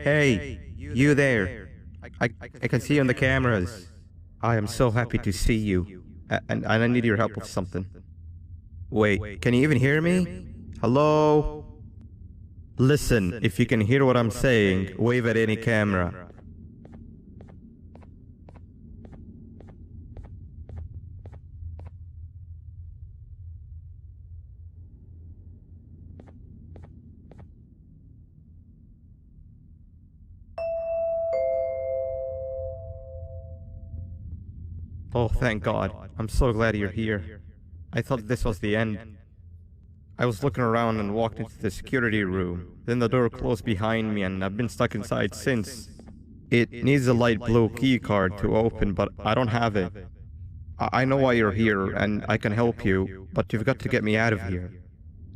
Hey, you there. I can see you on the cameras. I am so happy to see you. And I need your help with something. Wait, can you even hear me? Hello? Listen, if you can hear what I'm saying, wave at any camera. Oh, thank God. I'm so glad you're here. I thought this was the end. I was looking around and walked into the security room. Then the door closed behind me and I've been stuck inside since. It needs a light blue key card to open, but I don't have it. I know why you're here and I can help you, but you've got to get me out of here.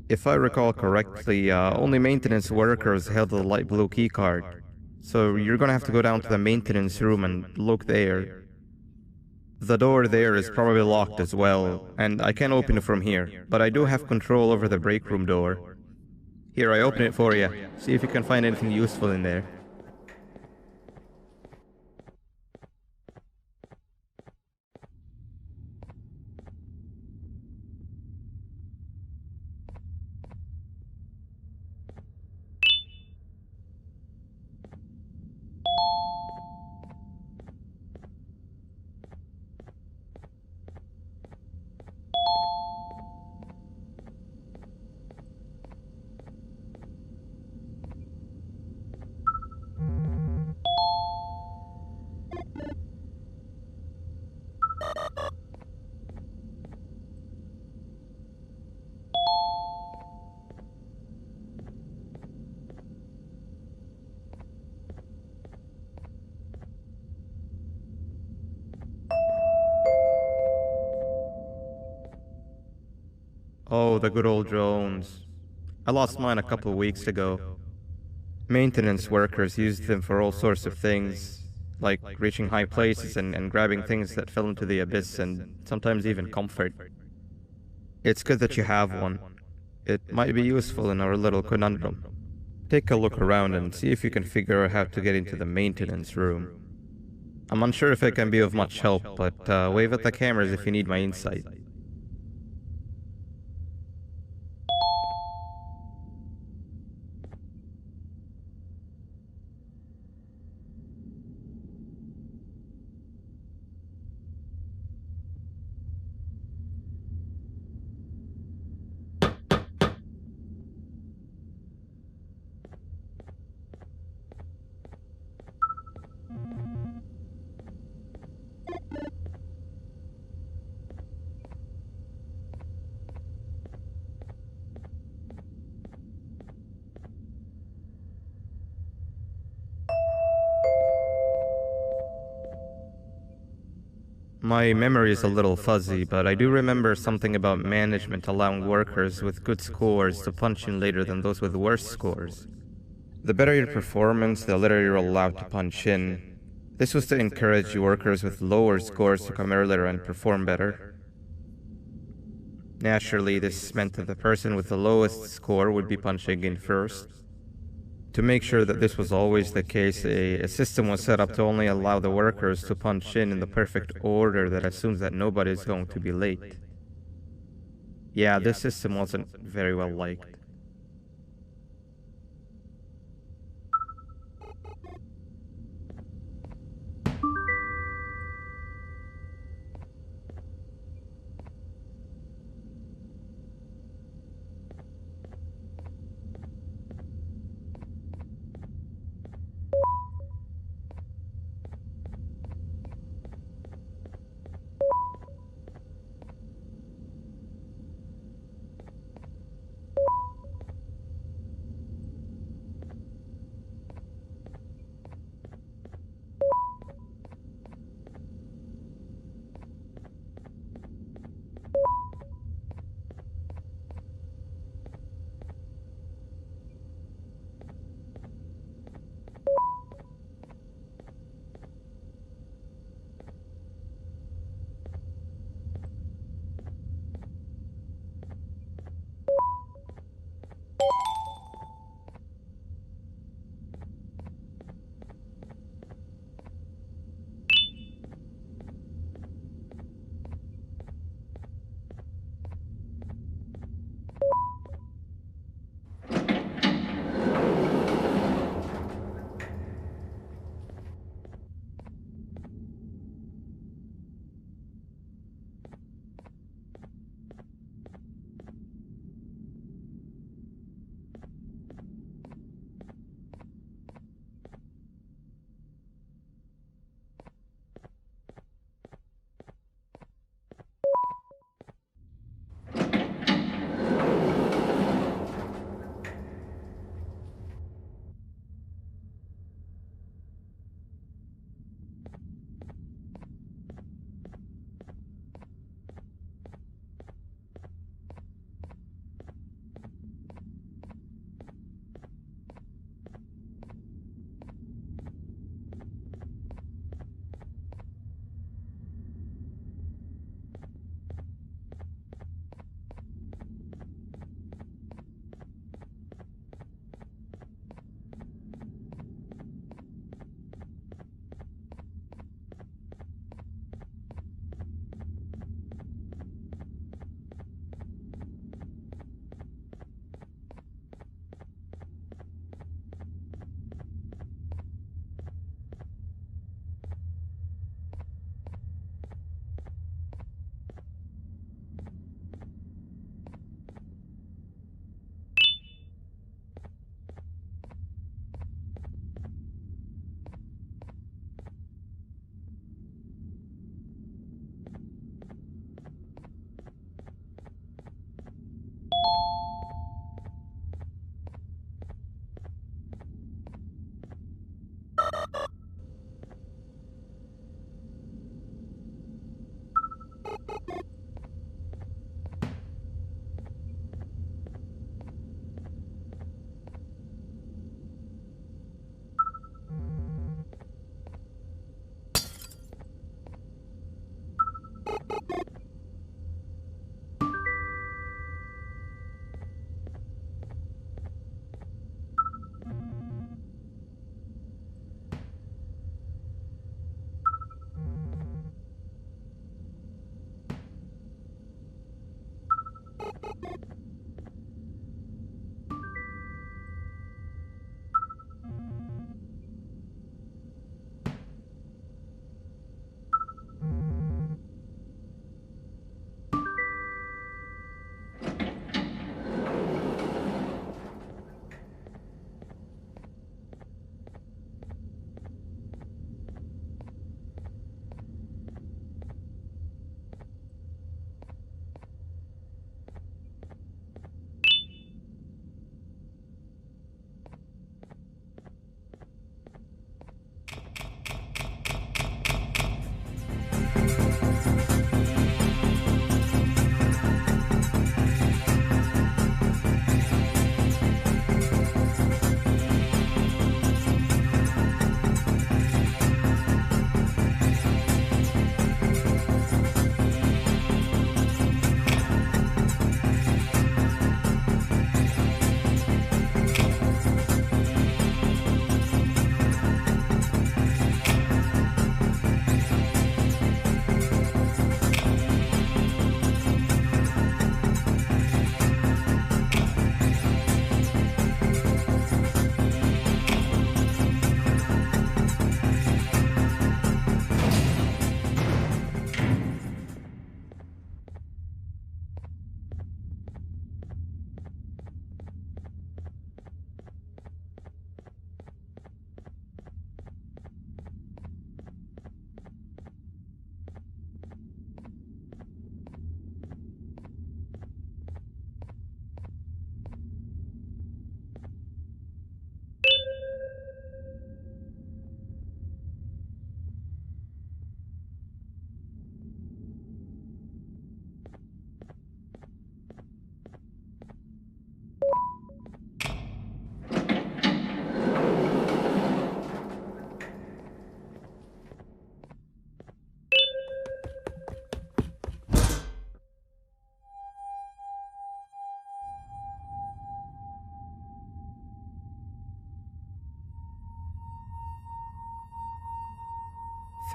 If I recall correctly, only maintenance workers held the light blue key card. So you're gonna have to go down to the maintenance room and look there. The door there is probably locked as well, and I can't open it from here, but I do have control over the break room door. Here, I open it for you. See if you can find anything useful in there. Oh, the good old drones. I lost mine a couple of weeks ago. Maintenance workers used them for all sorts of things, like reaching high places and grabbing things that fell into the abyss and sometimes even comfort. It's good that you have one. It might be useful in our little conundrum. Take a look around and see if you can figure out how to get into the maintenance room. I'm unsure if it can be of much help, but wave at the cameras if you need my insight. My memory is a little fuzzy, but I do remember something about management allowing workers with good scores to punch in later than those with worse scores. The better your performance, the later you're allowed to punch in. This was to encourage workers with lower scores to come earlier and perform better. Naturally, this meant that the person with the lowest score would be punching in first. To make sure that this was always the case, a system was set up to only allow the workers to punch in the perfect order that assumes that nobody is going to be late. Yeah, this system wasn't very well liked.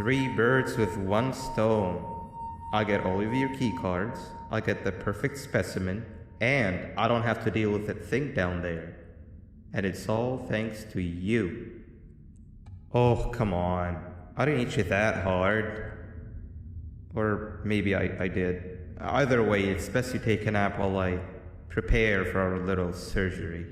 Three birds with one stone. I get all of your key cards, I get the perfect specimen, and I don't have to deal with that thing down there. And it's all thanks to you. Oh, come on. I didn't hit you that hard. Or maybe I did. Either way, it's best you take a nap while I prepare for our little surgery.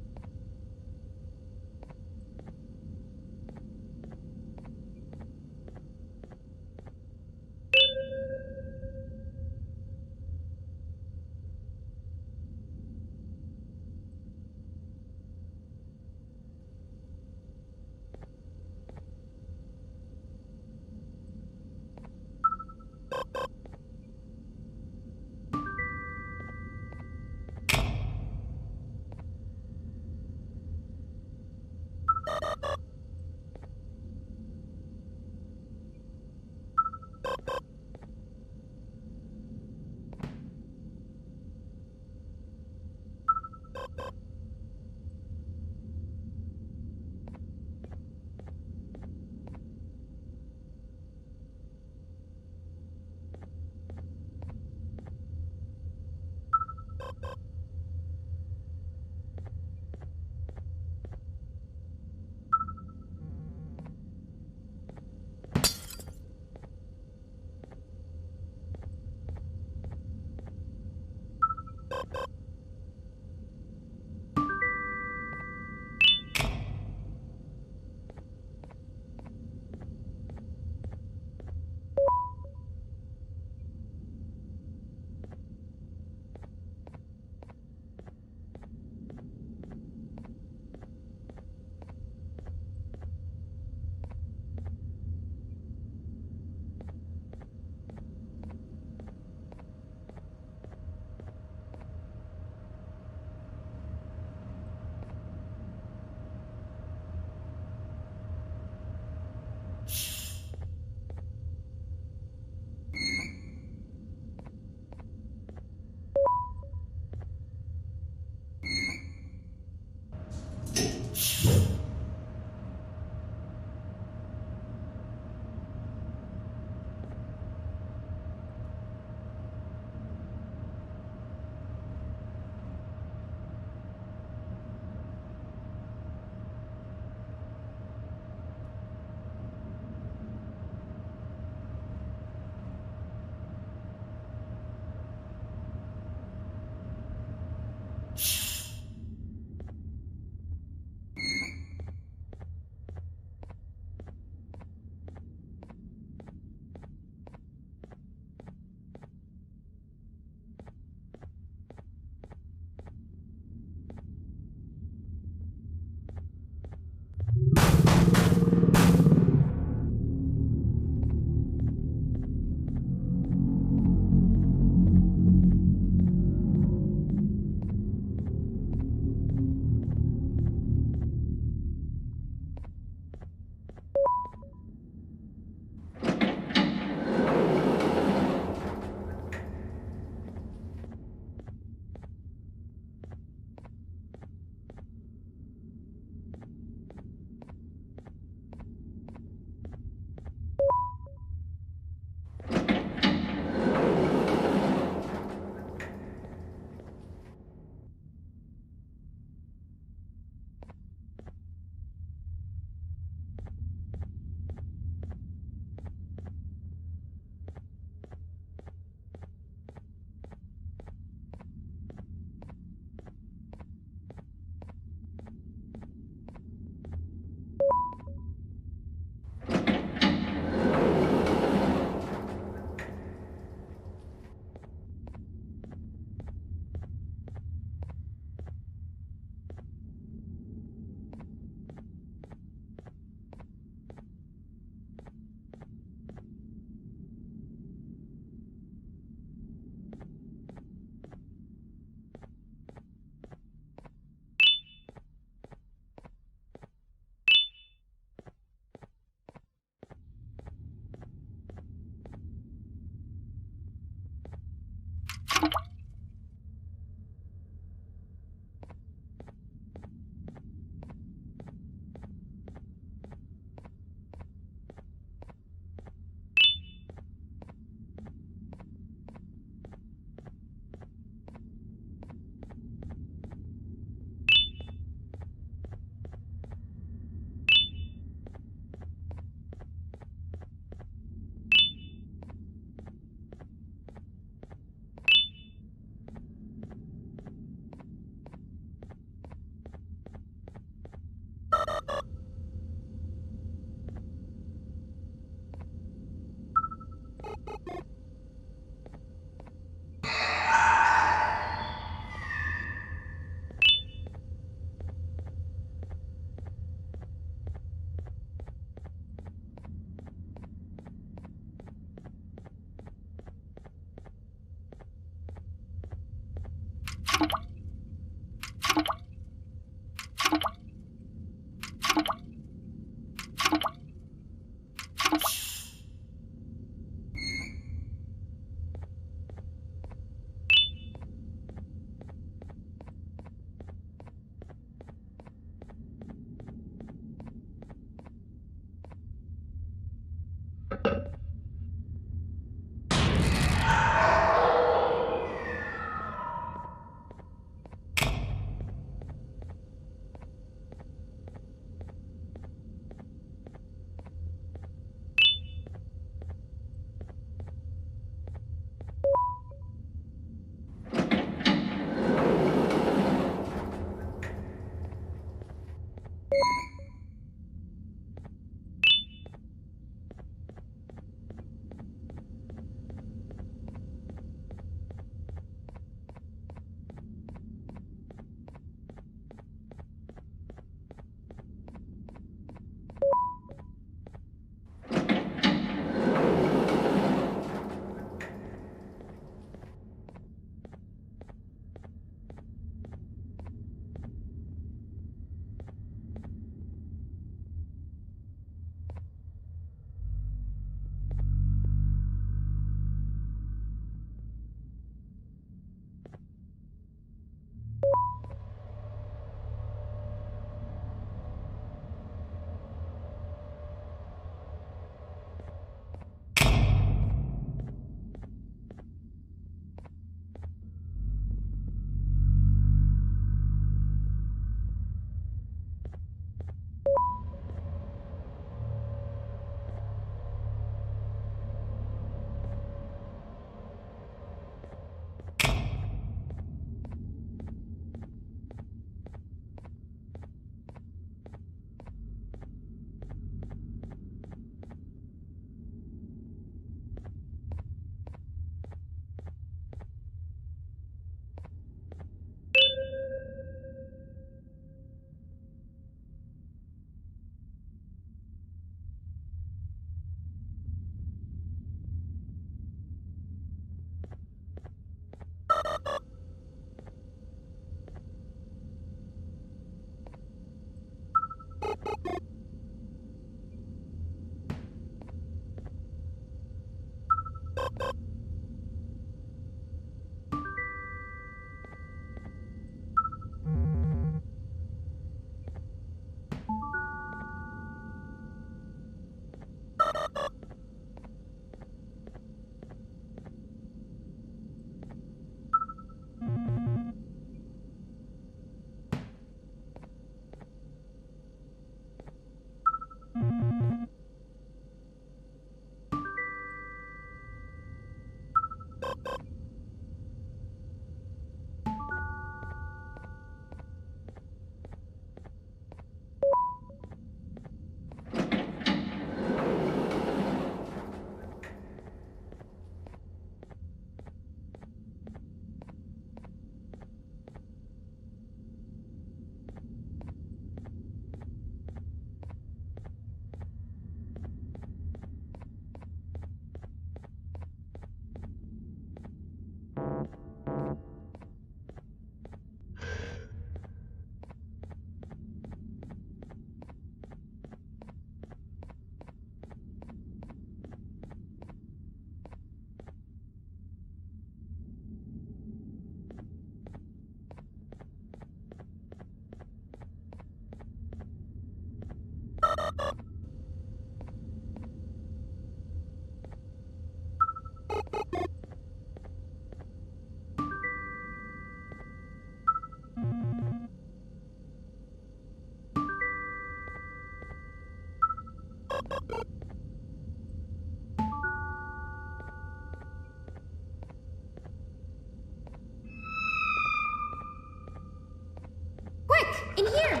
Quick, in here!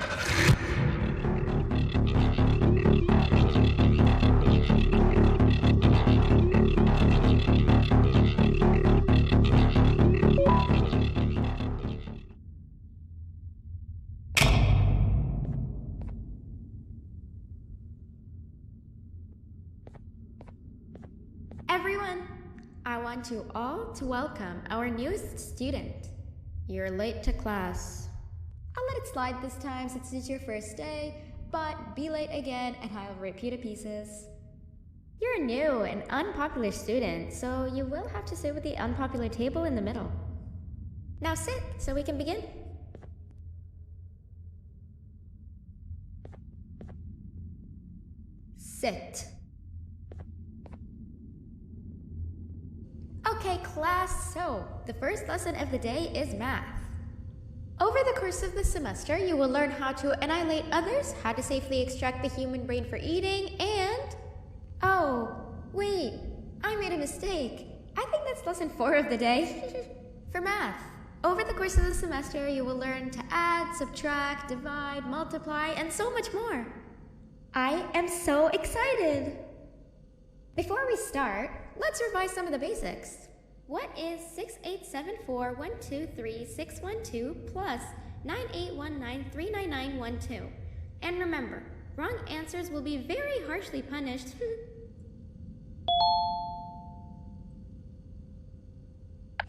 Everyone, I want you all to welcome our newest student. You're late to class. I'll let it slide this time since it's your first day, but be late again and I'll rip you to pieces. You're a new and unpopular student, so you will have to sit with the unpopular table in the middle. Now sit so we can begin. Sit. Okay, class, so the first lesson of the day is math. Over the course of the semester, you will learn how to annihilate others, how to safely extract the human brain for eating, and... Oh, wait, I made a mistake. I think that's lesson 4 of the day. For math, over the course of the semester, you will learn to add, subtract, divide, multiply, and so much more. I am so excited! Before we start, let's revise some of the basics. What is 6874123612 plus 9819399912? And remember, wrong answers will be very harshly punished.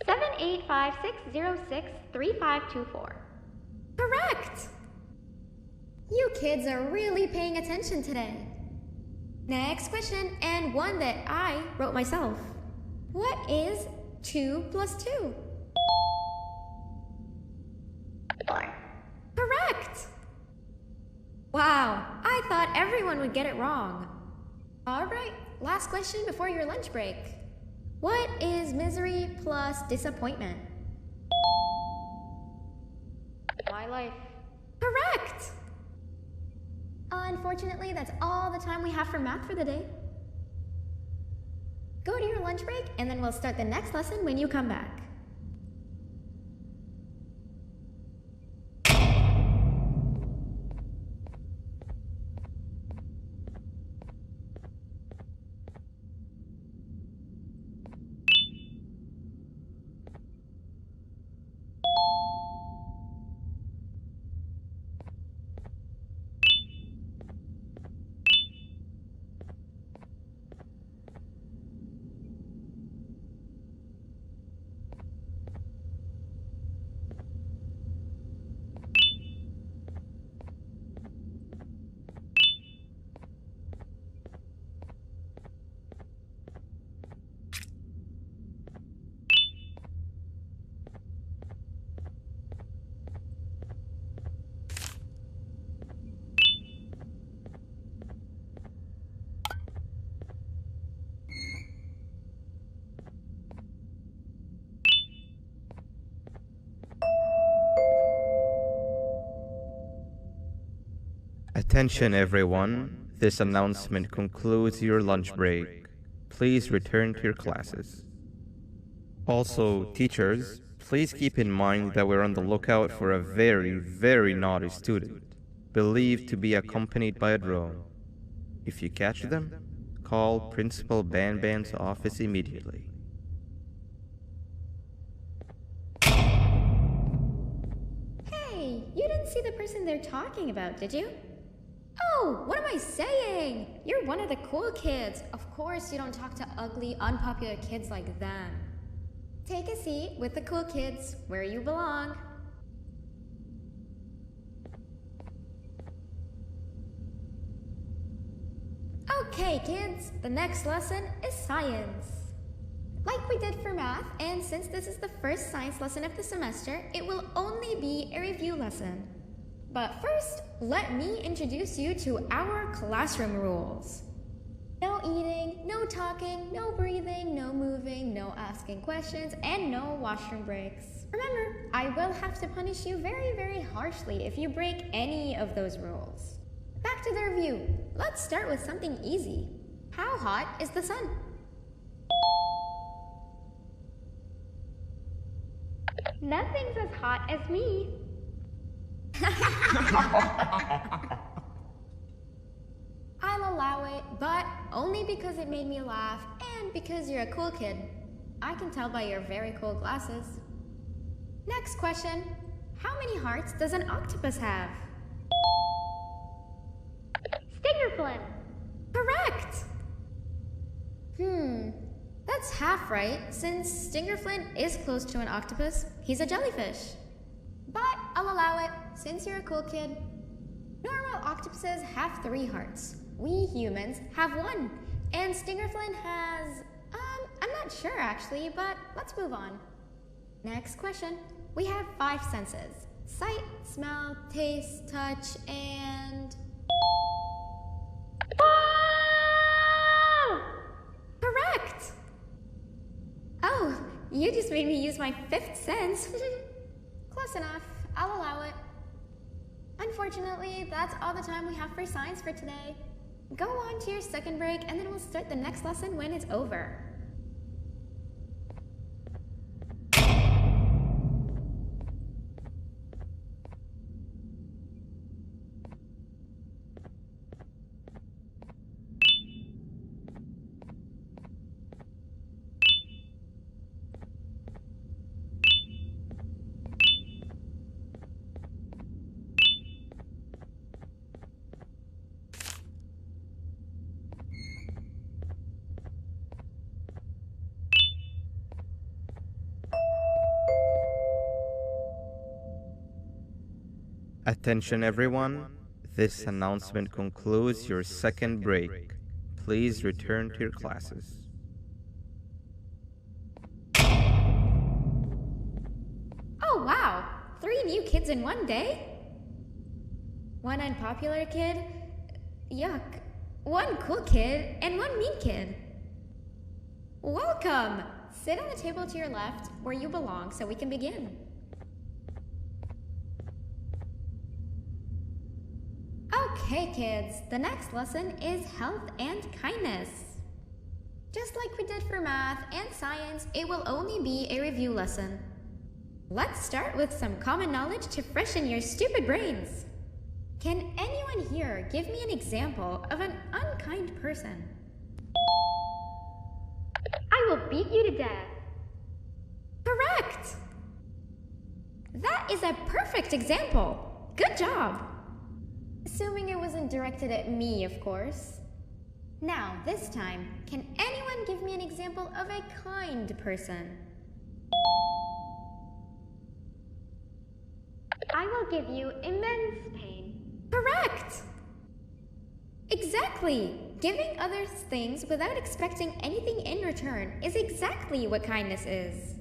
785-606-3524. Correct! You kids are really paying attention today. Next question, and one that I wrote myself. What is 2 plus 2? 4. Correct! Wow, I thought everyone would get it wrong. Alright, last question before your lunch break. What is misery plus disappointment? My life. Correct! Unfortunately, that's all the time we have for math for the day. Go to your lunch break, and then we'll start the next lesson when you come back. Attention everyone, this announcement concludes your lunch break. Please return to your classes. Also, teachers, please keep in mind that we're on the lookout for a very naughty student, believed to be accompanied by a drone. If you catch them, call Principal Bambam's office immediately. Hey, you didn't see the person they're talking about, did you? Oh, what am I saying? You're one of the cool kids. Of course you don't talk to ugly, unpopular kids like them. Take a seat with the cool kids, where you belong. Okay, kids, the next lesson is science. Like we did for math, and since this is the first science lesson of the semester, it will only be a review lesson. But first, let me introduce you to our classroom rules. No eating, no talking, no breathing, no moving, no asking questions, and no washroom breaks. Remember, I will have to punish you very harshly if you break any of those rules. Back to the review. Let's start with something easy. How hot is the sun? Nothing's as hot as me. I'll allow it, but only because it made me laugh and because you're a cool kid. I can tell by your very cool glasses. Next question. How many hearts does an octopus have? Stingerflint. Correct! That's half right, since Stingerflint is close to an octopus. He's a jellyfish. But I'll allow it, since you're a cool kid. Normal octopuses have 3 hearts. We humans have 1. And Stingerflint has... I'm not sure actually, but let's move on. Next question. We have 5 senses. Sight, smell, taste, touch, and... Whoa! Correct! Oh, You just made me use my fifth sense. Close enough. I'll allow it. Unfortunately, that's all the time we have for science for today. Go on to your second break, and then we'll start the next lesson when it's over. Attention everyone, this announcement concludes your second break. Please return to your classes. Oh wow! 3 new kids in one day? 1 unpopular kid? Yuck. 1 cool kid and 1 mean kid. Welcome! Sit on the table to your left, where you belong, so we can begin. Okay, kids, the next lesson is health and kindness. Just like we did for math and science, it will only be a review lesson. Let's start with some common knowledge to freshen your stupid brains. Can anyone here give me an example of an unkind person? I will beat you to death. Correct! That is a perfect example. Good job. Assuming it wasn't directed at me, of course. Now, this time, can anyone give me an example of a kind person? I will give you immense pain. Correct! Exactly! Giving others things without expecting anything in return is exactly what kindness is.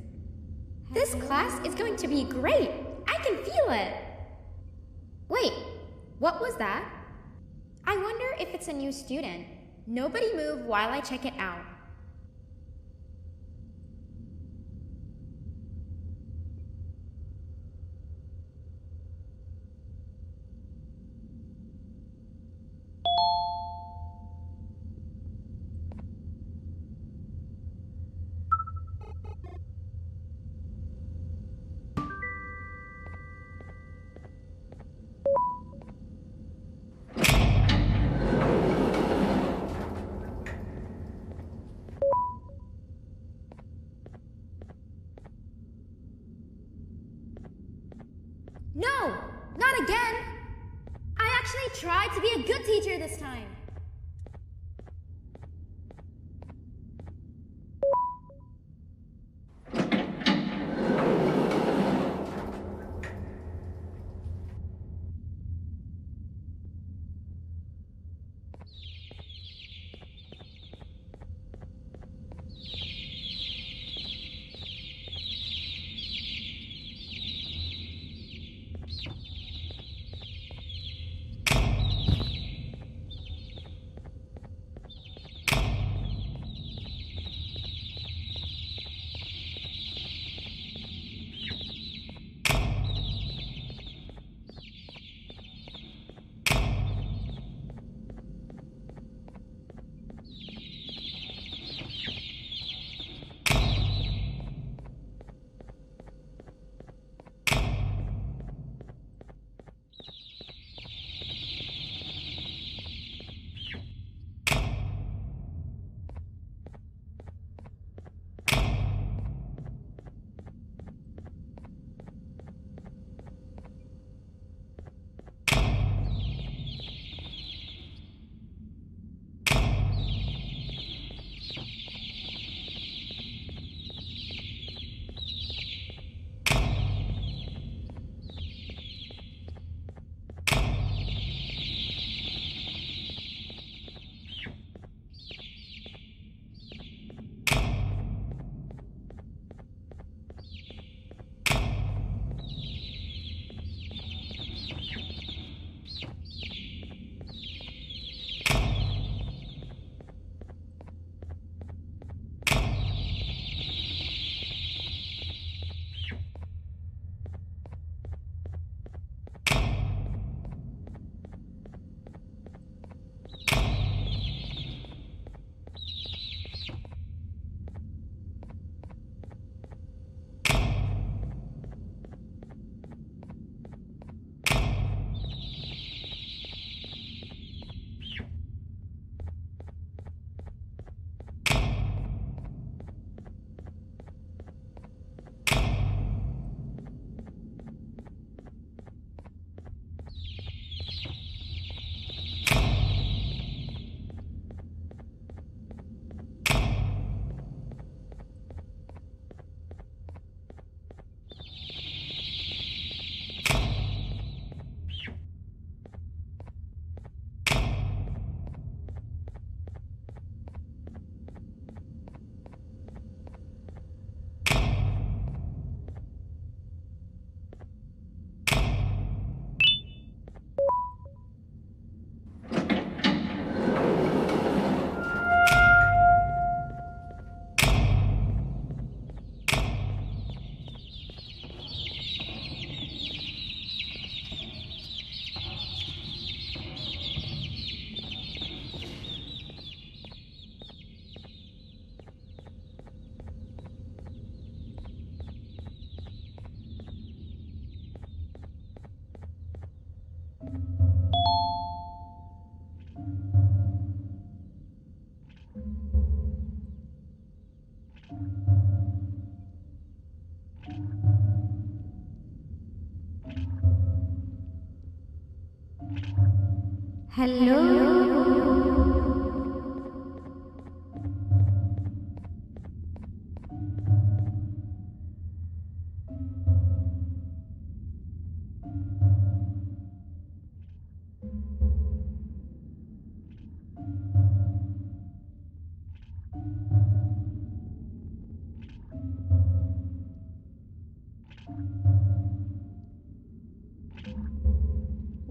This class is going to be great! I can feel it! Wait, what was that? I wonder if it's a new student. Nobody move while I check it out. No! Not again! I actually tried to be a good teacher this time.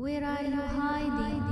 Where are you hiding?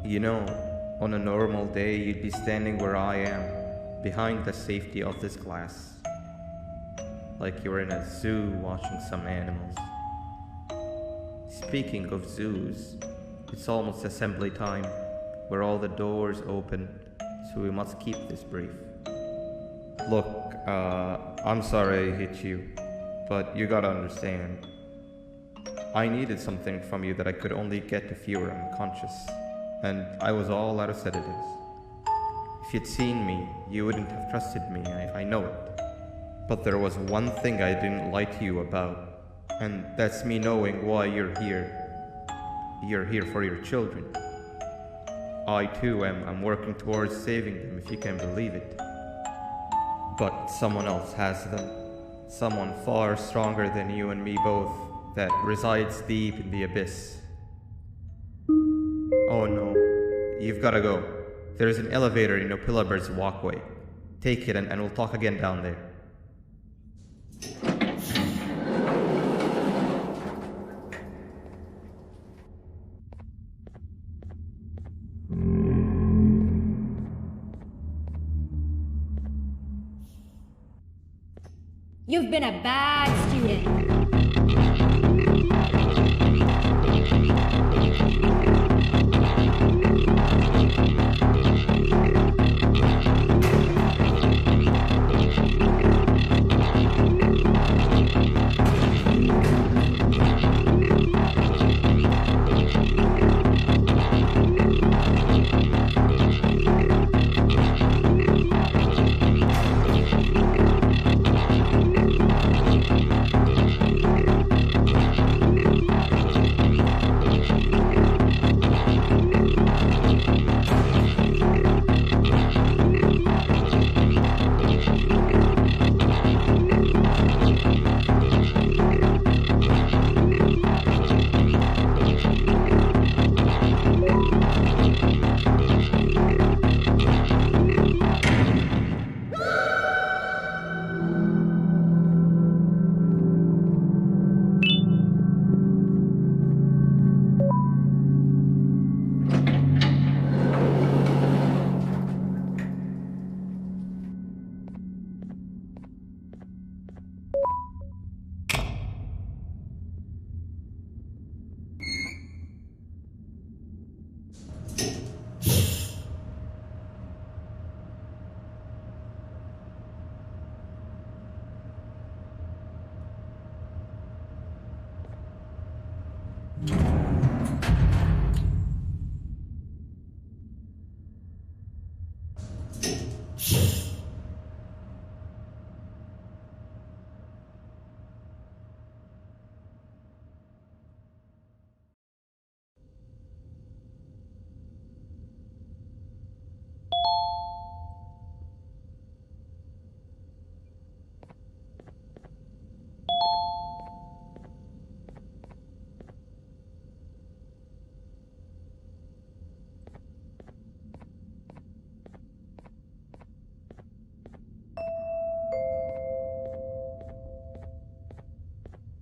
You know, on a normal day, you'd be standing where I am, behind the safety of this glass, like you're in a zoo watching some animals. Speaking of zoos, it's almost assembly time, where all the doors open, so we must keep this brief. Look, I'm sorry I hit you, but you gotta understand. I needed something from you that I could only get if you were unconscious, and I was all out of sedatives. If you'd seen me, you wouldn't have trusted me, I know it. But there was one thing I didn't lie to you about, and that's me knowing why you're here. You're here for your children. I too am working towards saving them, if you can believe it. But someone else has them. Someone far stronger than you and me both, that resides deep in the abyss. Oh no, you've gotta go. There's an elevator in Opillabird's walkway. Take it and we'll talk again down there. You've been a bad student.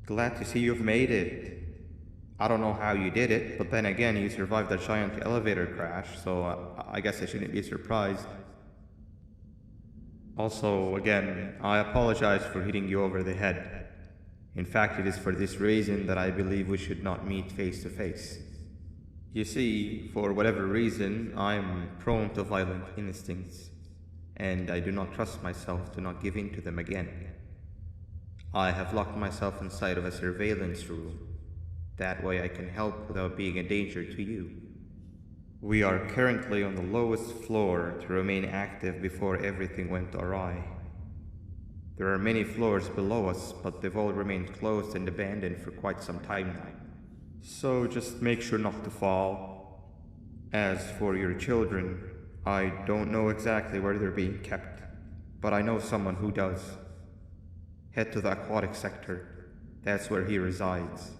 Glad to see you've made it. I don't know how you did it, but then again, you survived a giant elevator crash, so I guess I shouldn't be surprised. Also, again, I apologize for hitting you over the head. In fact, it is for this reason that I believe we should not meet face to face. You see, for whatever reason, I'm prone to violent instincts, and I do not trust myself to not give in to them again. I have locked myself inside of a surveillance room. That way I can help without being a danger to you. We are currently on the lowest floor to remain active before everything went awry. There are many floors below us, but they've all remained closed and abandoned for quite some time now. So just make sure not to fall. As for your children, I don't know exactly where they're being kept, but I know someone who does. Head to the aquatic sector. That's where he resides.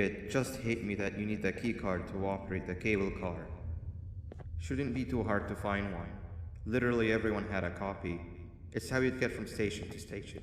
it just hit me that you need the keycard to operate the cable car. Shouldn't be too hard to find one. Literally everyone had a copy. It's how you'd get from station to station.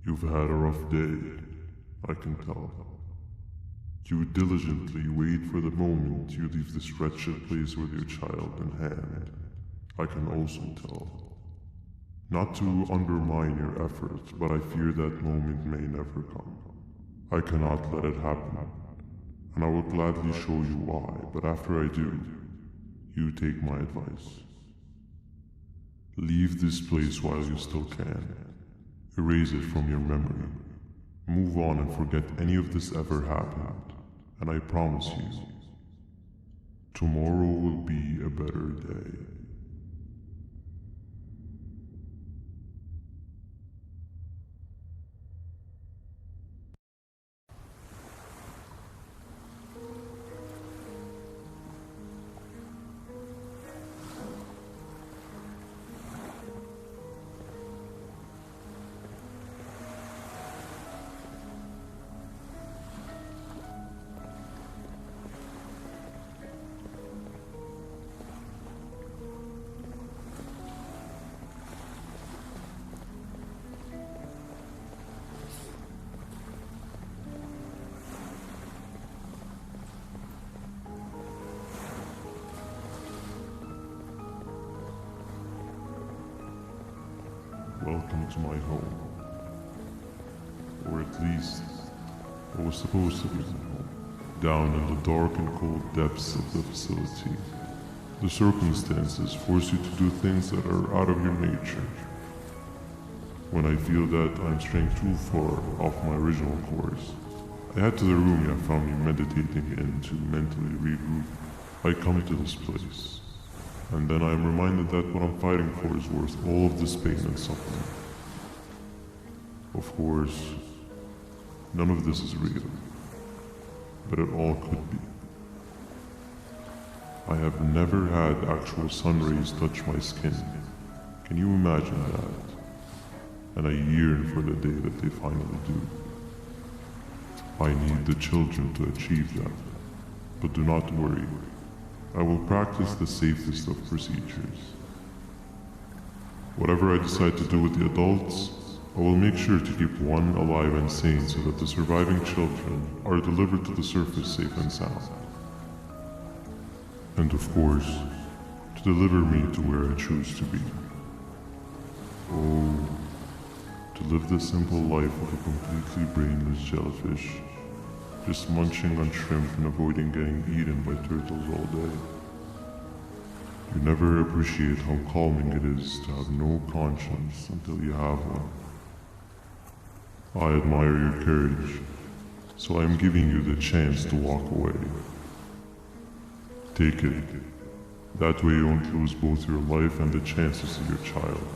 You've had a rough day, I can tell. You would diligently wait for the moment you leave this wretched place with your child in hand. I can also tell. Not to undermine your efforts, but I fear that moment may never come. I cannot let it happen, and I will gladly show you why, but after I do, you take my advice. Leave this place while you still can. Erase it from your memory. Move on and forget any of this ever happened, and I promise you, tomorrow will be a better day. Welcome to my home. Or at least, what was supposed to be my home. Down in the dark and cold depths of the facility, the circumstances force you to do things that are out of your nature. When I feel that I'm straying too far off my original course, I head to the room you found me meditating in to mentally regroup. I come to this place, and then I am reminded that what I'm fighting for is worth all of this pain and suffering. Of course, none of this is real, but it all could be. I have never had actual sun rays touch my skin. Can you imagine that? And I yearn for the day that they finally do. I need the children to achieve that, but do not worry. I will practice the safest of procedures. Whatever I decide to do with the adults, I will make sure to keep one alive and sane so that the surviving children are delivered to the surface safe and sound. And of course, to deliver me to where I choose to be. Oh, to live the simple life of a completely brainless jellyfish, just munching on shrimp and avoiding getting eaten by turtles all day. You never appreciate how calming it is to have no conscience until you have one. I admire your courage, so I am giving you the chance to walk away. Take it. That way you won't lose both your life and the chances of your child.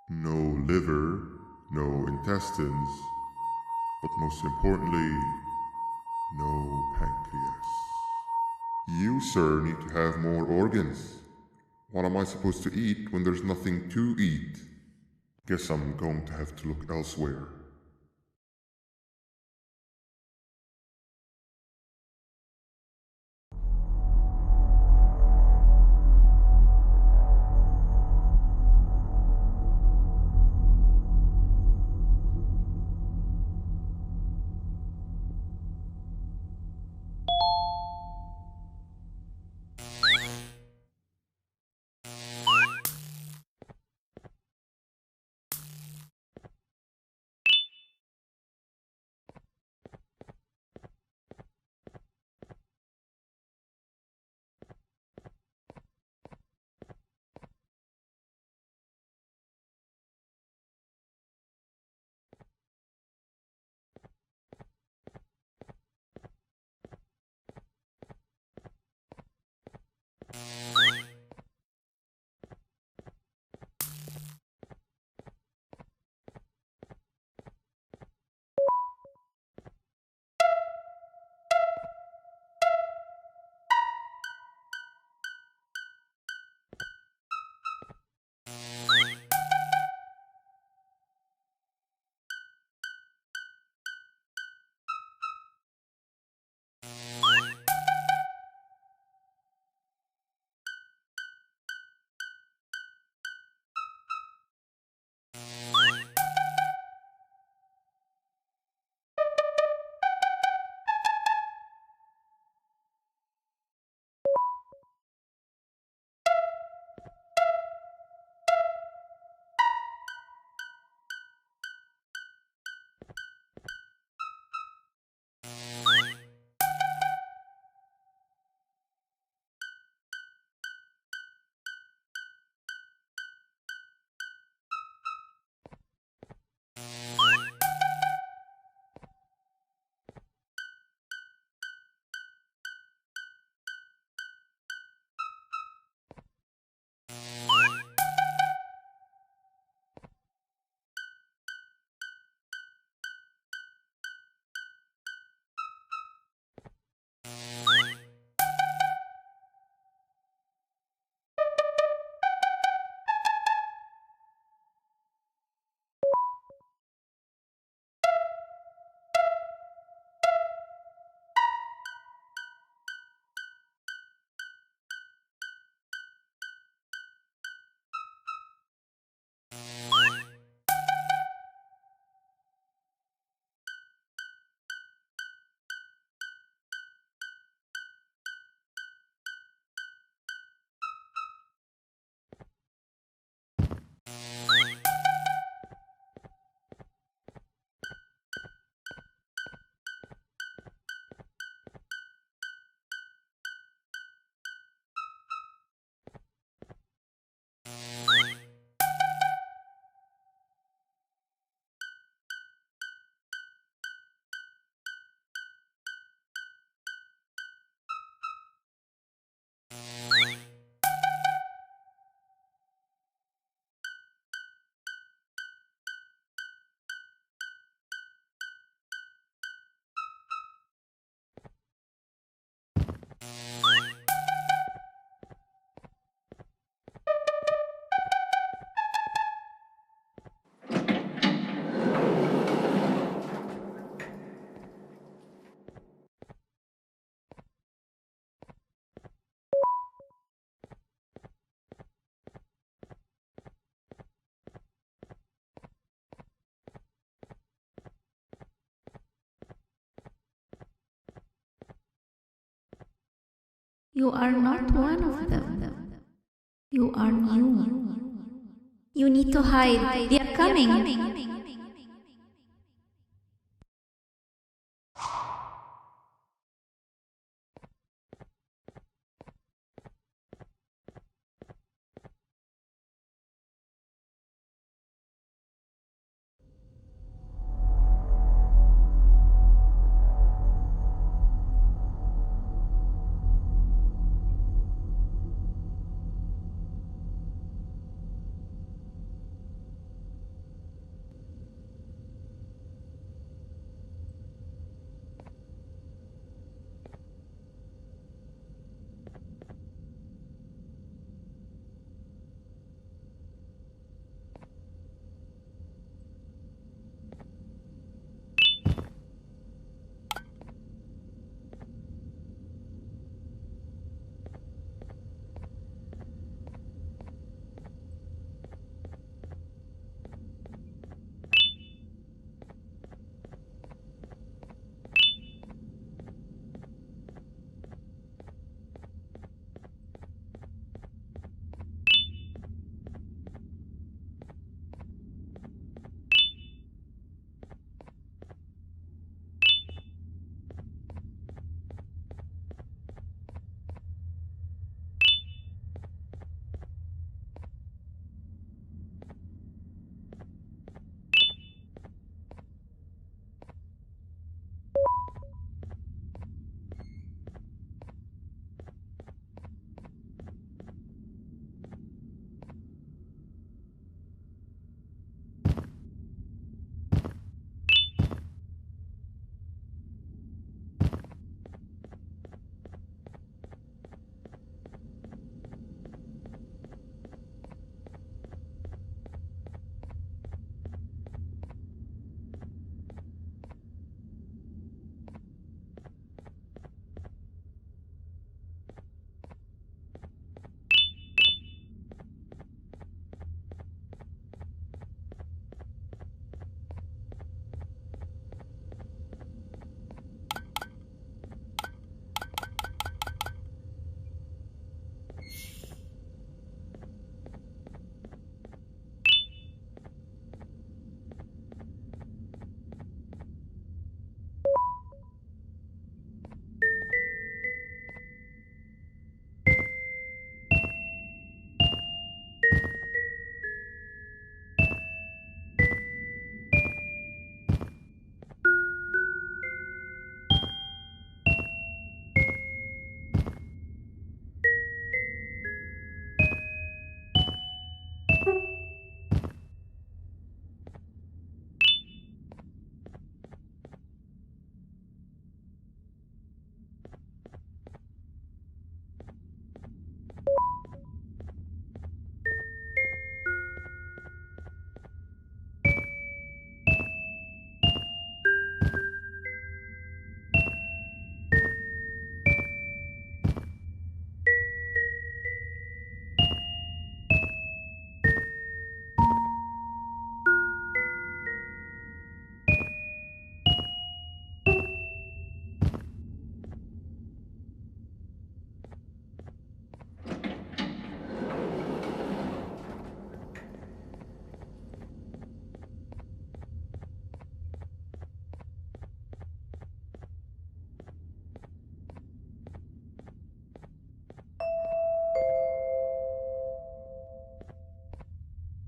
No liver, no intestines, but most importantly, no pancreas. You, sir, need to have more organs. What am I supposed to eat when there's nothing to eat? Guess I'm going to have to look elsewhere. You are not one of them. You are new. You need to hide. They are coming.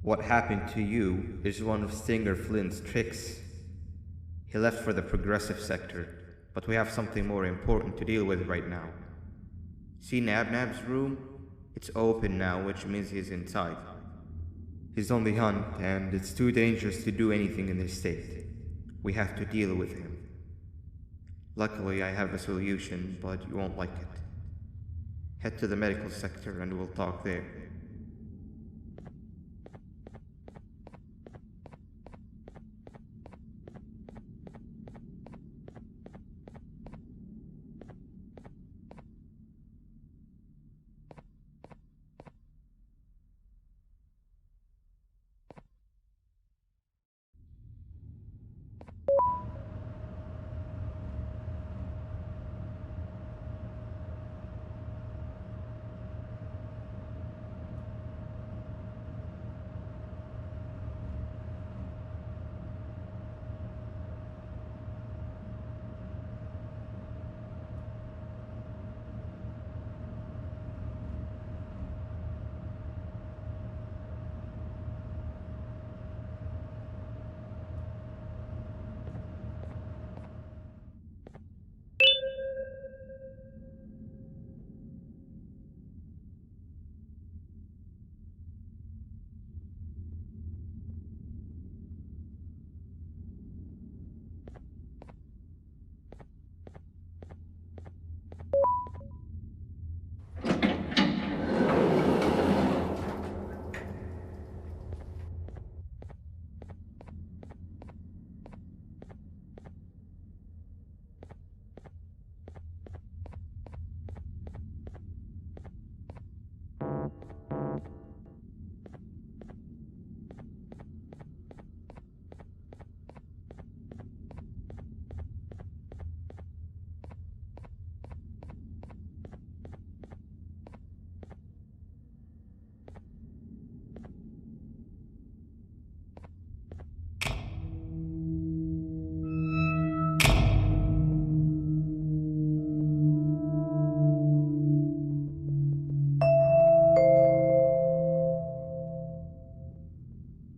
What happened to you is one of Stinger Flynn's tricks. He left for the progressive sector, but we have something more important to deal with right now. See Nabnab's room? It's open now, which means he's inside. He's on the hunt, and it's too dangerous to do anything in this state. We have to deal with him. Luckily, I have a solution, but you won't like it. Head to the medical sector and we'll talk there.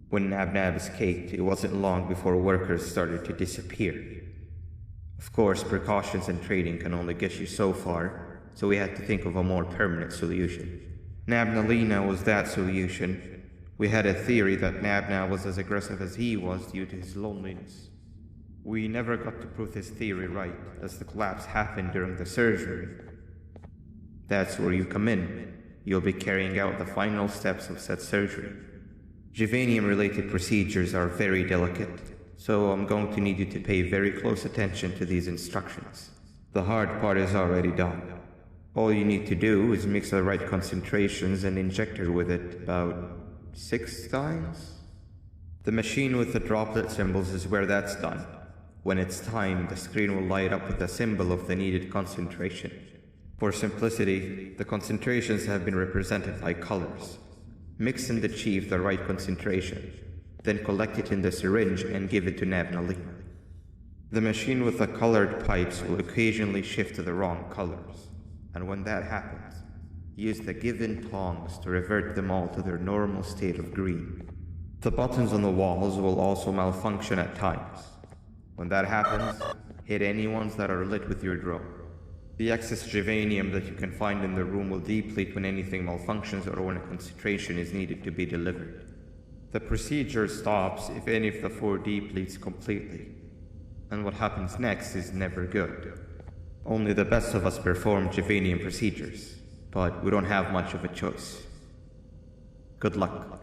When Nab escaped, it wasn't long before workers started to disappear. Of course, precautions and trading can only get you so far, so we had to think of a more permanent solution. Nabnalina was that solution. We had a theory that Nabna was as aggressive as he was due to his loneliness. We never got to prove this theory right, as the collapse happened during the surgery. That's where you come in. You'll be carrying out the final steps of said surgery. Juvanium-related procedures are very delicate, so I'm going to need you to pay very close attention to these instructions. The hard part is already done. All you need to do is mix the right concentrations and inject her with it about 6 times. The machine with the droplet symbols is where that's done. When it's time, the screen will light up with the symbol of the needed concentration. For simplicity, the concentrations have been represented by colors. Mix and achieve the right concentration, then collect it in the syringe and give it to Nabnalina. The machine with the colored pipes will occasionally shift to the wrong colors, and when that happens, use the given tongs to revert them all to their normal state of green. The buttons on the walls will also malfunction at times. When that happens, hit any ones that are lit with your drone. The excess juvanium that you can find in the room will deplete when anything malfunctions or when a concentration is needed to be delivered. The procedure stops if any of the 4 depletes completely. And what happens next is never good. Only the best of us perform juvanium procedures, but we don't have much of a choice. Good luck.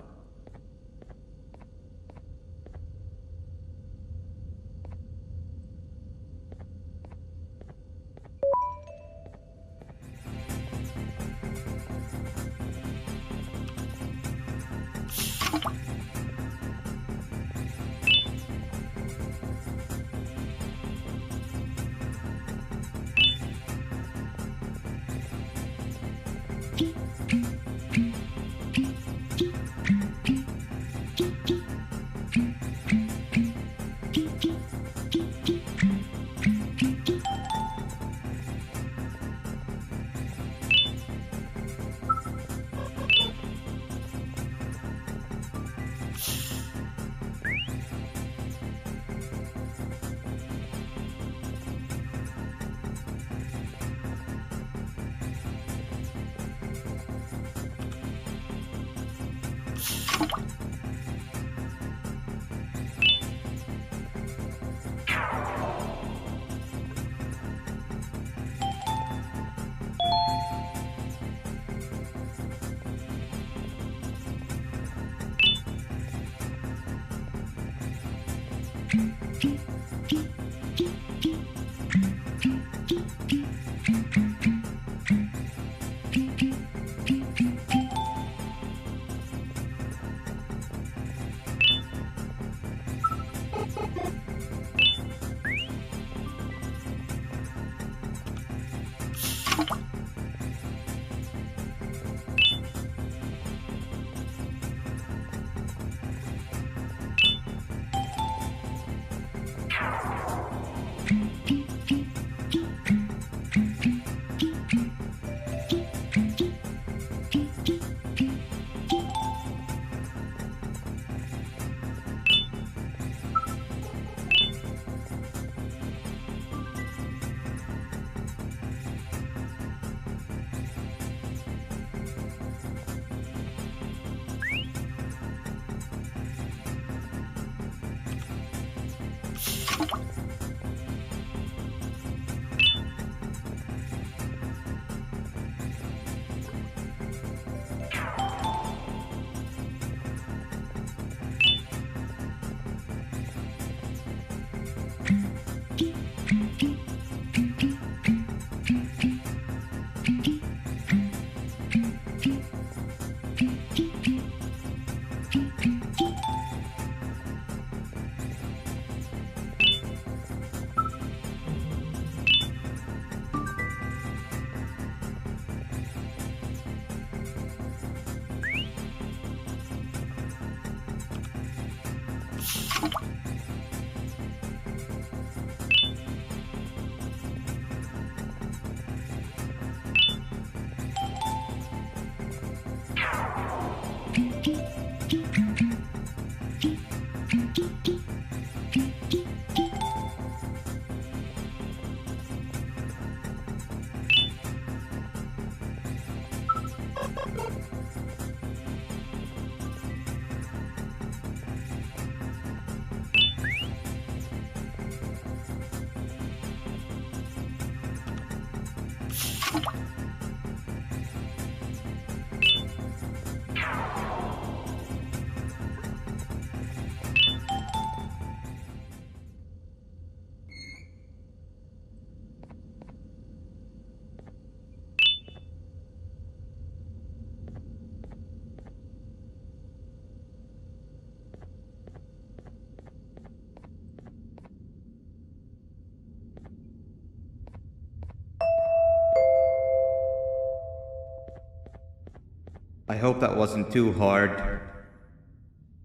hope that wasn't too hard.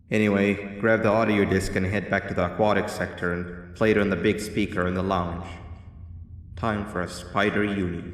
Anyway, grab the audio disc and head back to the aquatic sector and play it on the big speaker in the lounge. Time for a spider uni.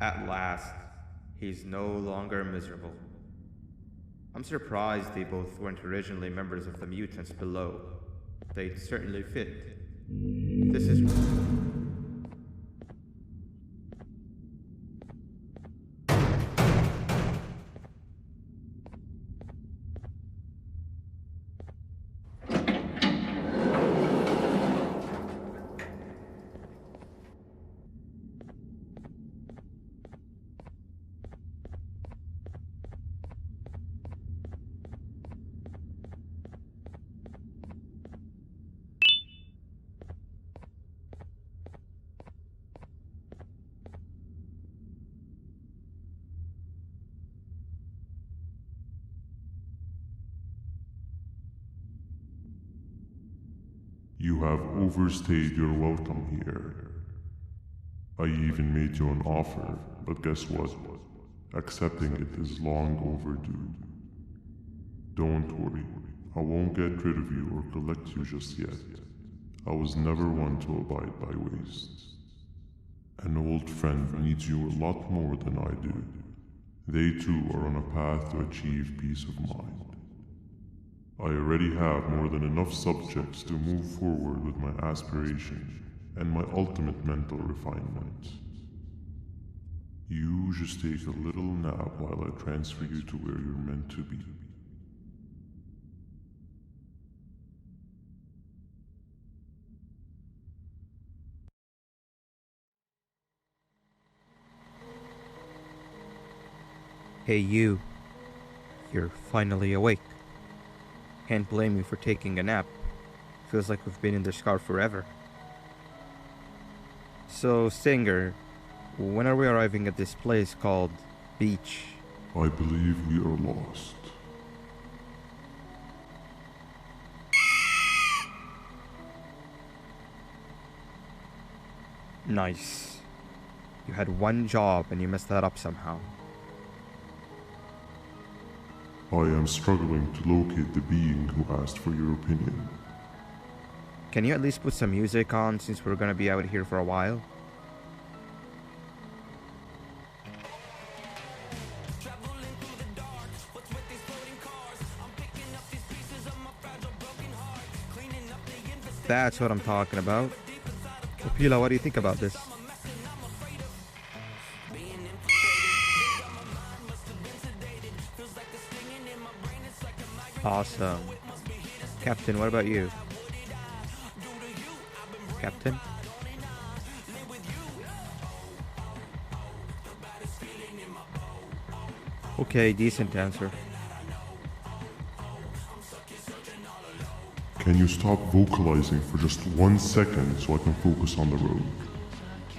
At last, he's no longer miserable. I'm surprised they both weren't originally members of the mutants below. They'd certainly fit. This is... You have overstayed your welcome here. I even made you an offer, but guess what? Accepting it is long overdue. Don't worry, I won't get rid of you or collect you just yet. I was never one to abide by wastes. An old friend needs you a lot more than I do. They too are on a path to achieve peace of mind. I already have more than enough subjects to move forward with my aspiration and my ultimate mental refinement. You just take a little nap while I transfer you to where you're meant to be. Hey you. You're finally awake. Can't blame you for taking a nap. Feels like we've been in this car forever. So, Singer, when are we arriving at this place called Beach? I believe we are lost. Nice. You had one job and you messed that up somehow. I am struggling to locate the being who asked for your opinion. Can you at least put some music on since we're gonna be out here for a while? That's what I'm talking about. Opila, what do you think about this? Awesome. Captain, what about you? Captain? Okay, decent answer. Can you stop vocalizing for just 1 second so I can focus on the road?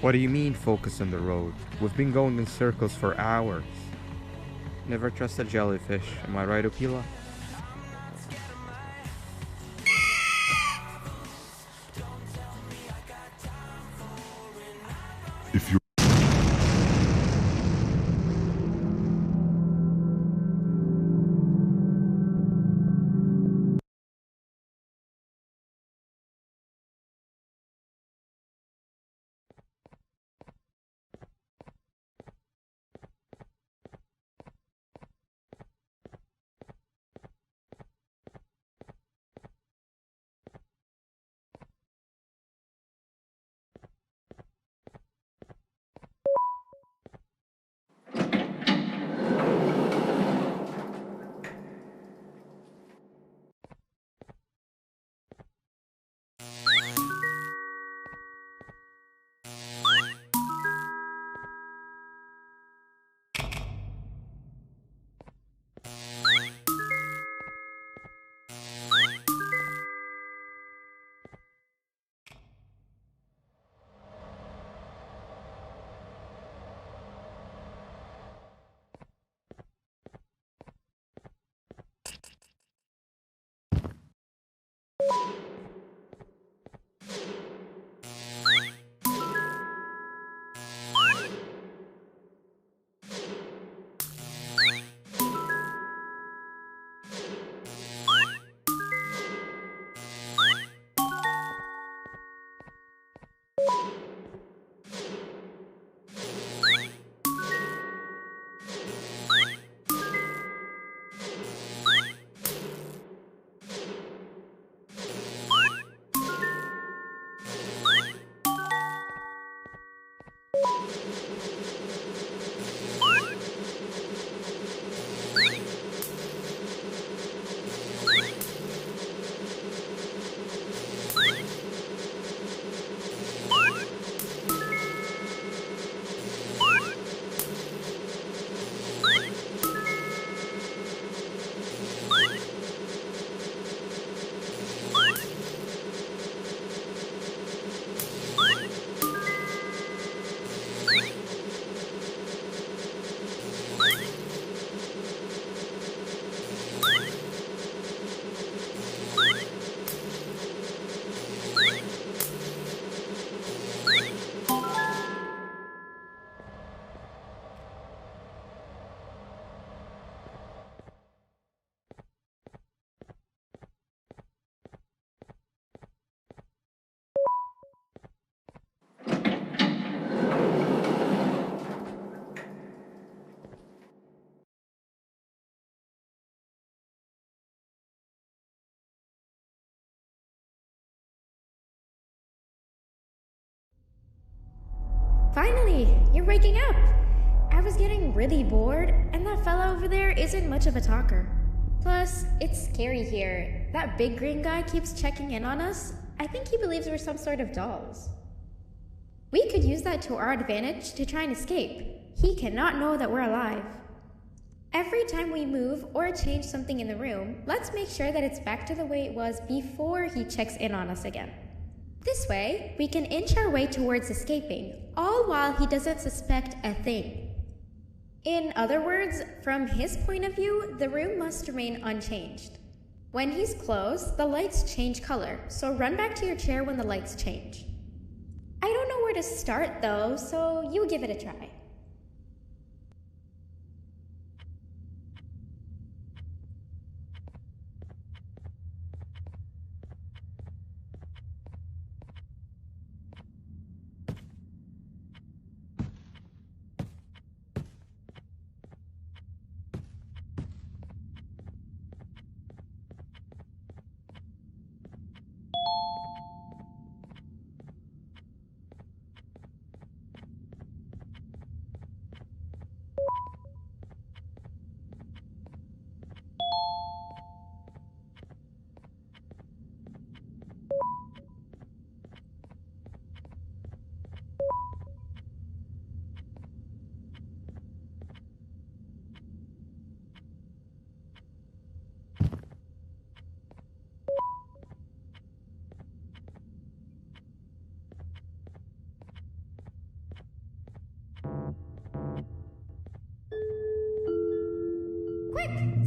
What do you mean, focus on the road? We've been going in circles for hours. Never trust a jellyfish, am I right, Opila? If you Finally, you're waking up! I was getting really bored, and that fella over there isn't much of a talker. Plus, it's scary here. That big green guy keeps checking in on us. I think he believes we're some sort of dolls. We could use that to our advantage to try and escape. He cannot know that we're alive. Every time we move or change something in the room, let's make sure that it's back to the way it was before he checks in on us again. This way, we can inch our way towards escaping, all while he doesn't suspect a thing. In other words, from his point of view, the room must remain unchanged. When he's close, the lights change color, so run back to your chair when the lights change. I don't know where to start though, so you give it a try.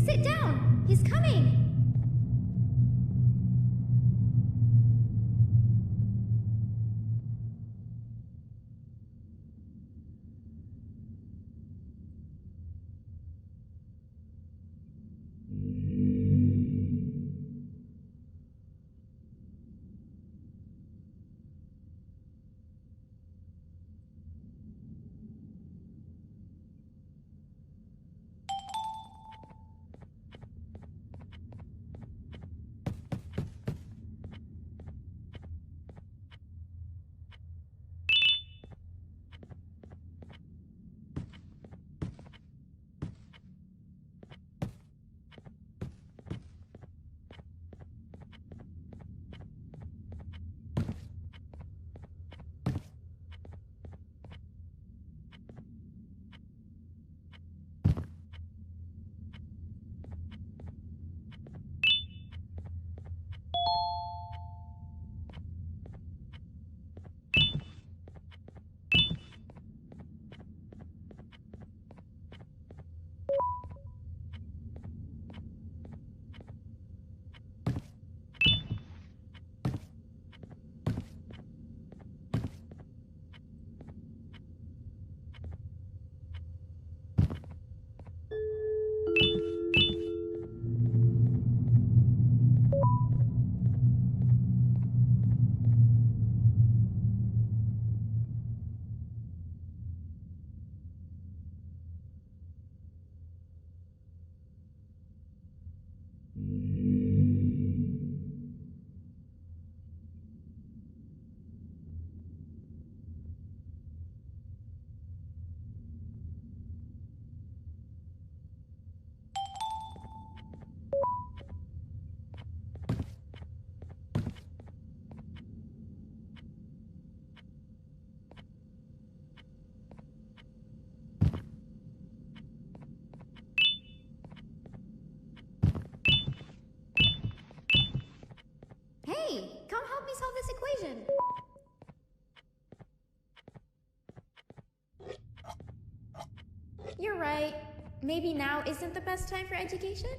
Sit down! He's coming! Hey, come help me solve this equation. You're right. Maybe now isn't the best time for education?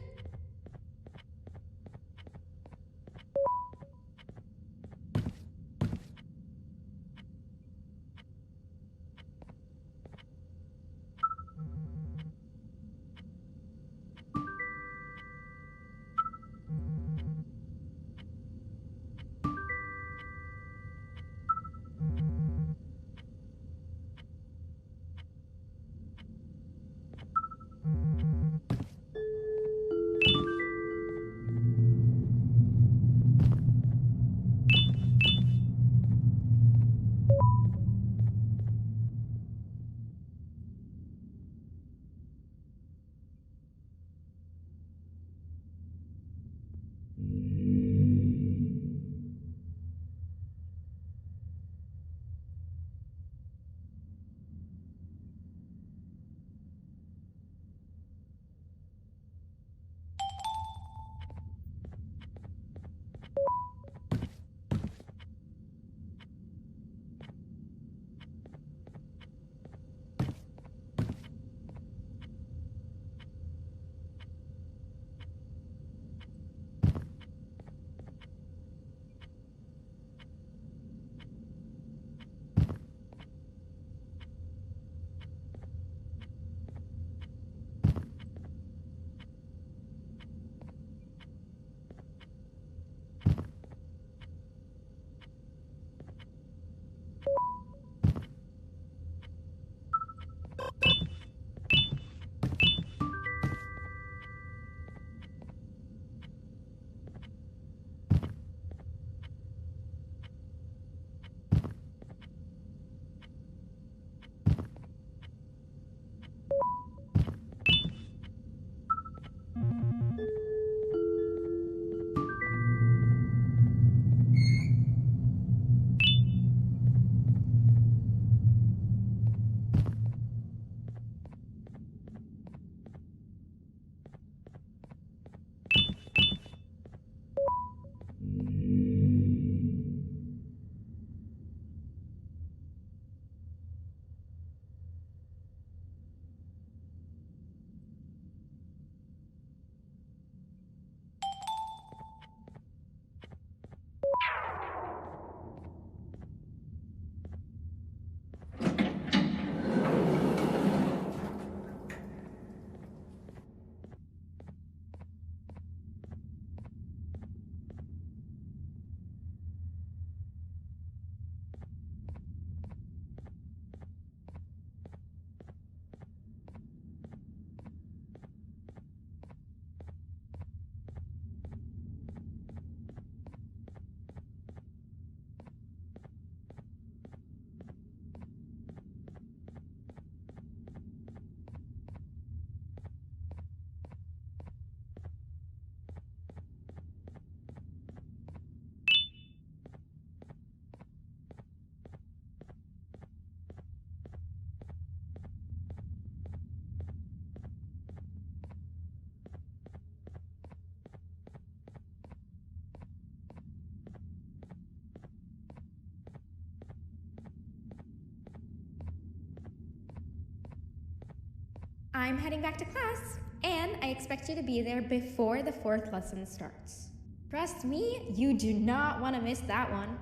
I'm heading back to class, and I expect you to be there before the 4th lesson starts. Trust me, you do not want to miss that one.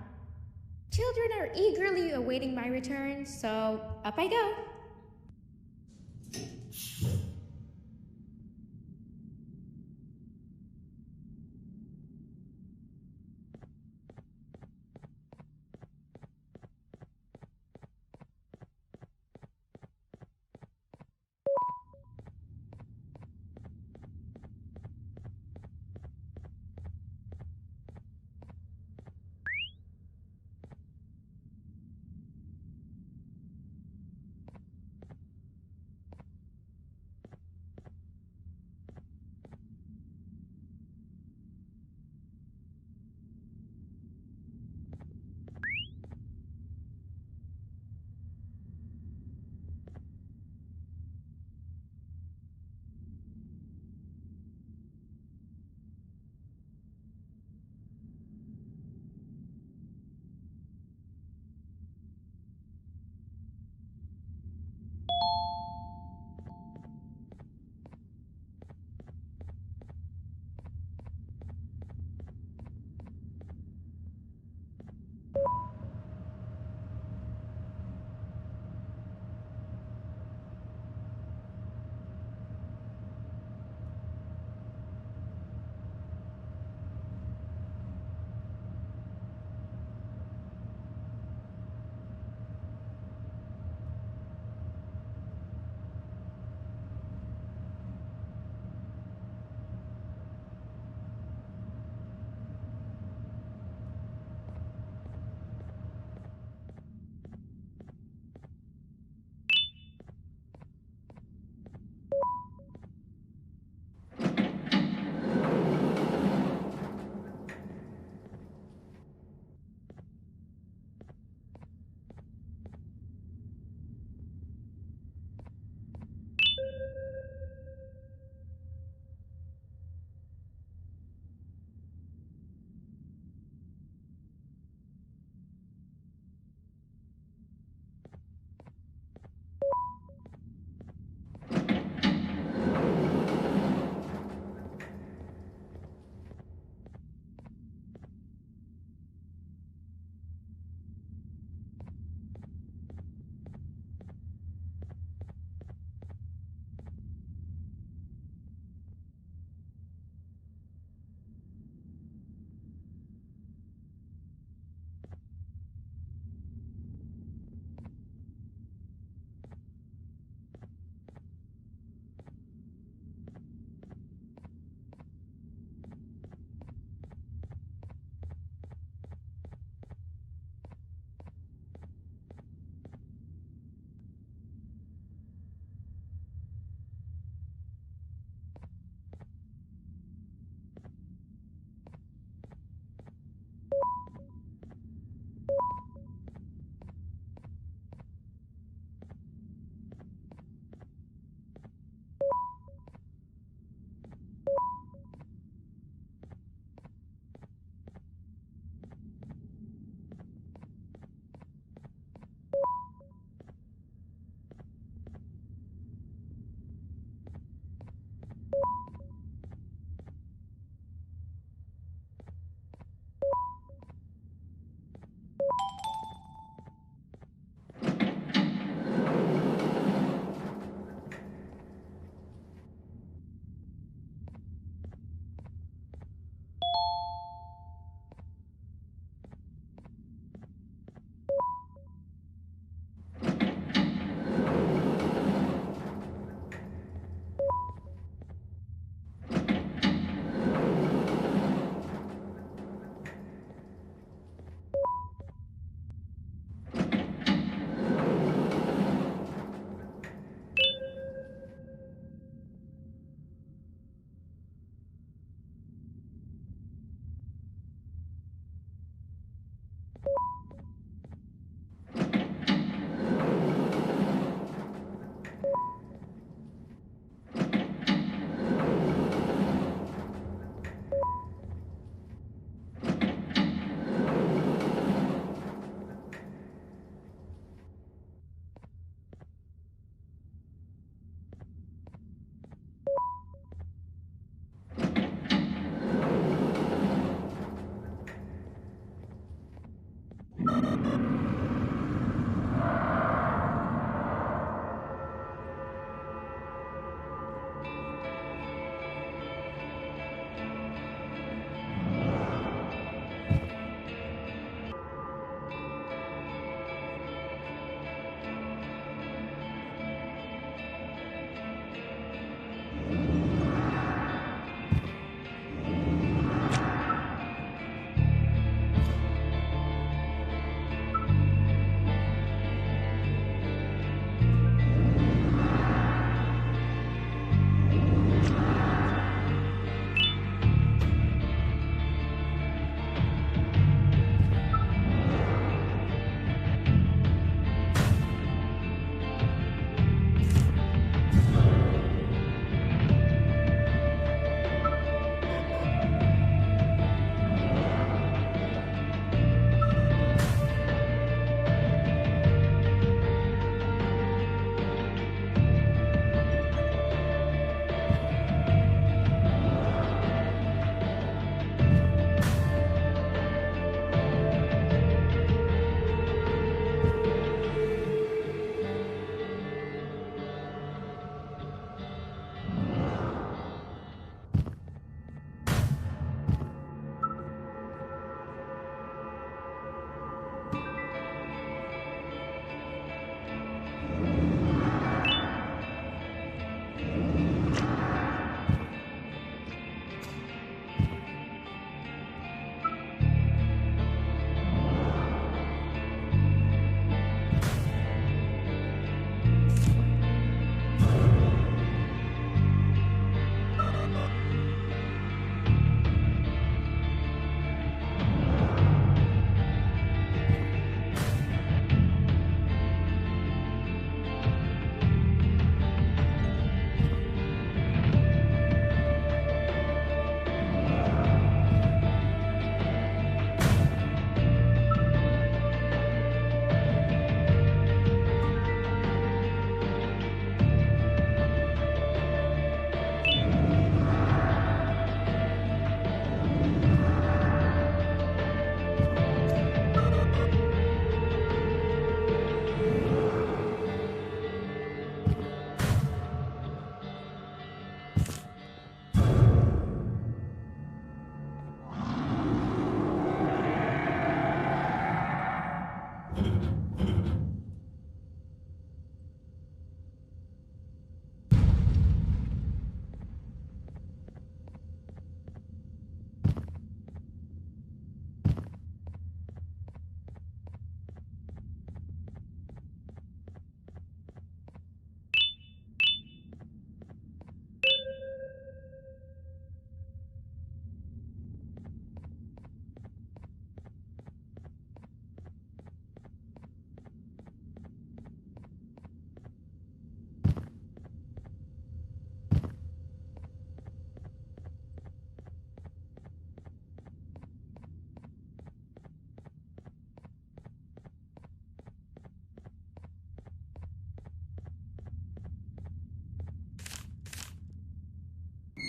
Children are eagerly awaiting my return, so up I go.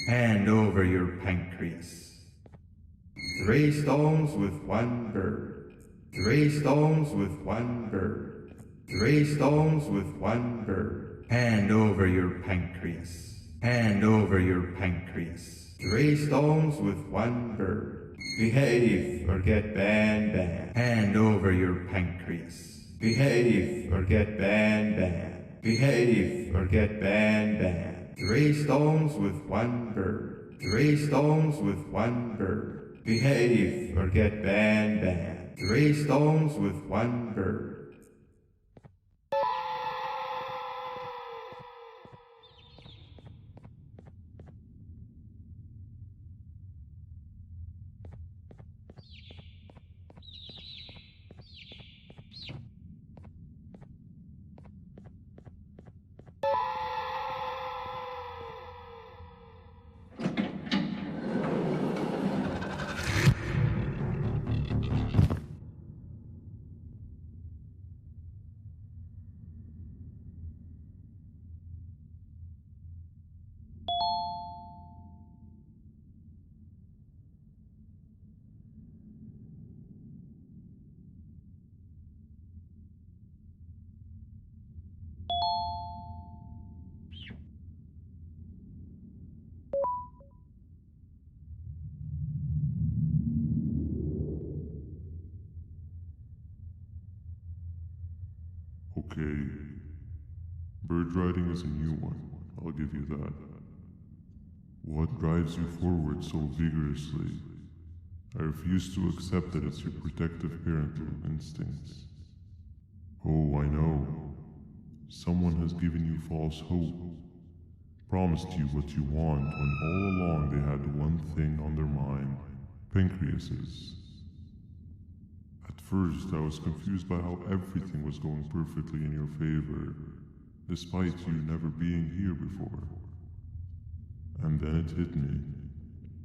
Hand over your pancreas. 3 stones with 1 bird. 3 stones with 1 bird. 3 stones with 1 bird. Hand over your pancreas. Hand over your pancreas. 3 stones with 1 bird. Behave or get banned. Hand over your pancreas. Behave or get banned. Behave or get banned. 3 stones with 1 bird. 3 stones with 1 bird. Behave or get banned. 3 stones with 1 bird. Okay. Bird riding is a new one, I'll give you that. What drives you forward so vigorously? I refuse to accept that it's your protective parental instincts. Oh, I know. Someone has given you false hope. Promised you what you want when all along they had one thing on their mind. Pancreases. At first, I was confused by how everything was going perfectly in your favor, despite you never being here before. And then it hit me.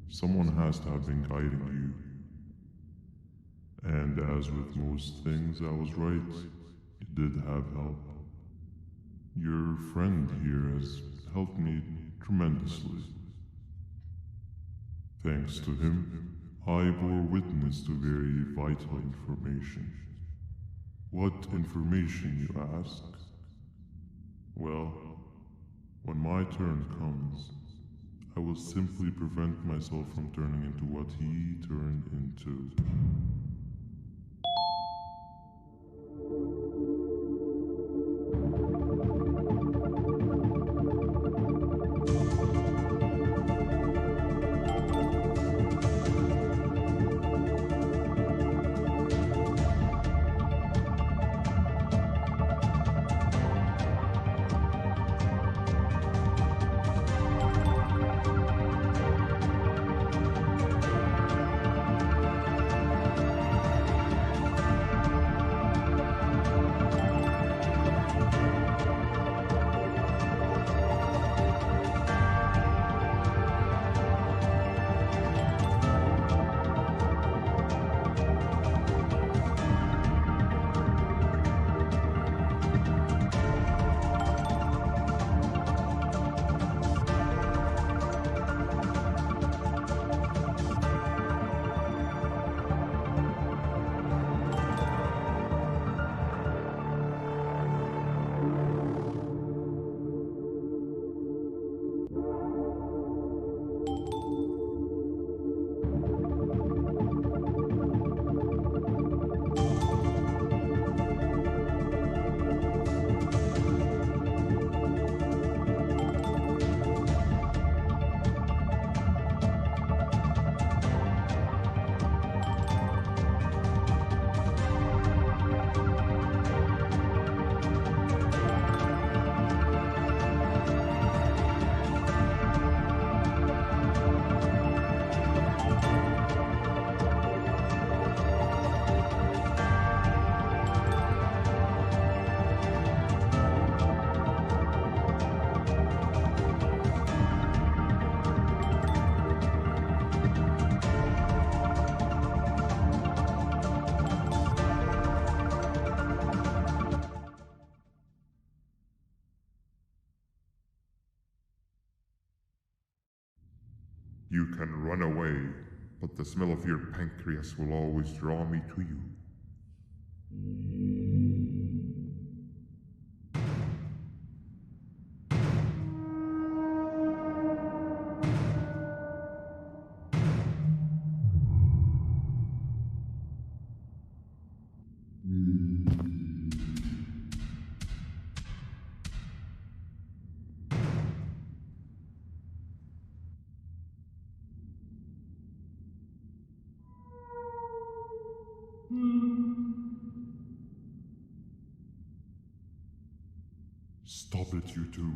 Someone has to have been guiding you. And as with most things, I was right. You did have help. Your friend here has helped me tremendously. Thanks to him, I bore witness to very vital information. What information, you ask? Well, when my turn comes, I will simply prevent myself from turning into what he turned into. You can run away, but the smell of your pancreas will always draw me to you. Stop it, you two.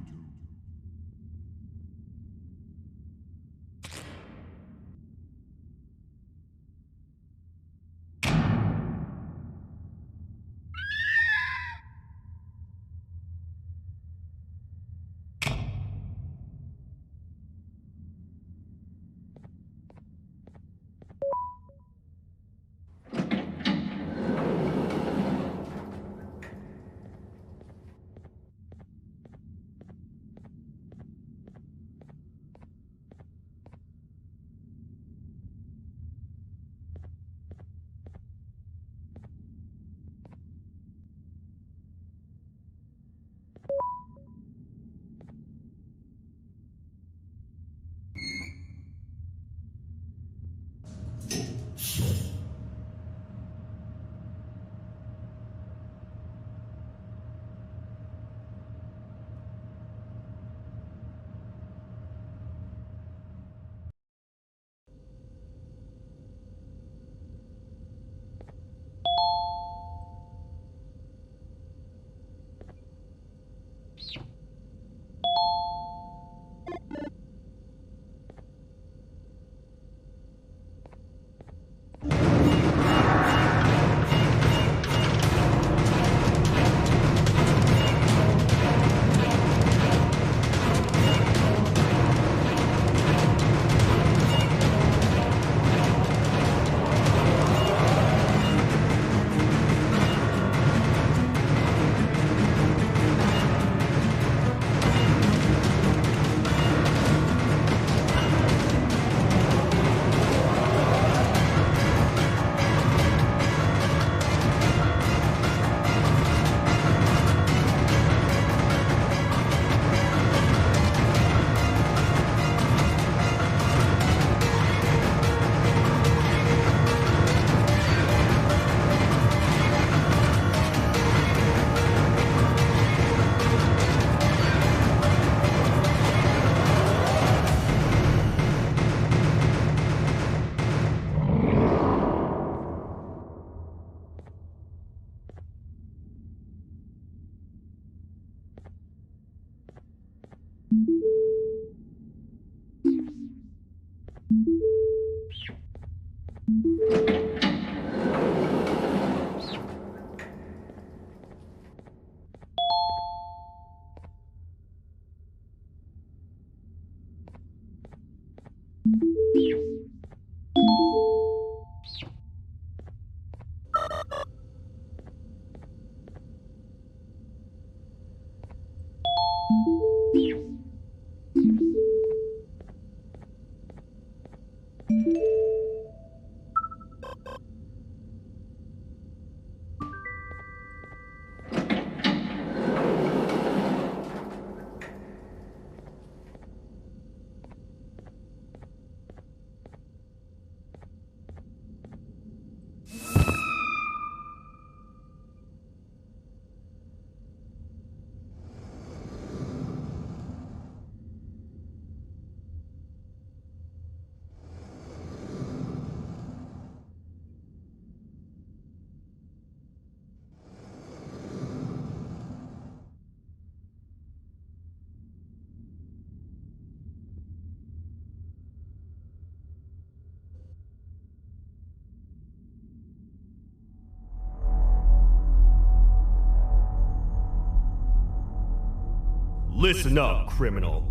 Listen up, criminal.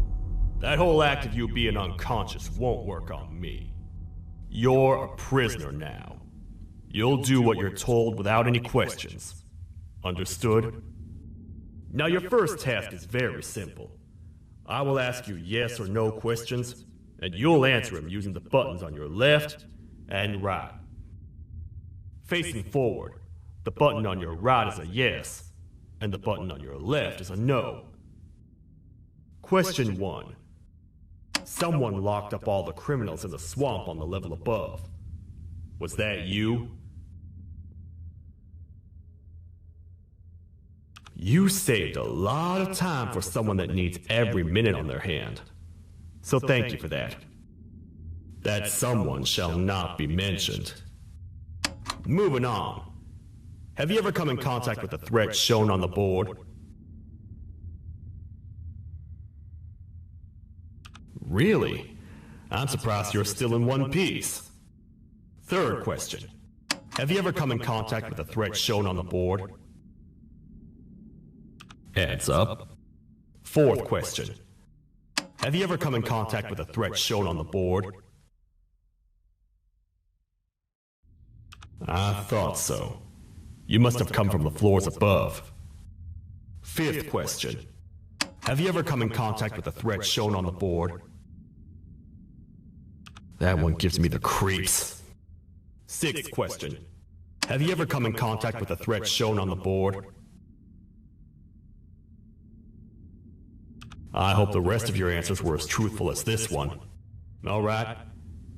That whole act of you being unconscious won't work on me. You're a prisoner now. You'll do what you're told without any questions. Understood? Now your first task is very simple. I will ask you yes or no questions, and you'll answer him using the buttons on your left and right. Facing forward, the button on your right is a yes, and the button on your left is a no. Question 1. Someone locked up all the criminals in the swamp on the level above. Was that you? You saved a lot of time for someone that needs every minute on their hand. So thank you for that. That someone shall not be mentioned. Moving on. Have you ever come in contact with the threat shown on the board? Really? I'm surprised you're still in one piece. Third question. Have you ever come in contact with the threat shown on the board? Heads up. Fourth question. Have you ever come in contact with the threat shown on the board? I thought so. You must have come from the floors above. Fifth question. Have you ever come in contact with the threat shown on the board? That one gives me the creeps. Sixth question. Have you ever come in contact with the threat shown on the board? I hope the rest of your answers were as truthful as this one. All right,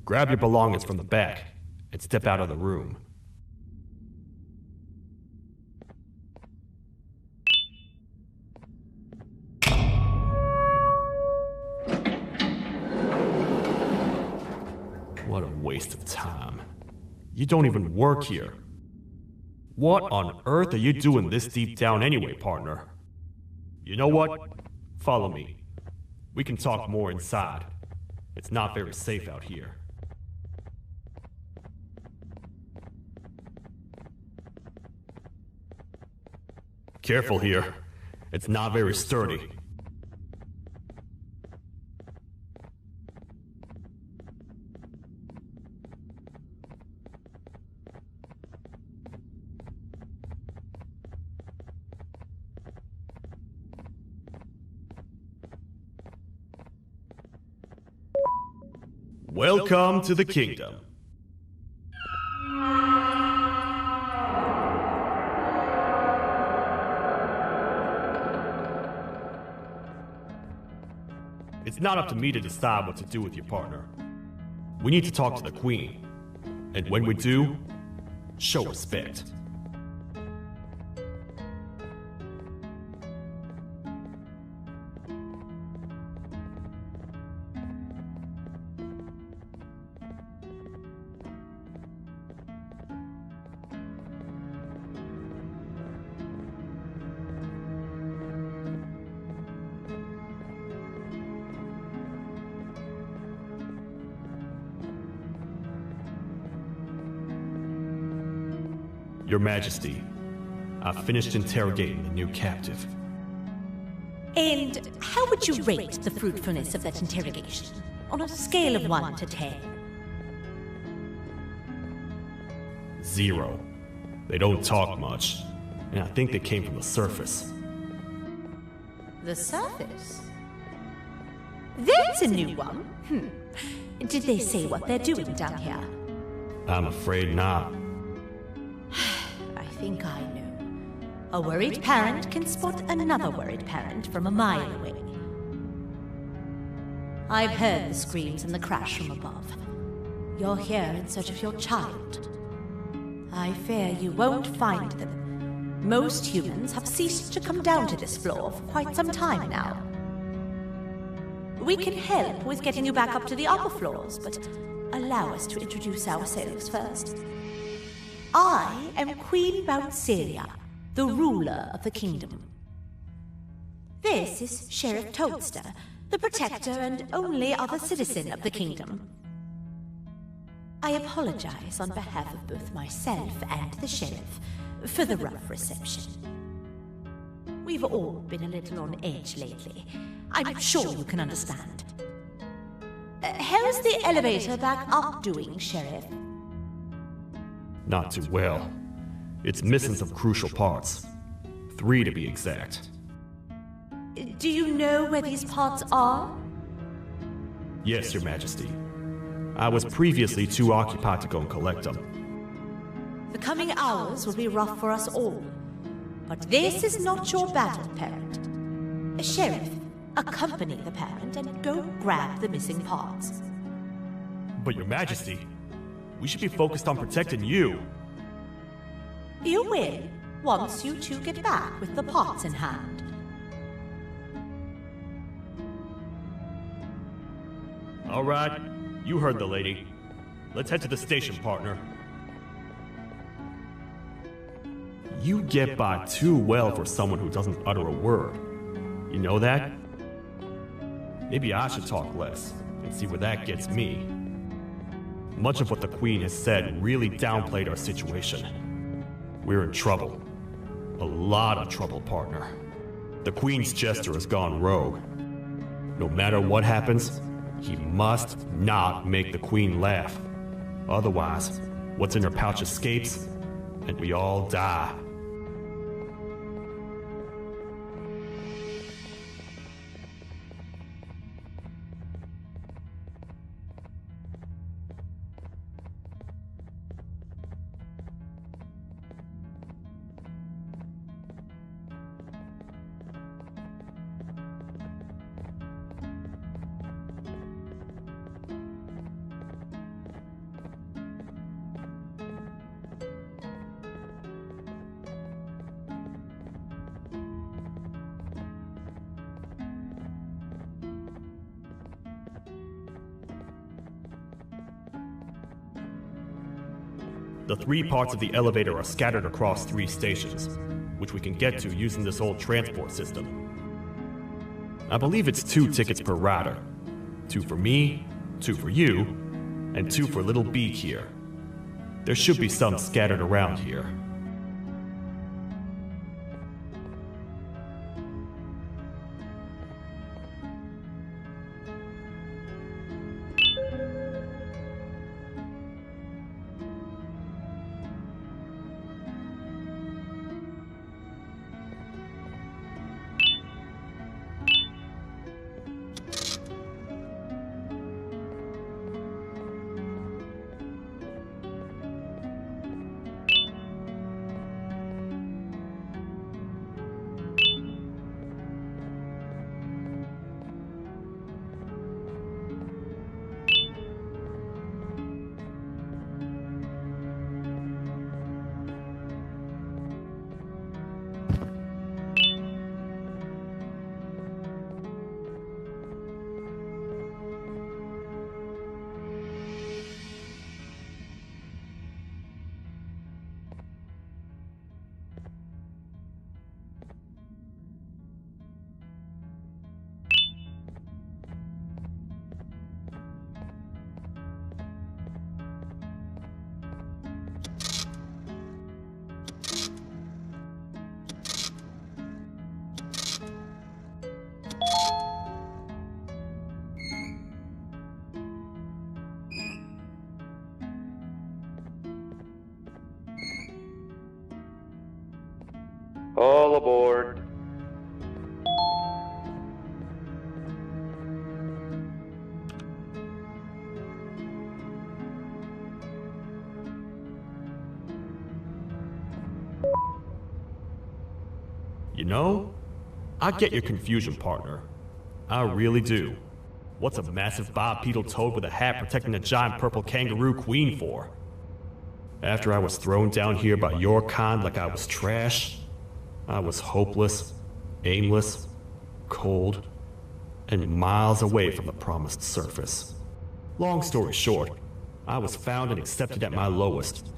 grab your belongings from the back and step out of the room. What a waste of time. You don't even work here. What on earth are you doing this deep down anyway, partner? You know what? Follow me. We can talk more inside. It's not very safe out here. Careful here. It's not very sturdy. Welcome to the kingdom. It's not up to me to decide what to do with your partner. We need to talk to the queen. And when we do, show respect. Your Majesty, I've finished interrogating the new captive. And how would you rate the fruitfulness of that interrogation? On a scale of 1 to 10? 0. They don't talk much, and I think they came from the surface. The surface? That's a new one. Did they say what they're doing down here? I'm afraid not. I think I know. A worried parent can spot another worried parent from a mile away. I've heard the screams and the crash from above. You're here in search of your child. I fear you won't find them. Most humans have ceased to come down to this floor for quite some time now. We can help with getting you back up to the upper floors, but allow us to introduce ourselves first. I am Queen Bouncelia, the ruler of the kingdom. This is Sheriff Toadster, the protector and only other citizen of the kingdom. I apologize on behalf of both myself and the sheriff for the rough reception. We've all been a little on edge lately. I'm sure you can understand. How's the elevator back up doing, Sheriff? Not too well. It's missing some crucial parts. 3 to be exact. Do you know where these parts are? Yes, Your Majesty. I was previously too occupied to go and collect them. The coming hours will be rough for us all. But this is not your battle, Parent. Sheriff, accompany the Parent and go grab the missing parts. But Your Majesty, we should be focused on protecting you. You will, once you two get back with the parts in hand. All right, you heard the lady. Let's head to the station, partner. You get by too well for someone who doesn't utter a word. You know that? Maybe I should talk less and see where that gets me. Much of what the Queen has said really downplayed our situation. We're in trouble. A lot of trouble, partner. The Queen's jester has gone rogue. No matter what happens, he must not make the Queen laugh. Otherwise, what's in her pouch escapes, and we all die. The 3 parts of the elevator are scattered across 3 stations, which we can get to using this old transport system. I believe it's 2 tickets per rider. 2 for me, 2 for you, and 2 for Little Beak here. There should be some scattered around here. All aboard. You know, I get your confusion, partner. I really do. What's a massive bipedal toad with a hat protecting a giant purple kangaroo queen for? After I was thrown down here by your kind like I was trash, I was hopeless, aimless, cold, and miles away from the promised surface. Long story short, I was found and accepted at my lowest.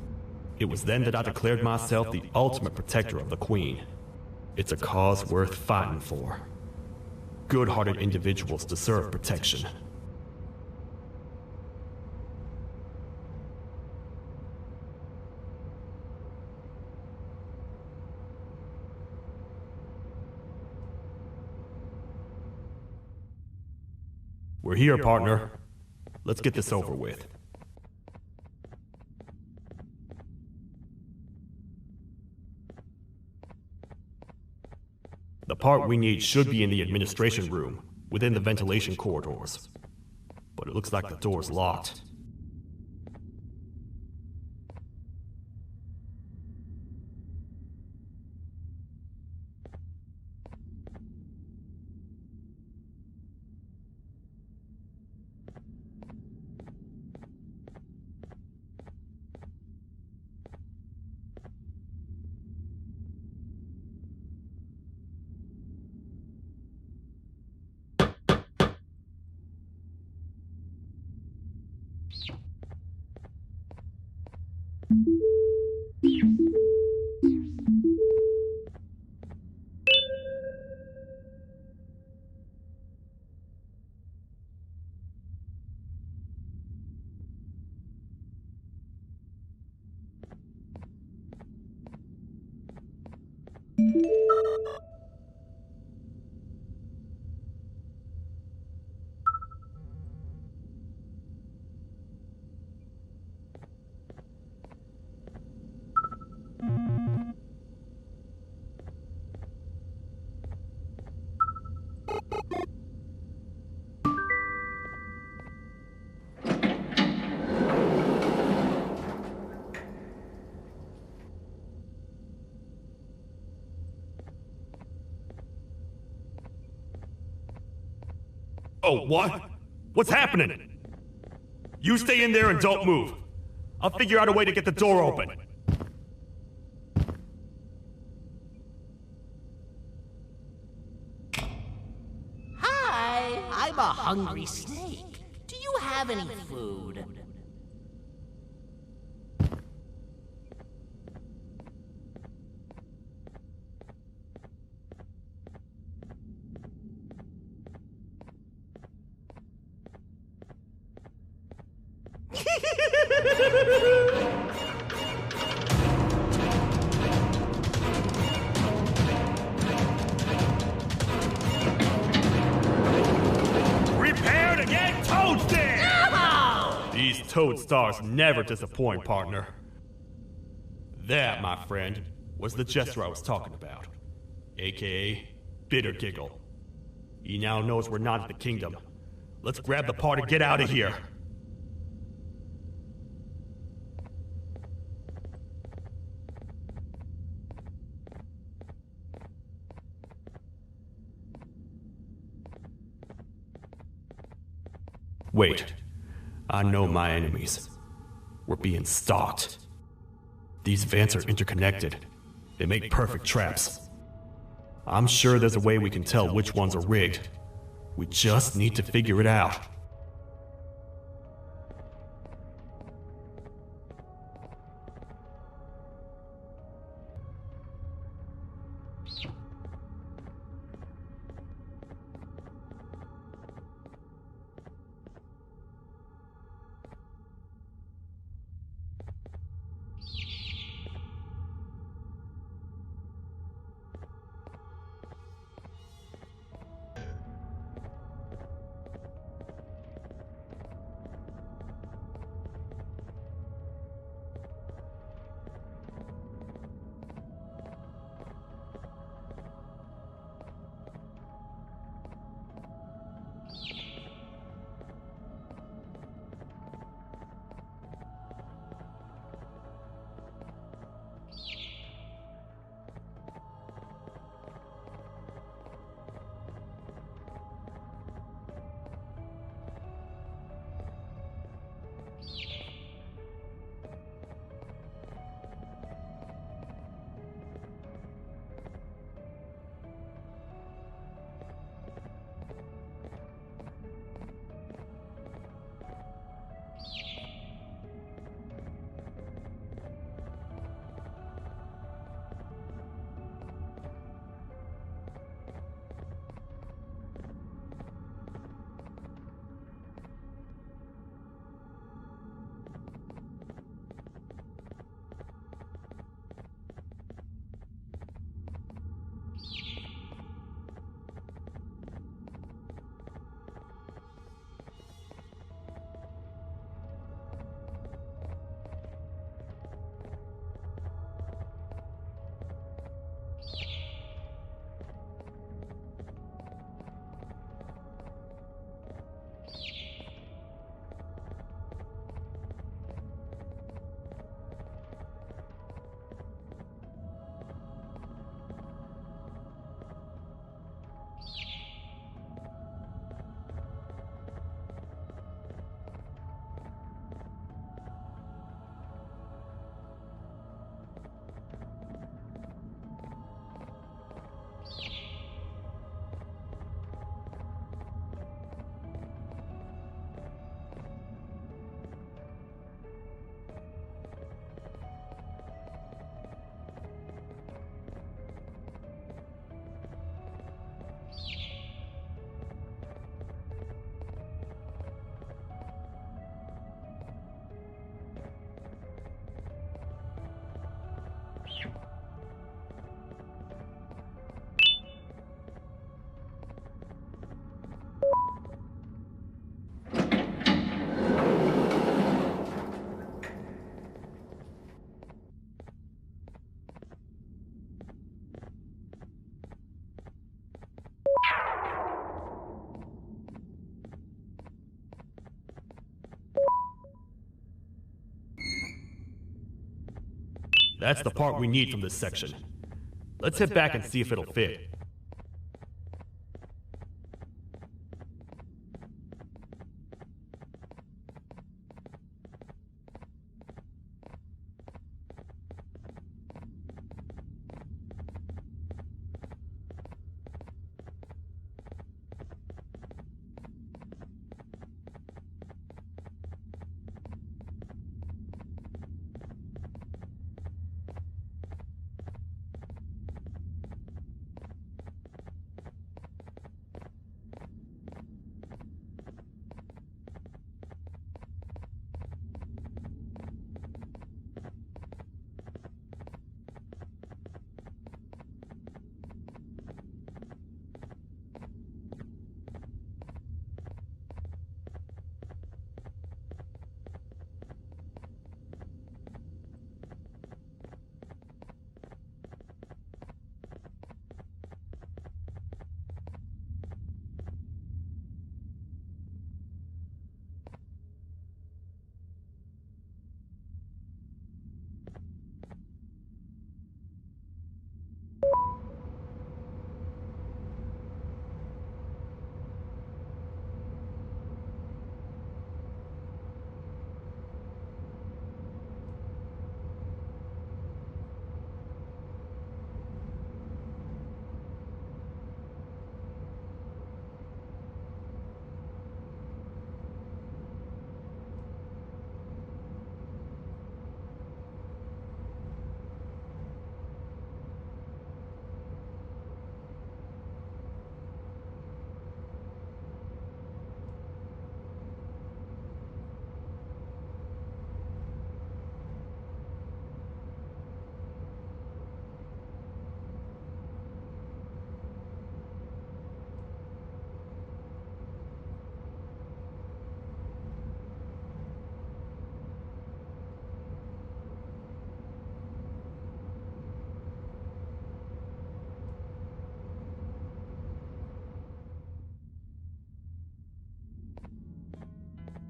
It was then that I declared myself the ultimate protector of the Queen. It's a cause worth fighting for. Good-hearted individuals deserve protection. We're here, partner. Let's get this over with. The part we need should be in the administration room, within the ventilation corridors. but it looks like the door's locked. Oh, what? What's happening? You stay in there and don't move. I'll figure out a way to get the door open. Hi, I'm a hungry snake. Do you have any food? Prepare to get toasted! These toad stars never disappoint, partner. That, my friend, was the jester I was talking about. AKA Bitter Giggle. He now knows we're not at the kingdom. Let's grab the part and get out of here. Wait. I know my enemies. We're being stalked. These vents are interconnected. They make perfect traps. I'm sure there's a way we can tell which ones are rigged. We just need to figure it out. That's the part we need from this section. Let's head back and see if it'll fit.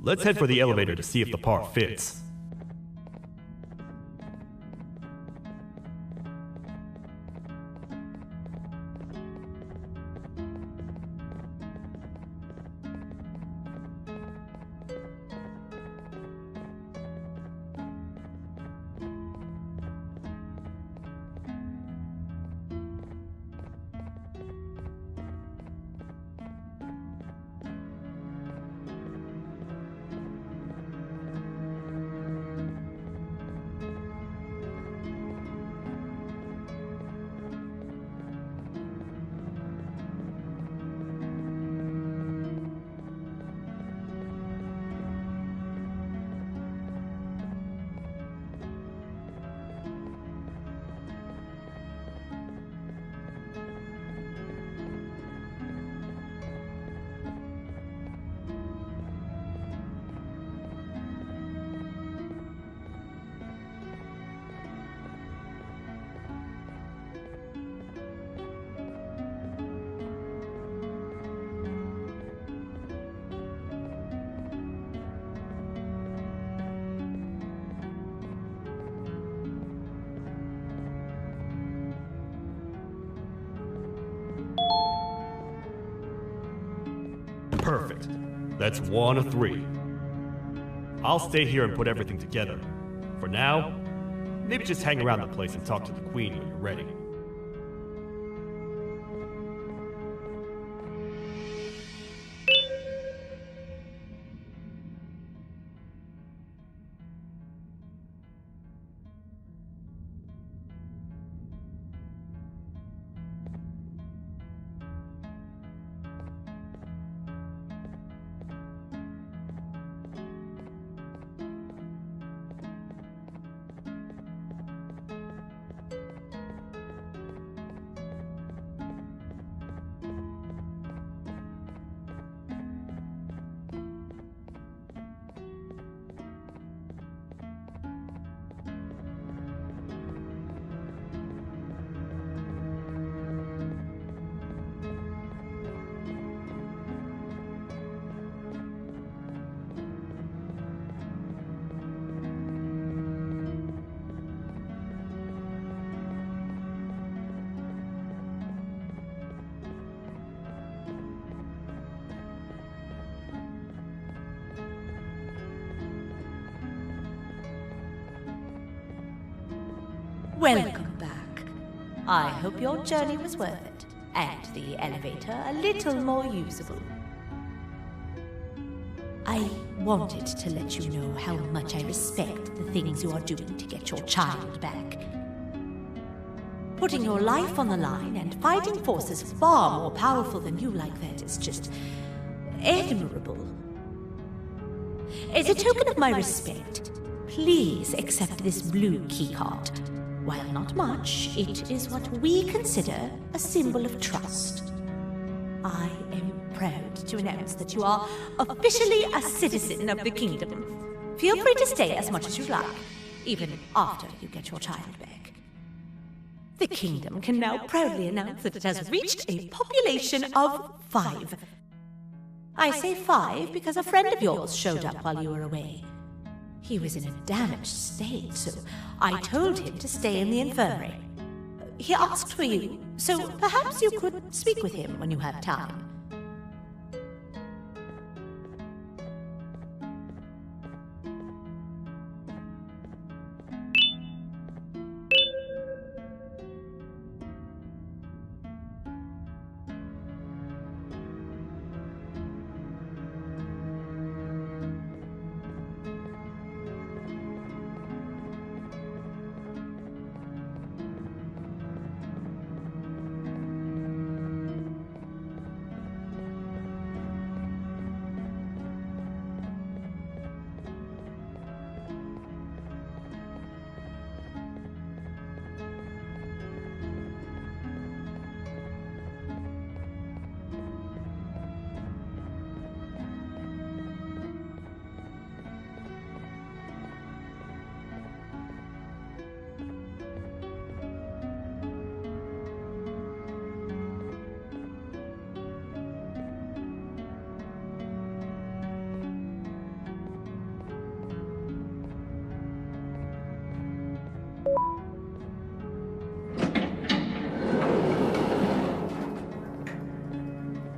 Let's head for the elevator to see if the part fits. Perfect. That's 1 of 3. I'll stay here and put everything together. For now, maybe just hang around the place and talk to the Queen when you're ready. Welcome back. I hope your journey was worth it, and the elevator a little more usable. I wanted to let you know how much I respect the things you are doing to get your child back. Putting your life on the line and fighting forces far more powerful than you like that is just admirable. As a token of my respect, please accept this blue keycard. While not much, it is what we consider a symbol of trust. I am proud to announce that you are officially a citizen of the kingdom. Feel free to stay as much as you like, even after you get your child back. The kingdom can now proudly announce that it has reached a population of 5. I say 5 because a friend of yours showed up while you were away. He was in a damaged state, so I told him to stay in the infirmary. He asked for you, so perhaps you could speak with him when you have time.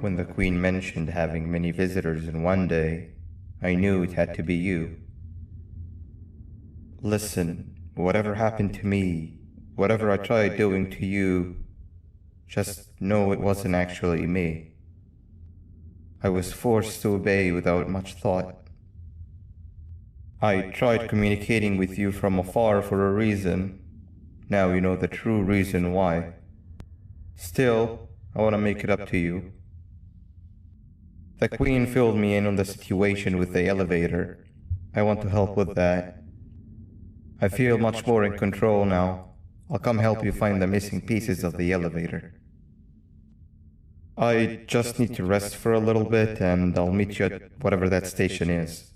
When the Queen mentioned having many visitors in one day, I knew it had to be you. Listen, whatever happened to me, whatever I tried doing to you, just know it wasn't actually me. I was forced to obey without much thought. I tried communicating with you from afar for a reason. Now you know the true reason why. Still, I want to make it up to you. The Queen filled me in on the situation with the elevator. I want to help with that. I feel much more in control now. I'll come help you find the missing pieces of the elevator. I just need to rest for a little bit, and I'll meet you at whatever that station is.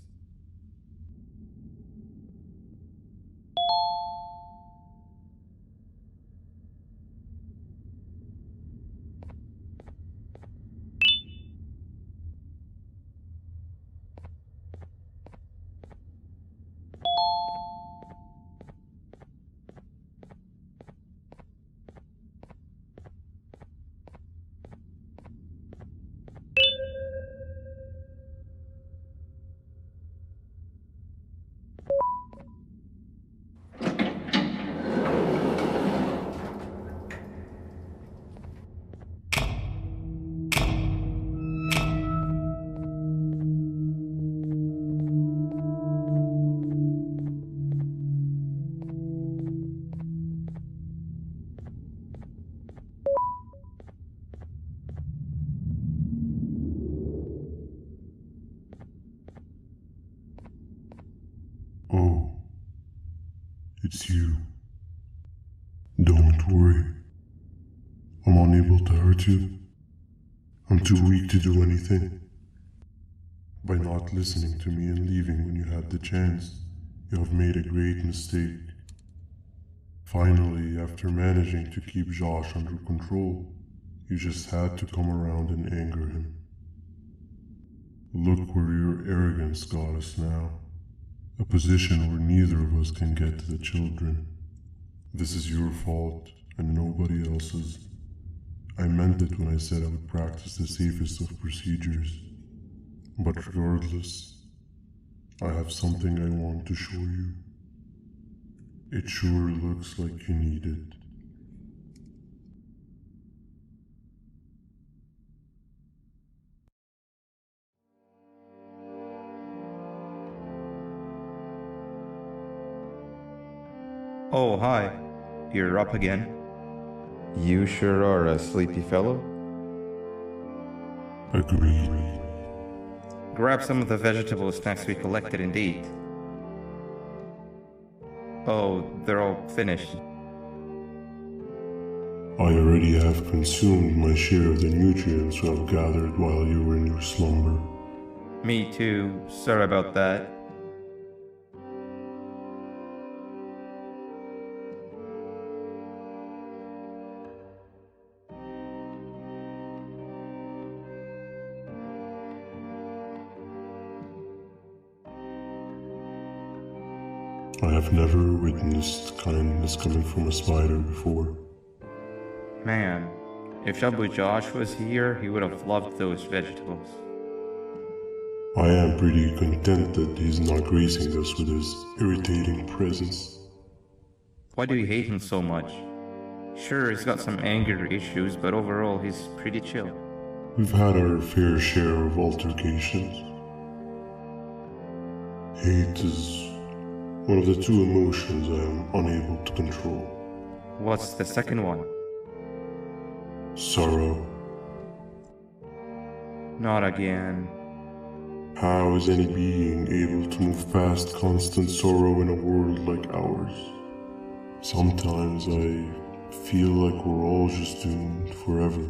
Oh, it's you. Don't worry. I'm unable to hurt you. I'm too weak to do anything. By not listening to me and leaving when you had the chance, you have made a great mistake. Finally, after managing to keep Josh under control, you just had to come around and anger him. Look where your arrogance got us now. A position where neither of us can get to the children. This is your fault, and nobody else's. I meant it when I said I would practice the safest of procedures. But regardless, I have something I want to show you. It sure looks like you need it. Oh, hi. You're up again. You sure are a sleepy fellow. Agreed. Grab some of the vegetable snacks we collected and eat. Oh, they're all finished. I already have consumed my share of the nutrients I've gathered while you were in your slumber. Me too. Sorry about that. I have never witnessed kindness coming from a spider before. Man, if Jabu Josh was here, he would have loved those vegetables. I am pretty content that he's not gracing us with his irritating presence. Why do you hate him so much? Sure, he's got some anger issues, but overall he's pretty chill. We've had our fair share of altercations. Hate is one of the two emotions I am unable to control. What's the second one? Sorrow. Not again. How is any being able to move past constant sorrow in a world like ours? Sometimes I feel like we're all just doomed forever.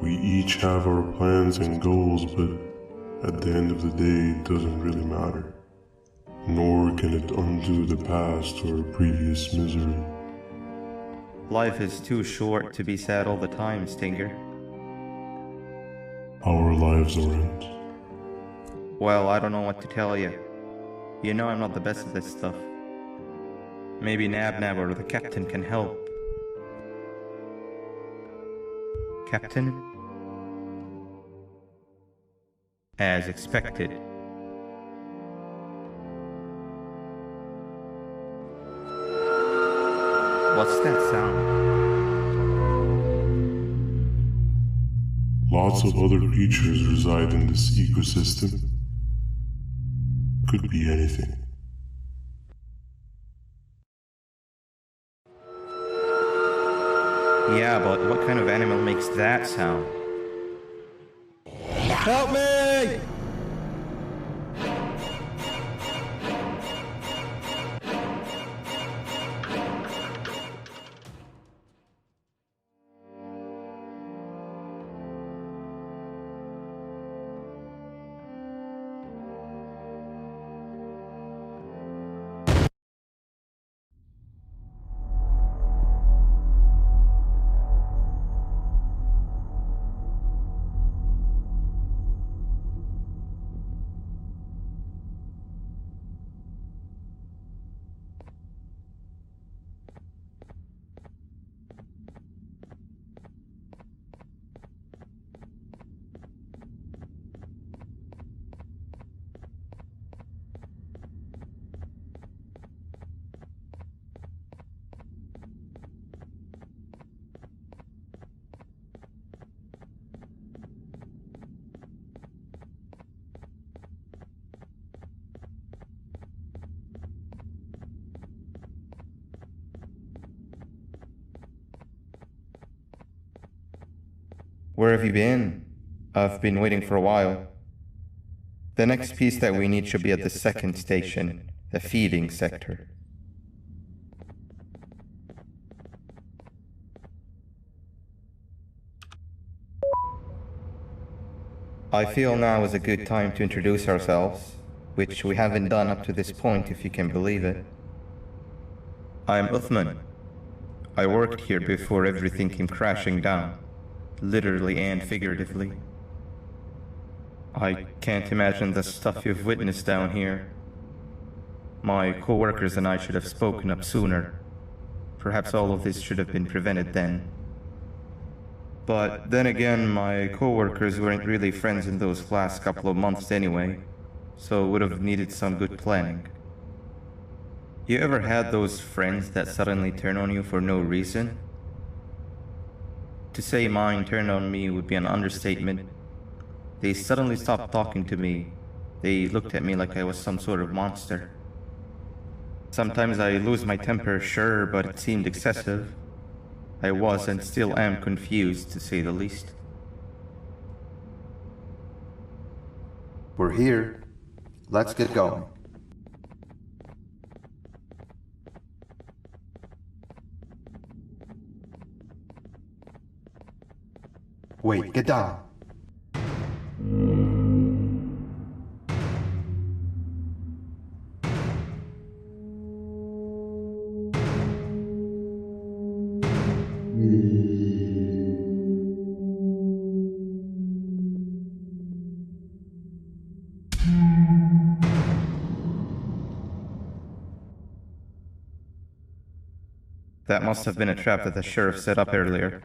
We each have our plans and goals, but at the end of the day, it doesn't really matter. Nor can it undo the past or previous misery. Life is too short to be sad all the time, Stinger. Our lives aren't. Well, I don't know what to tell you. You know I'm not the best at this stuff. Maybe Nab or the captain can help. Captain? As expected. What's that sound? Lots of other creatures reside in this ecosystem. Could be anything. Yeah, but what kind of animal makes that sound? Help me! Where have you been? I've been waiting for a while. The next piece that we need should be at the second station, the feeding sector. I feel now is a good time to introduce ourselves, which we haven't done up to this point if you can believe it. I'm Uthman. I worked here before everything came crashing down. Literally and figuratively. I can't imagine the stuff you've witnessed down here. My co-workers and I should have spoken up sooner. Perhaps all of this should have been prevented then. But then again, my co-workers weren't really friends in those last couple of months anyway, so would have needed some good planning. You ever had those friends that suddenly turn on you for no reason? To say mine turned on me would be an understatement. They suddenly stopped talking to me. They looked at me like I was some sort of monster. Sometimes I lose my temper, sure, but it seemed excessive. I was and still am confused, to say the least. We're here. Let's get going. Wait, get down. That must have been a trap that the sheriff set up earlier.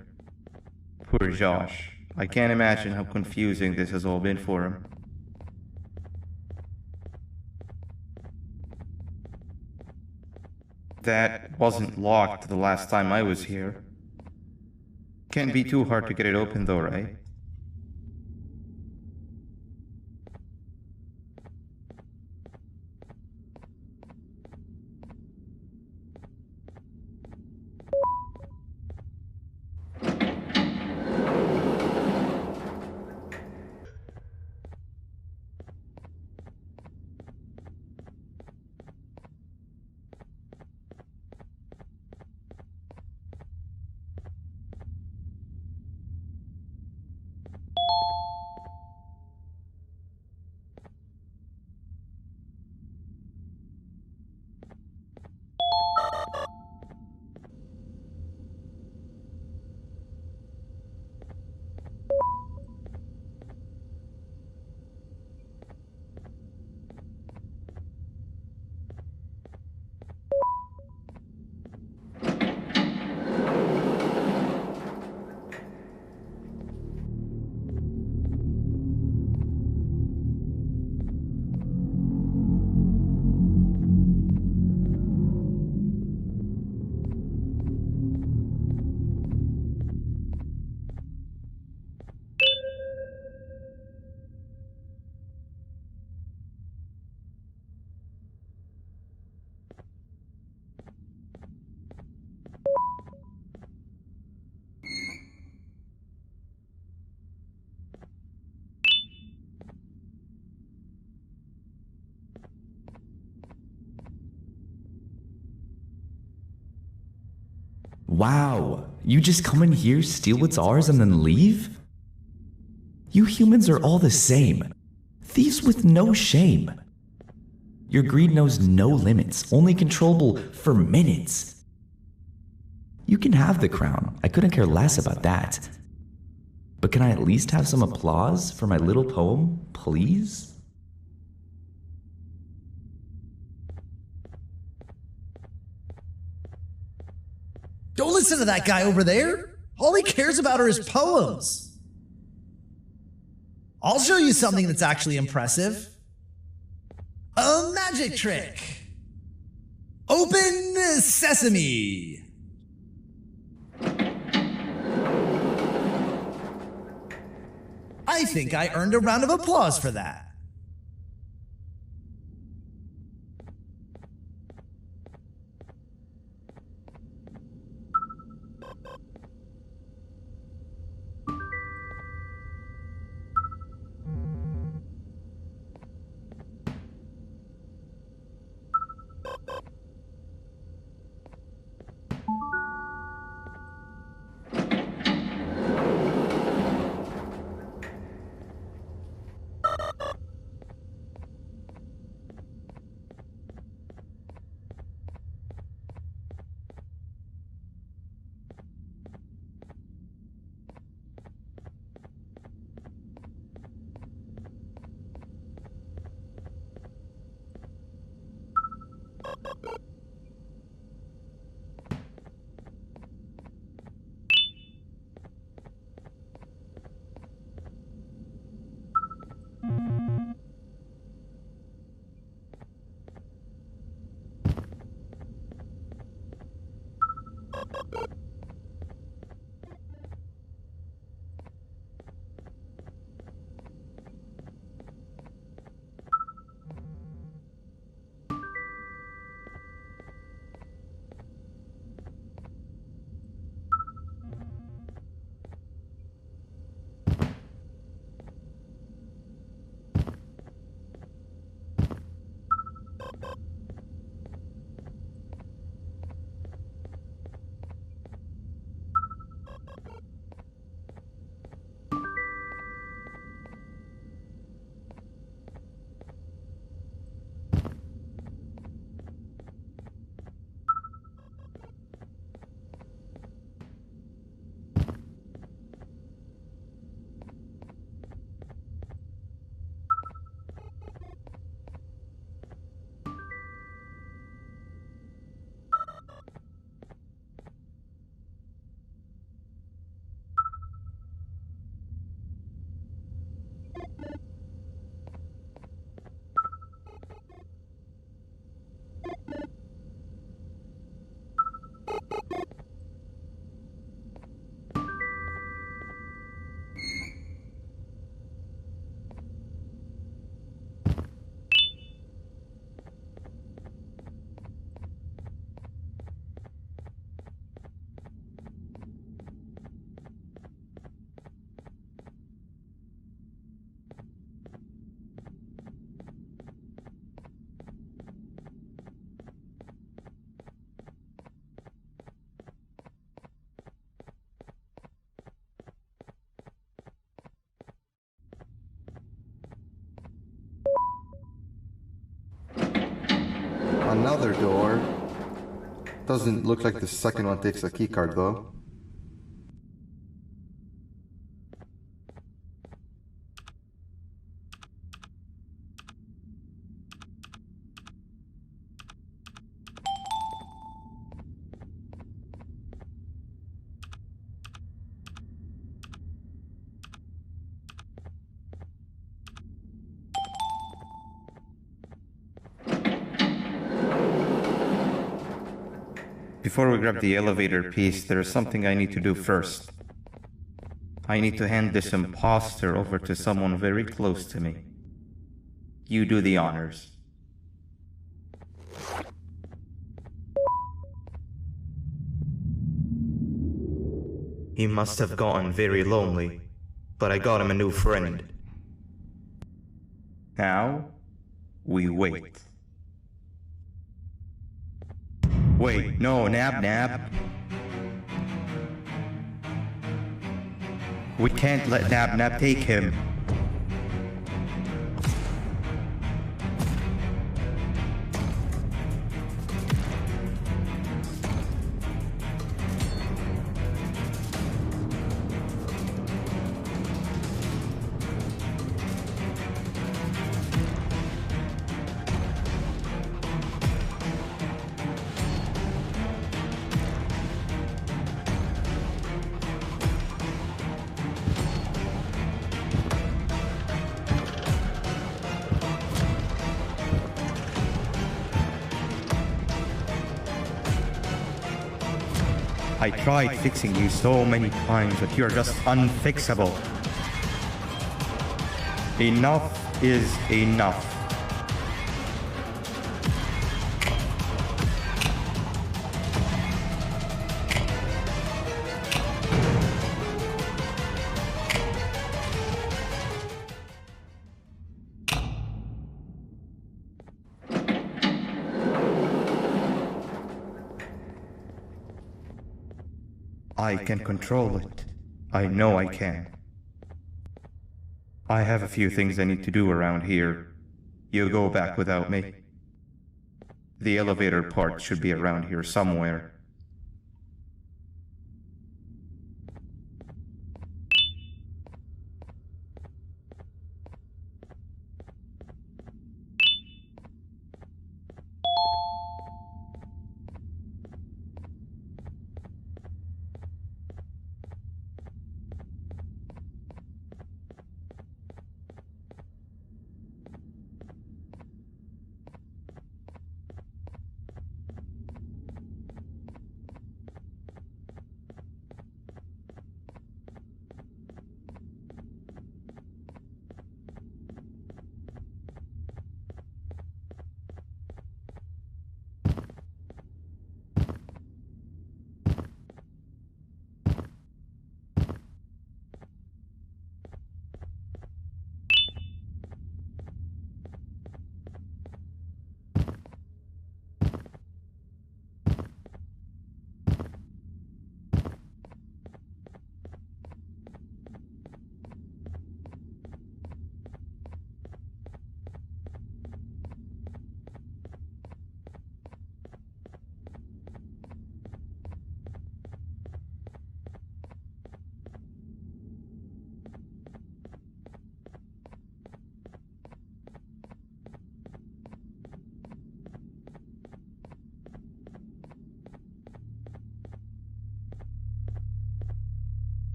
Poor Josh. I can't imagine how confusing this has all been for him. That wasn't locked the last time I was here. Can't be too hard to get it open though, right? Wow, you just come in here, steal what's ours, and then leave? You humans are all the same. Thieves with no shame. Your greed knows no limits, only controllable for minutes. You can have the crown, I couldn't care less about that. But can I at least have some applause for my little poem, please? Don't listen to that guy over there. All he cares about are his poems. I'll show you something that's actually impressive. A magic trick. Open sesame. I think I earned a round of applause for that. another door. Doesn't look like the second one takes a keycard though. Before we grab the elevator piece, there is something I need to do first. I need to hand this imposter over to someone very close to me. You do the honors. He must have gotten very lonely, but I got him a new friend. Now, we wait. Wait, no, Nab. We can't let Nab take him. I tried fixing you so many times, but you're just unfixable. Enough is enough. I can control it. I know I can. I have a few things I need to do around here. You go back without me. The elevator part should be around here somewhere.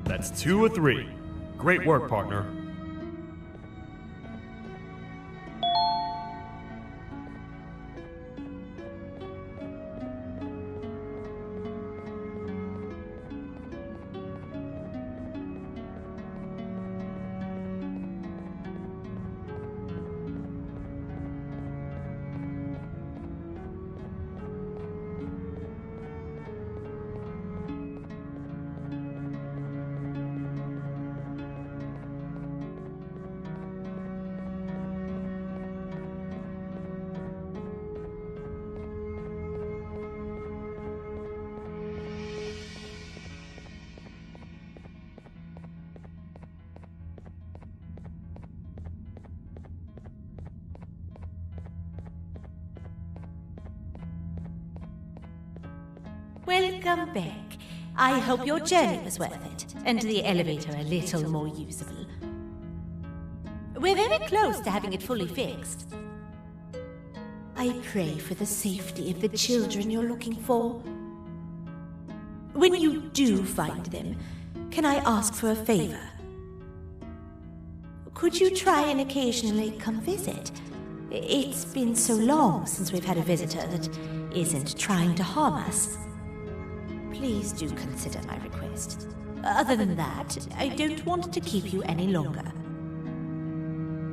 That's 2 of 3. Great work, partner. Welcome back. I hope your journey was worth it, and the elevator a little more usable. We're very close to having it fully fixed. I pray for the safety of the children you're looking for. When you do find them, can I ask for a favor? Could you try and occasionally come visit? It's been so long since we've had a visitor that isn't trying to harm us. Please do consider my request. Other than that, I don't want to keep you any longer.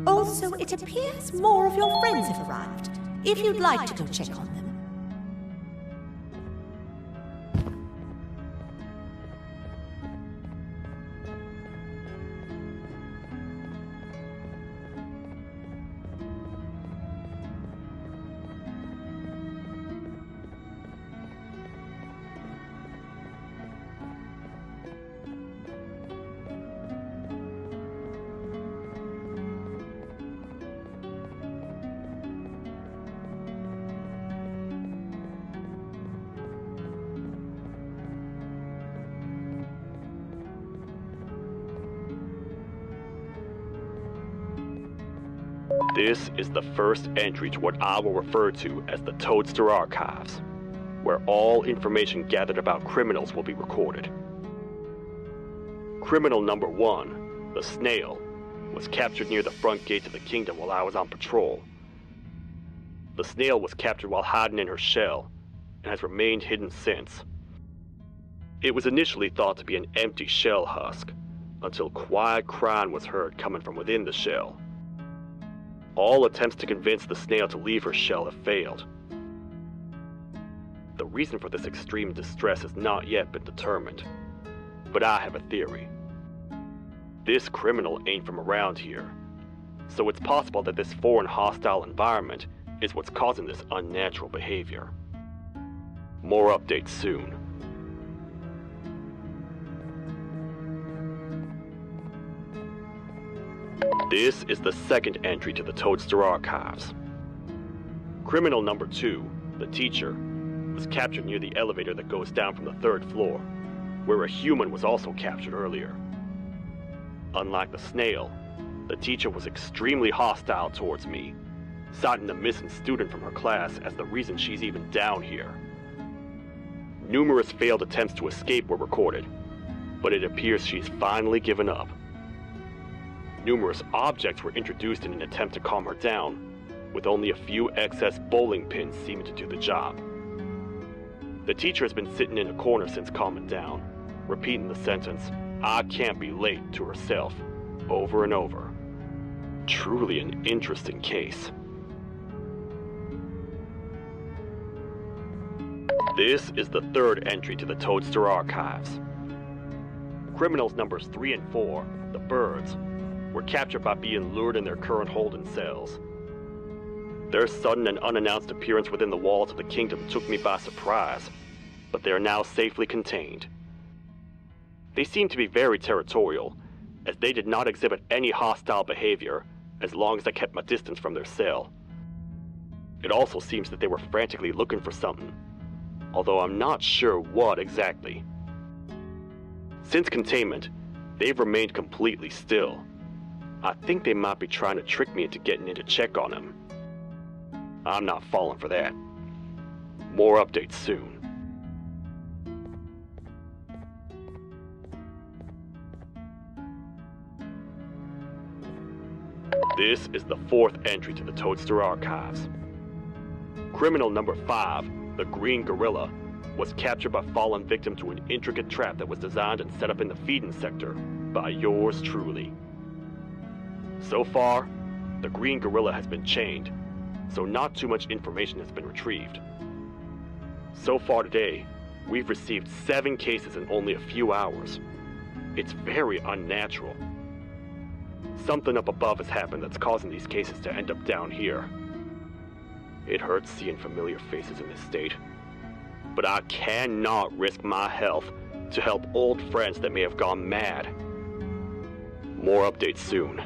Also, it appears more of your friends have arrived, if you'd like to go check on them. This is the first entry to what I will refer to as the Toadster Archives, where all information gathered about criminals will be recorded. Criminal number 1, the Snail, was captured near the front gate of the kingdom while I was on patrol. The Snail was captured while hiding in her shell, and has remained hidden since. It was initially thought to be an empty shell husk, until quiet crying was heard coming from within the shell. All attempts to convince the Snail to leave her shell have failed. The reason for this extreme distress has not yet been determined, but I have a theory. This criminal ain't from around here, so it's possible that this foreign hostile environment is what's causing this unnatural behavior. More updates soon. This is the second entry to the Toadster Archives. Criminal number 2, the teacher, was captured near the elevator that goes down from the 3rd floor, where a human was also captured earlier. Unlike the Snail, the teacher was extremely hostile towards me, citing the missing student from her class as the reason she's even down here. Numerous failed attempts to escape were recorded, but it appears she's finally given up. Numerous objects were introduced in an attempt to calm her down, with only a few excess bowling pins seeming to do the job. The teacher has been sitting in a corner since calming down, repeating the sentence, "I can't be late," to herself, over and over. Truly an interesting case. This is the 3rd entry to the Toadster Archives. Criminals numbers 3 and 4, the Birds, were captured by being lured in their current holding cells. Their sudden and unannounced appearance within the walls of the kingdom took me by surprise, but they are now safely contained. They seem to be very territorial, as they did not exhibit any hostile behavior as long as I kept my distance from their cell. It also seems that they were frantically looking for something, although I'm not sure what exactly. Since containment, they've remained completely still. I think they might be trying to trick me into getting in to check on them. I'm not falling for that. More updates soon. This is the fourth entry to the Toadster archives. Criminal number 5, the Green Gorilla, was captured by fallen victim to an intricate trap that was designed and set up in the feeding sector by yours truly. So far, the Green Gorilla has been chained, so not too much information has been retrieved. So far today, we've received 7 cases in only a few hours. It's very unnatural. Something up above has happened that's causing these cases to end up down here. It hurts seeing familiar faces in this state, but I cannot risk my health to help old friends that may have gone mad. More updates soon.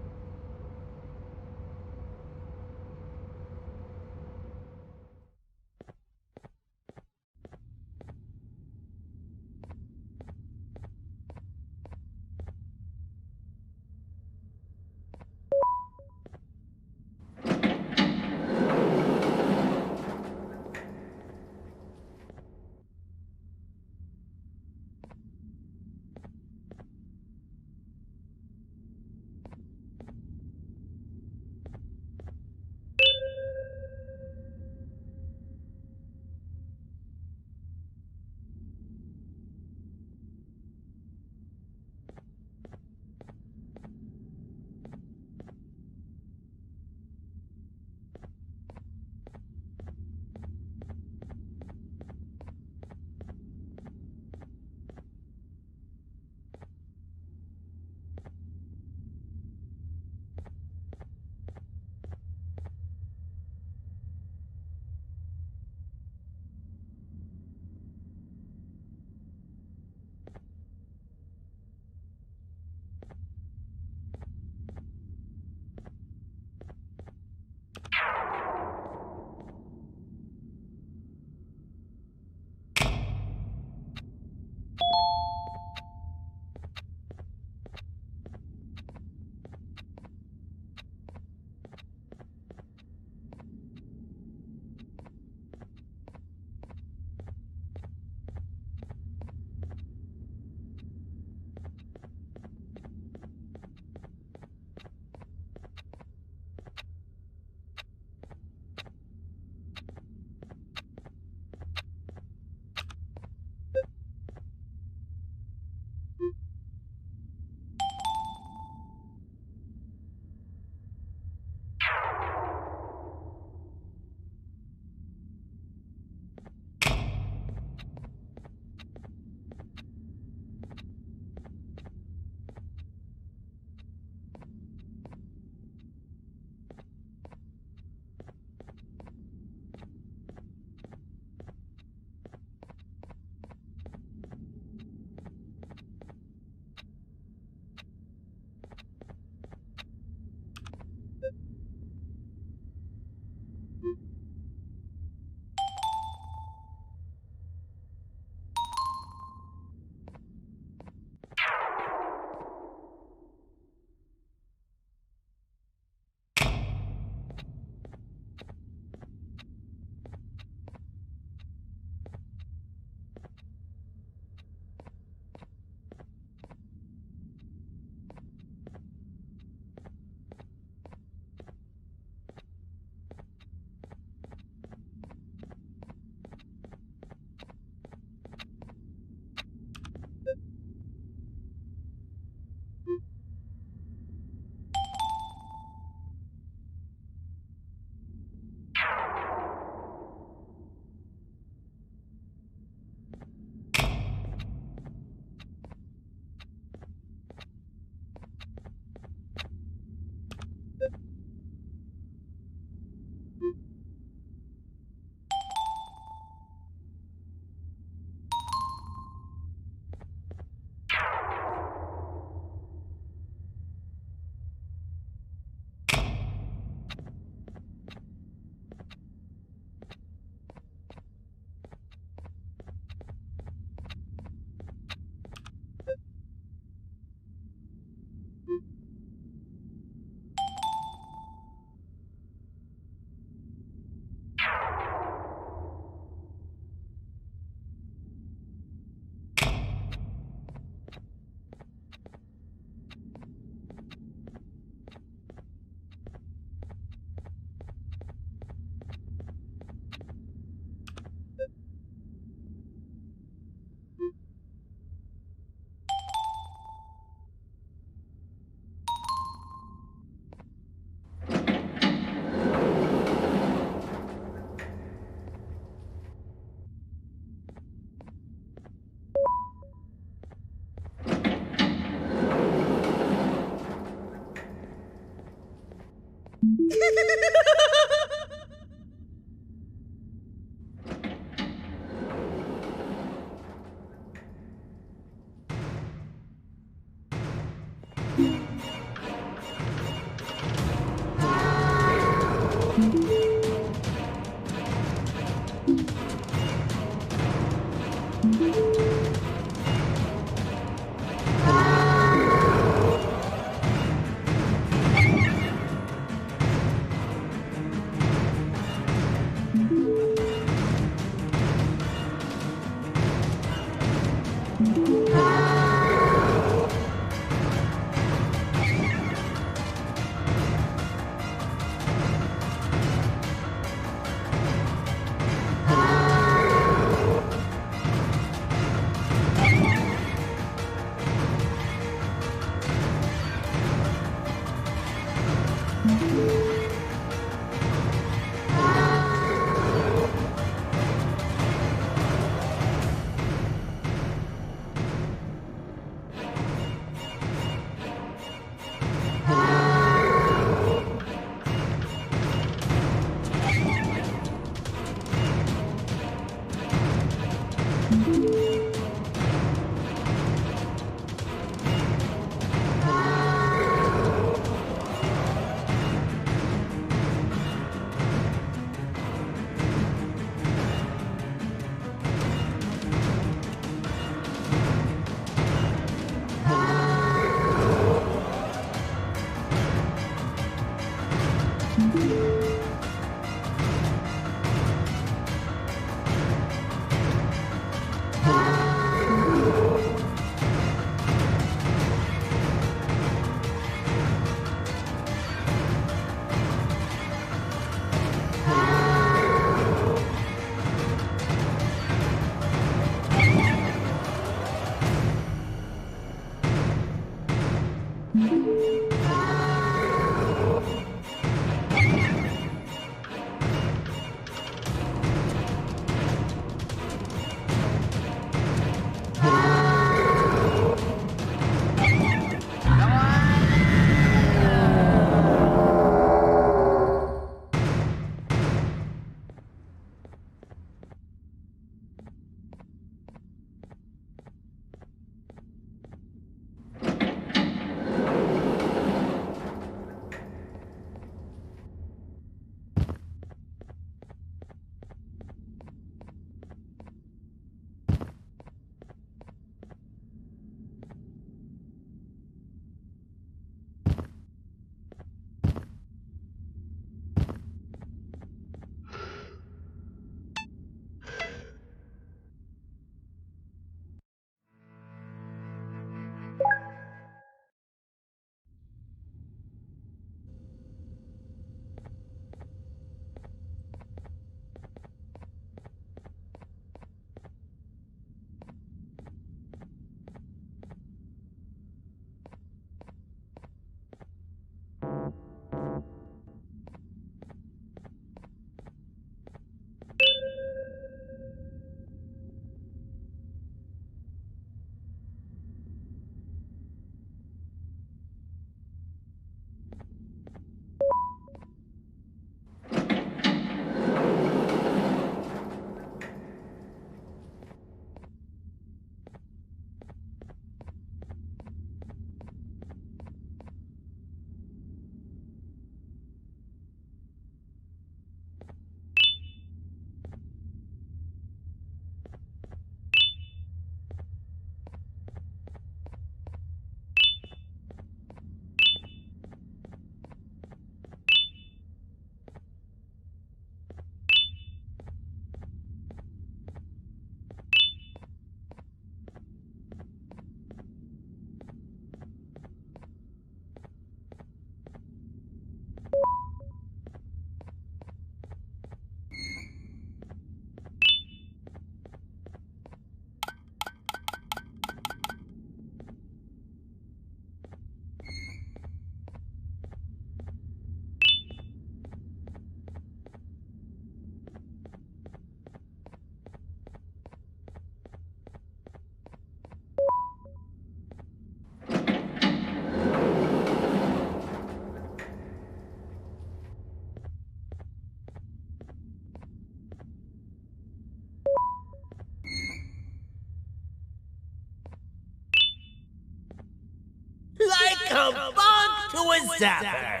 kabunk to a zapper!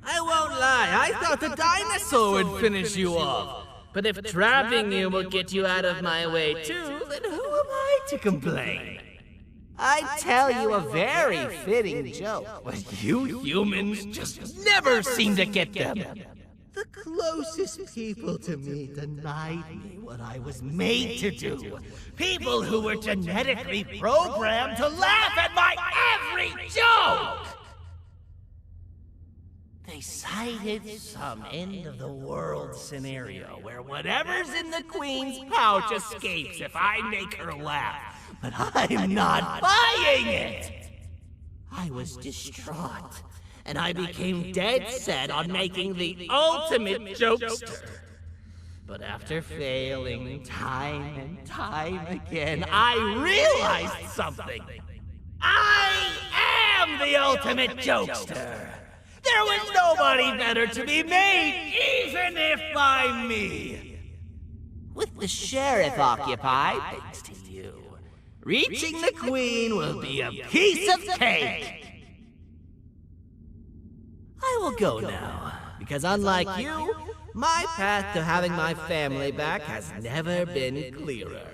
I won't lie, I thought the dinosaur would finish you off. But if trapping you will get you out of my way too, then who am I to complain? I tell you a very fitting joke, but you humans just never seem to get them. The closest people to me denied me what I was made to do. People who were genetically programmed to laugh at my every joke! They cited some end-of-the-world scenario where whatever's in the Queen's pouch escapes if I make her laugh. But I'm not buying it! I was distraught, and I became dead set on making the ultimate jokester. But after failing time and time again, I realized something. I am the ultimate jokester! There was nobody better to be made, even if by me! With the sheriff occupied, thanks to you, reaching the Queen will be a piece of cake! I will go now, because unlike you, my path to having my family back has never been clearer.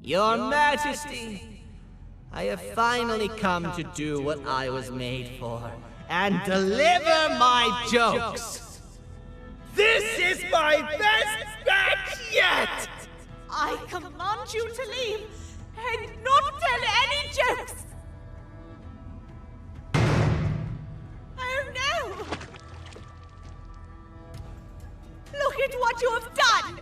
Your Majesty, I have finally come to do what I was made for, and deliver my jokes! This is my best batch yet! I command you to leave, and not tell any jokes! Oh no! Look at what you have done!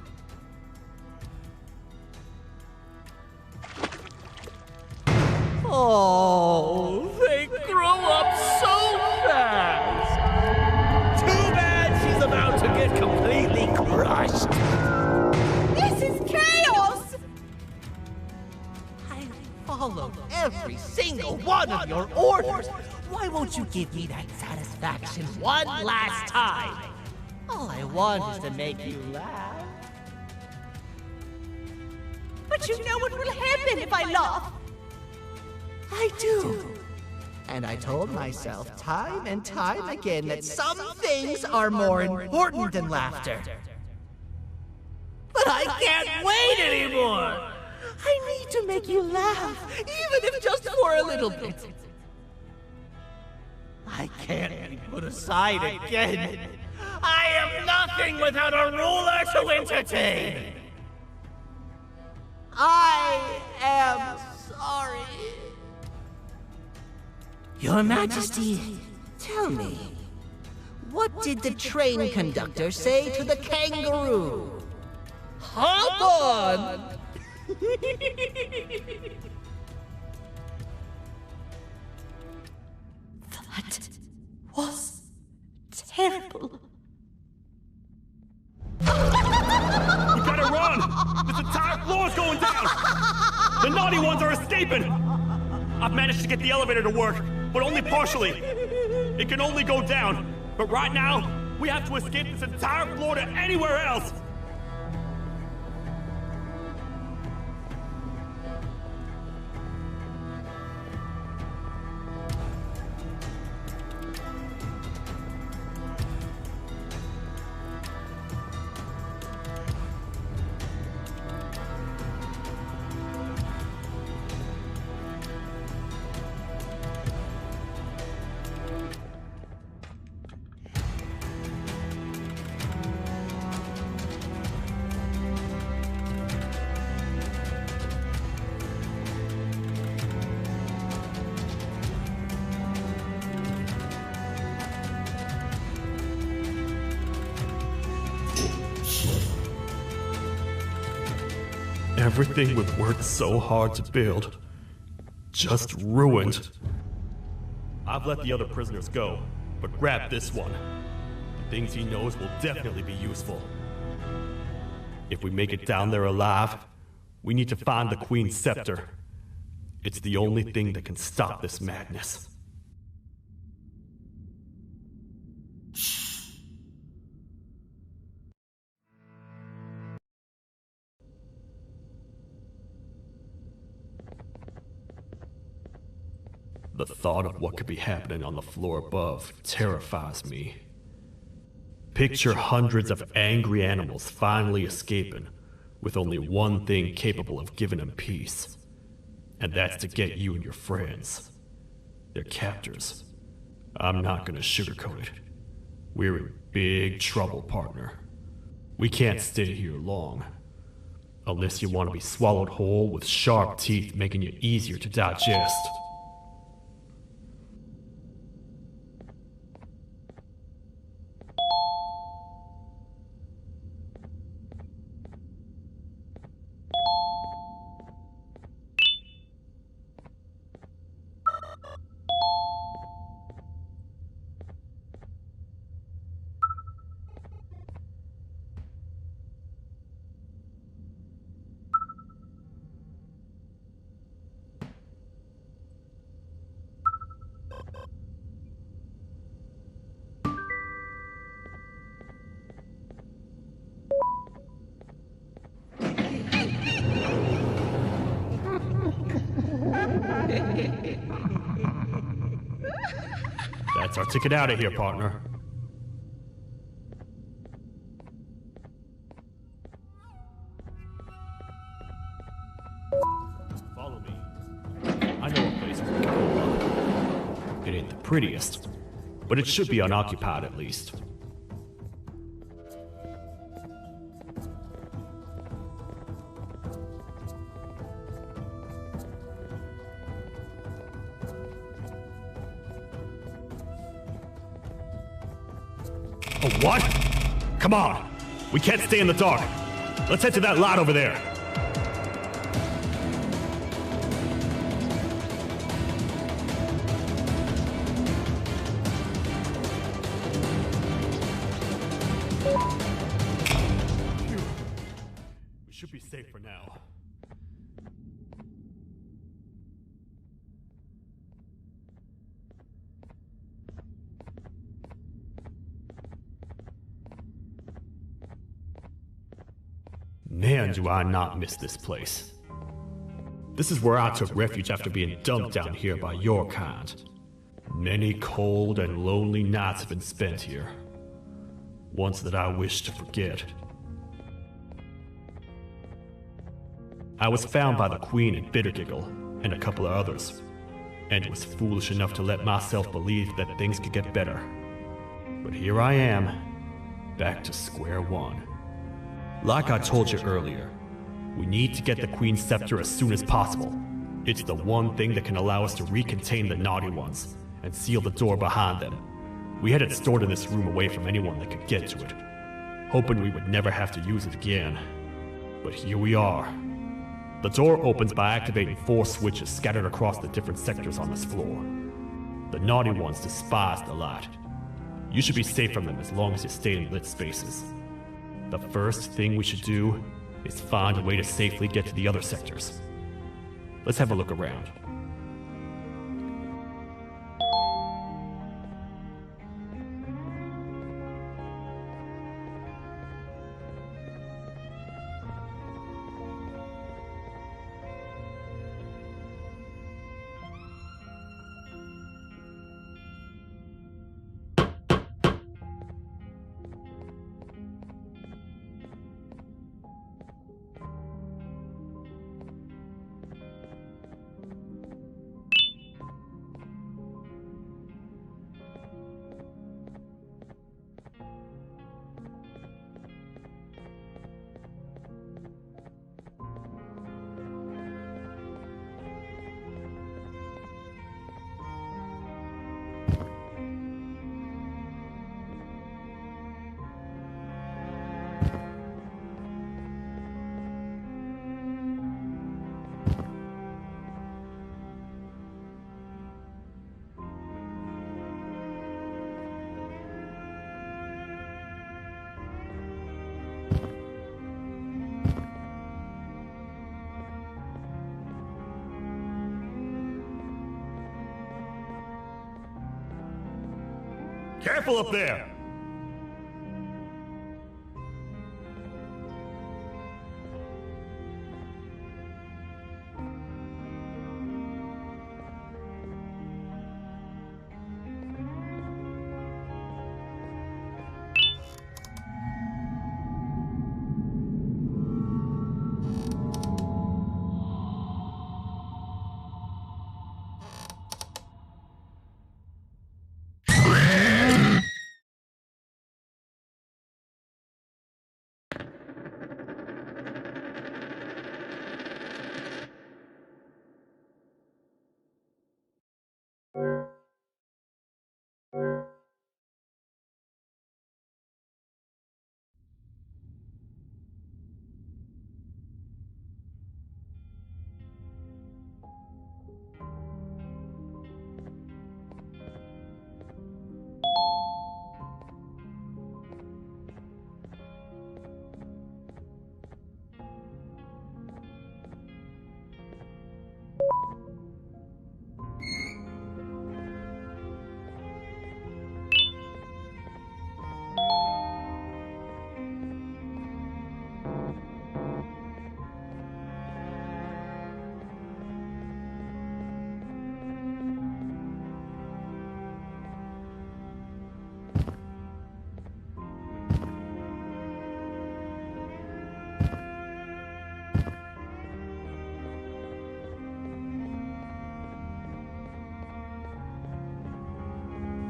Oh, they grow up on your orders. Why won't you give me that satisfaction one last time? All I want is to make you laugh. But you know what will happen if I laugh. I do. And I told myself time and time again that some things are more important than laughter. But I can't wait anymore! I need to make you laugh, even if just for a little bit. I can't be put aside again. I am nothing without a ruler to entertain. I am sorry. Your Majesty, tell me, what did the train conductor say to the kangaroo? Hop on! That was terrible. We gotta run! This entire floor's going down! The naughty ones are escaping! I've managed to get the elevator to work, but only partially. It can only go down, but right now, we have to escape this entire floor to anywhere else! Everything we've worked so hard to build, just ruined. I've let the other prisoners go, but grab this one. The things he knows will definitely be useful. If we make it down there alive, we need to find the Queen's scepter. It's the only thing that can stop this madness. The thought of what could be happening on the floor above terrifies me. Picture hundreds of angry animals finally escaping, with only one thing capable of giving them peace. And that's to get you and your friends. They're captors. I'm not gonna sugarcoat it. We're in big trouble, partner. We can't stay here long. Unless you want to be swallowed whole with sharp teeth making you easier to digest. That's our ticket out of here, partner. Follow me. I know a place we can go. It ain't the prettiest, but it should be unoccupied at least. Oh, what? Come on! We can't stay in the dark. Let's head to that lot over there. Phew. We should be safe for now. Man, do I not miss this place. This is where I took refuge after being dumped down here by your kind. Many cold and lonely nights have been spent here. Ones that I wish to forget. I was found by the Queen and Bittergiggle, and a couple of others, and was foolish enough to let myself believe that things could get better. But here I am, back to square one. Like I told you earlier, we need to get the Queen's scepter as soon as possible. It's the one thing that can allow us to recontain the naughty ones, and seal the door behind them. We had it stored in this room away from anyone that could get to it, hoping we would never have to use it again. But here we are. The door opens by activating 4 switches scattered across the different sectors on this floor. The naughty ones despise the light. You should be safe from them as long as you stay in lit spaces. The first thing we should do is find a way to safely get to the other sectors. Let's have a look around. Careful up there!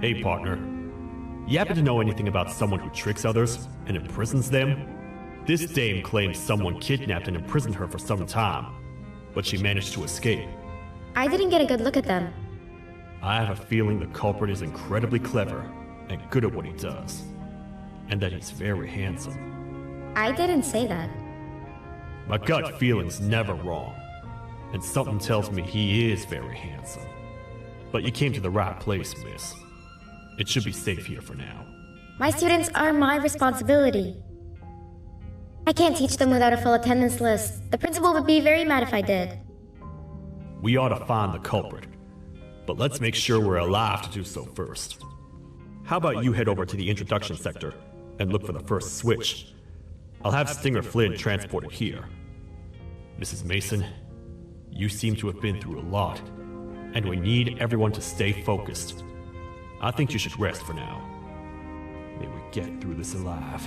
Hey partner, you happen to know anything about someone who tricks others and imprisons them? This dame claims someone kidnapped and imprisoned her for some time, but she managed to escape. I didn't get a good look at them. I have a feeling the culprit is incredibly clever and good at what he does, and that he's very handsome. I didn't say that. My gut feeling's never wrong, and something tells me he is very handsome. But you came to the right place, miss. It should be safe here for now. My students are my responsibility. I can't teach them without a full attendance list. The principal would be very mad if I did. We ought to find the culprit, but let's make sure we're alive to do so first. How about you head over to the introduction sector and look for the first switch? I'll have Stinger Flynn transported here. Mrs. Mason, you seem to have been through a lot, and we need everyone to stay focused. I think you should rest for now. May we get through this alive.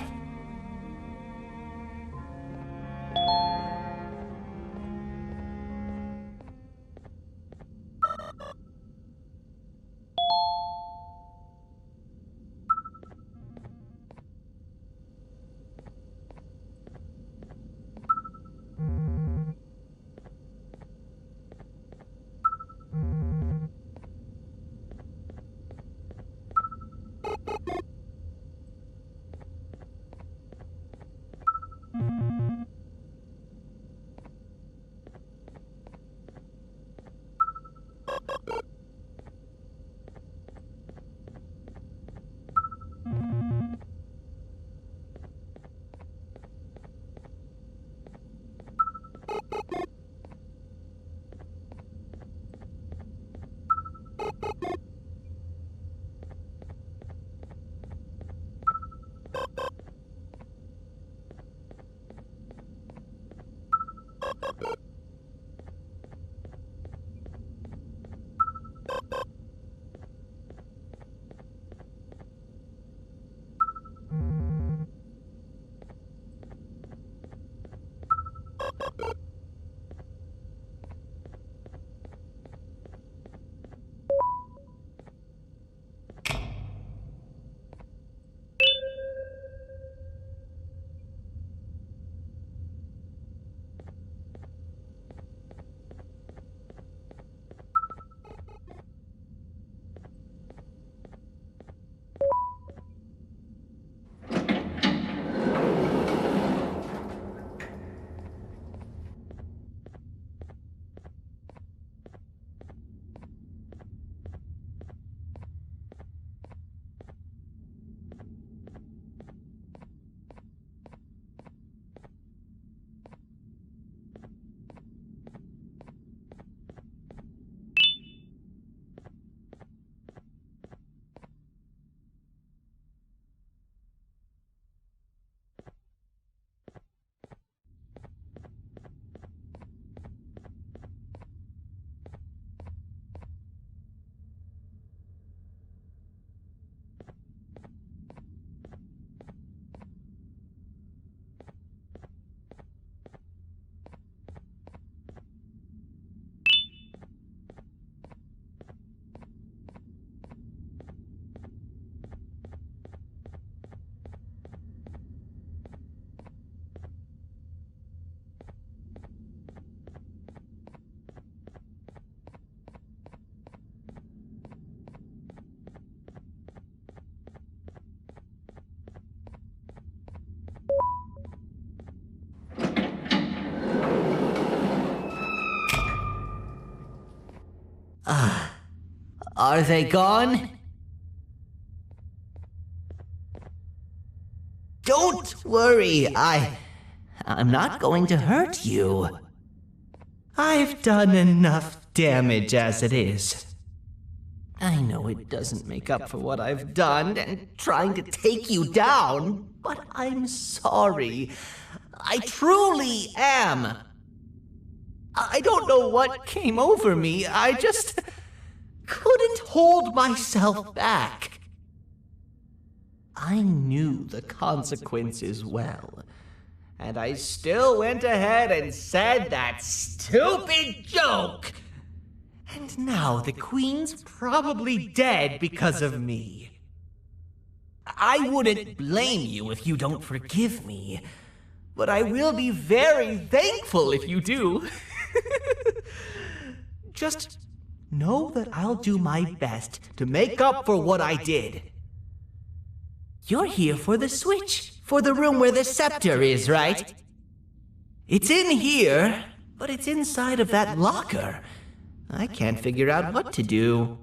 Are they gone? Don't worry, I'm not going to hurt you. I've done enough damage as it is. I know it doesn't make up for what I've done and trying to take you down, but I'm sorry. I truly am. I don't know what came over me. I just couldn't hold myself back. I knew the consequences well, and I still went ahead and said that stupid joke. And now the Queen's probably dead because of me. I wouldn't blame you if you don't forgive me, but I will be very thankful if you do. Just know that I'll do my best to make up for what I did. You're here for the switch, for the room where the scepter is, right? It's in here, but it's inside of that locker. I can't figure out what to do.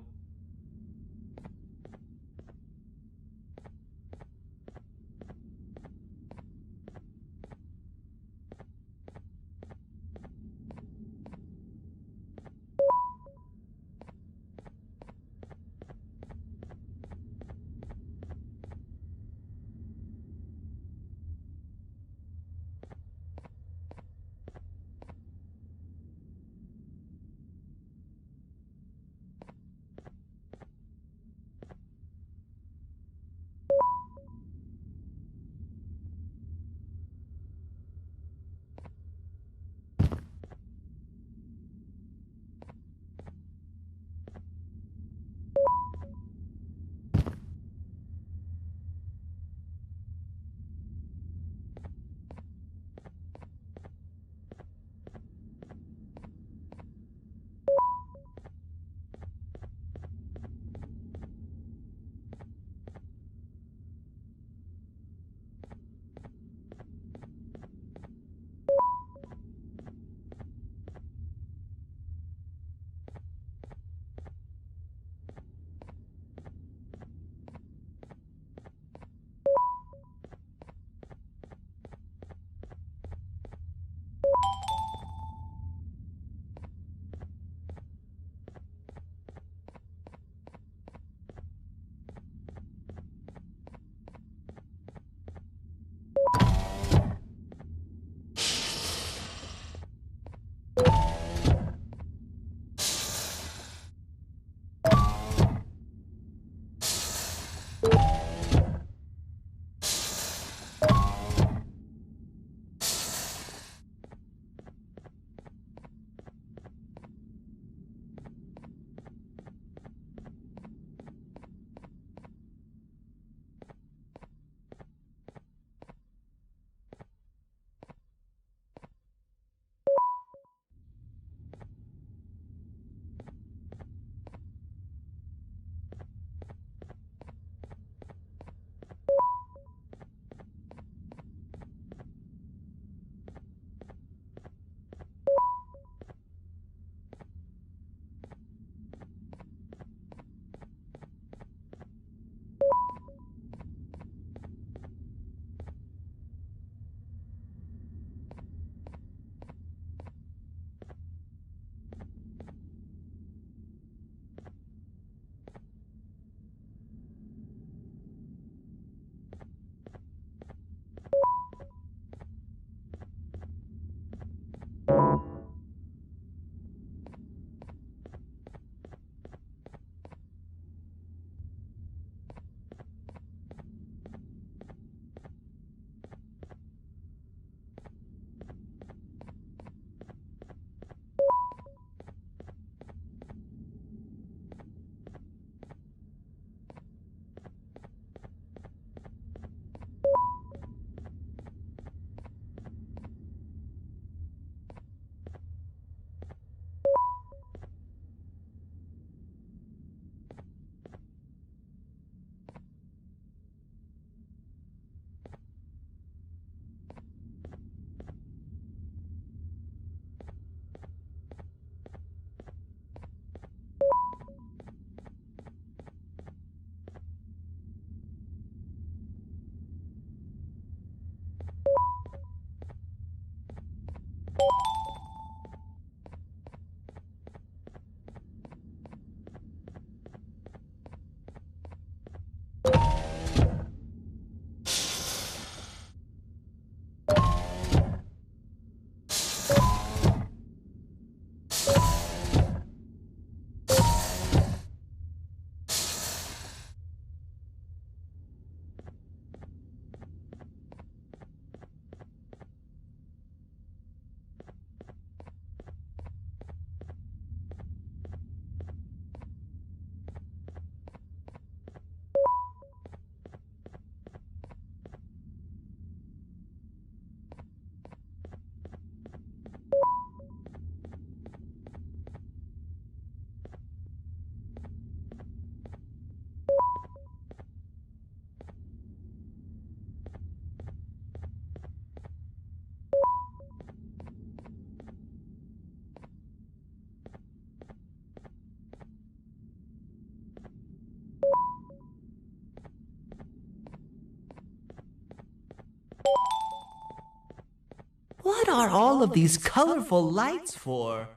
What are all of these colorful lights for?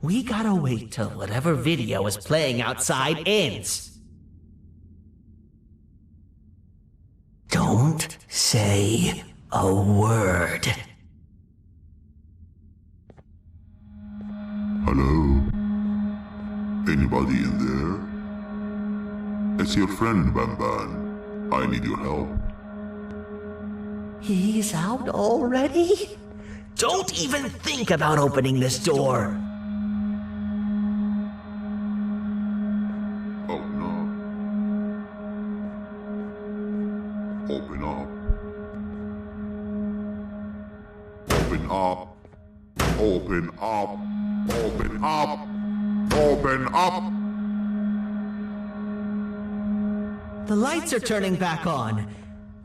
We gotta wait till whatever video is playing outside ends. Don't say a word. Hello? Anybody in there? It's your friend, Bambam. I need your help. He's out already? Don't even think about opening this door. Oh no. Open up. Open up. Open up. Open up. Open up. The lights are turning back on.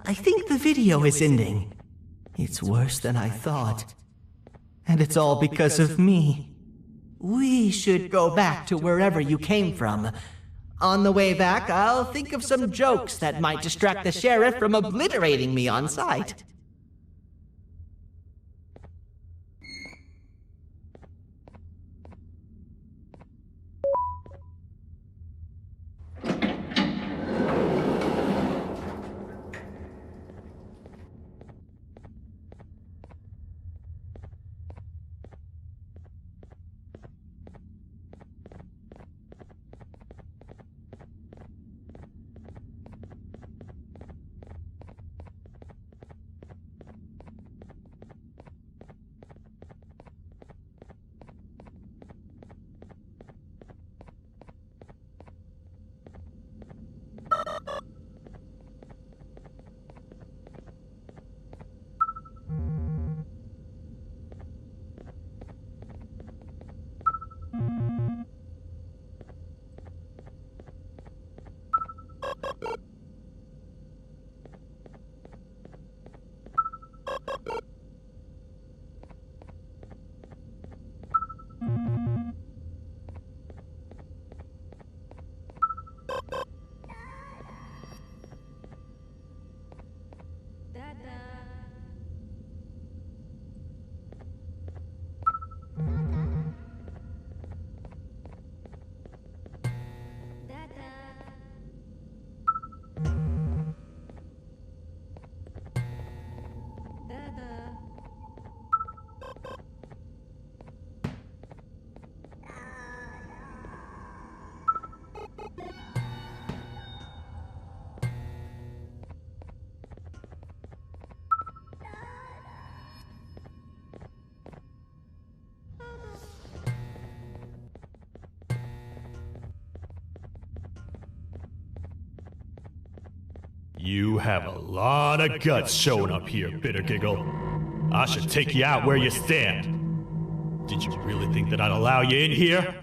I think the video is ending. It's worse than I thought. And it's all because of me. We should go back to wherever you came from. On the way back, I'll think of some jokes that might distract the sheriff from obliterating me on sight. You have a lot of guts showing up here, Bitter Giggle. I should take you out where you stand. Did you really think that I'd allow you in here?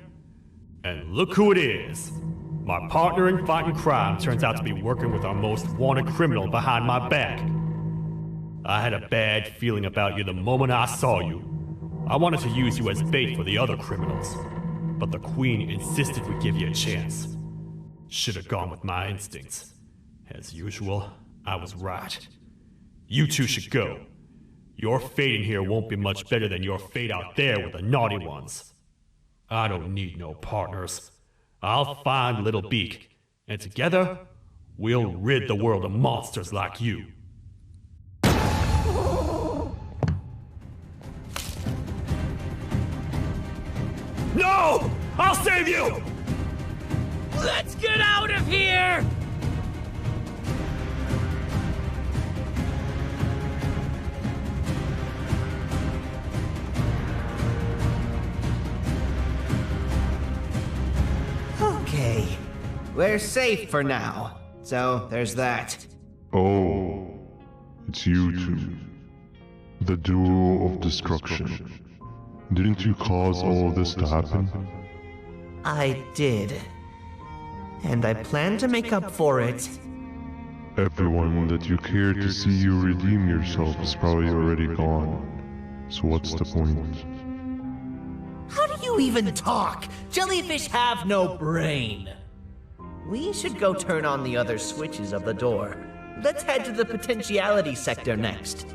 And look who it is. My partner in fighting crime turns out to be working with our most wanted criminal behind my back. I had a bad feeling about you the moment I saw you. I wanted to use you as bait for the other criminals, but the Queen insisted we give you a chance. Should have gone with my instincts. As usual, I was right. You two should go. Your fate in here won't be much better than your fate out there with the naughty ones. I don't need no partners. I'll find Little Beak, and together, we'll rid the world of monsters like you. No! I'll save you! Let's get out of here! Okay, we're safe for now, so there's that. Oh, it's you two. The duo of destruction. Didn't you cause all of this to happen? I did. And I plan to make up for it. Everyone that you care to see you redeem yourself is probably already gone. So what's the point? How do you even talk? Jellyfish have no brain. We should go turn on the other switches of the door. Let's head to the potentiality sector next.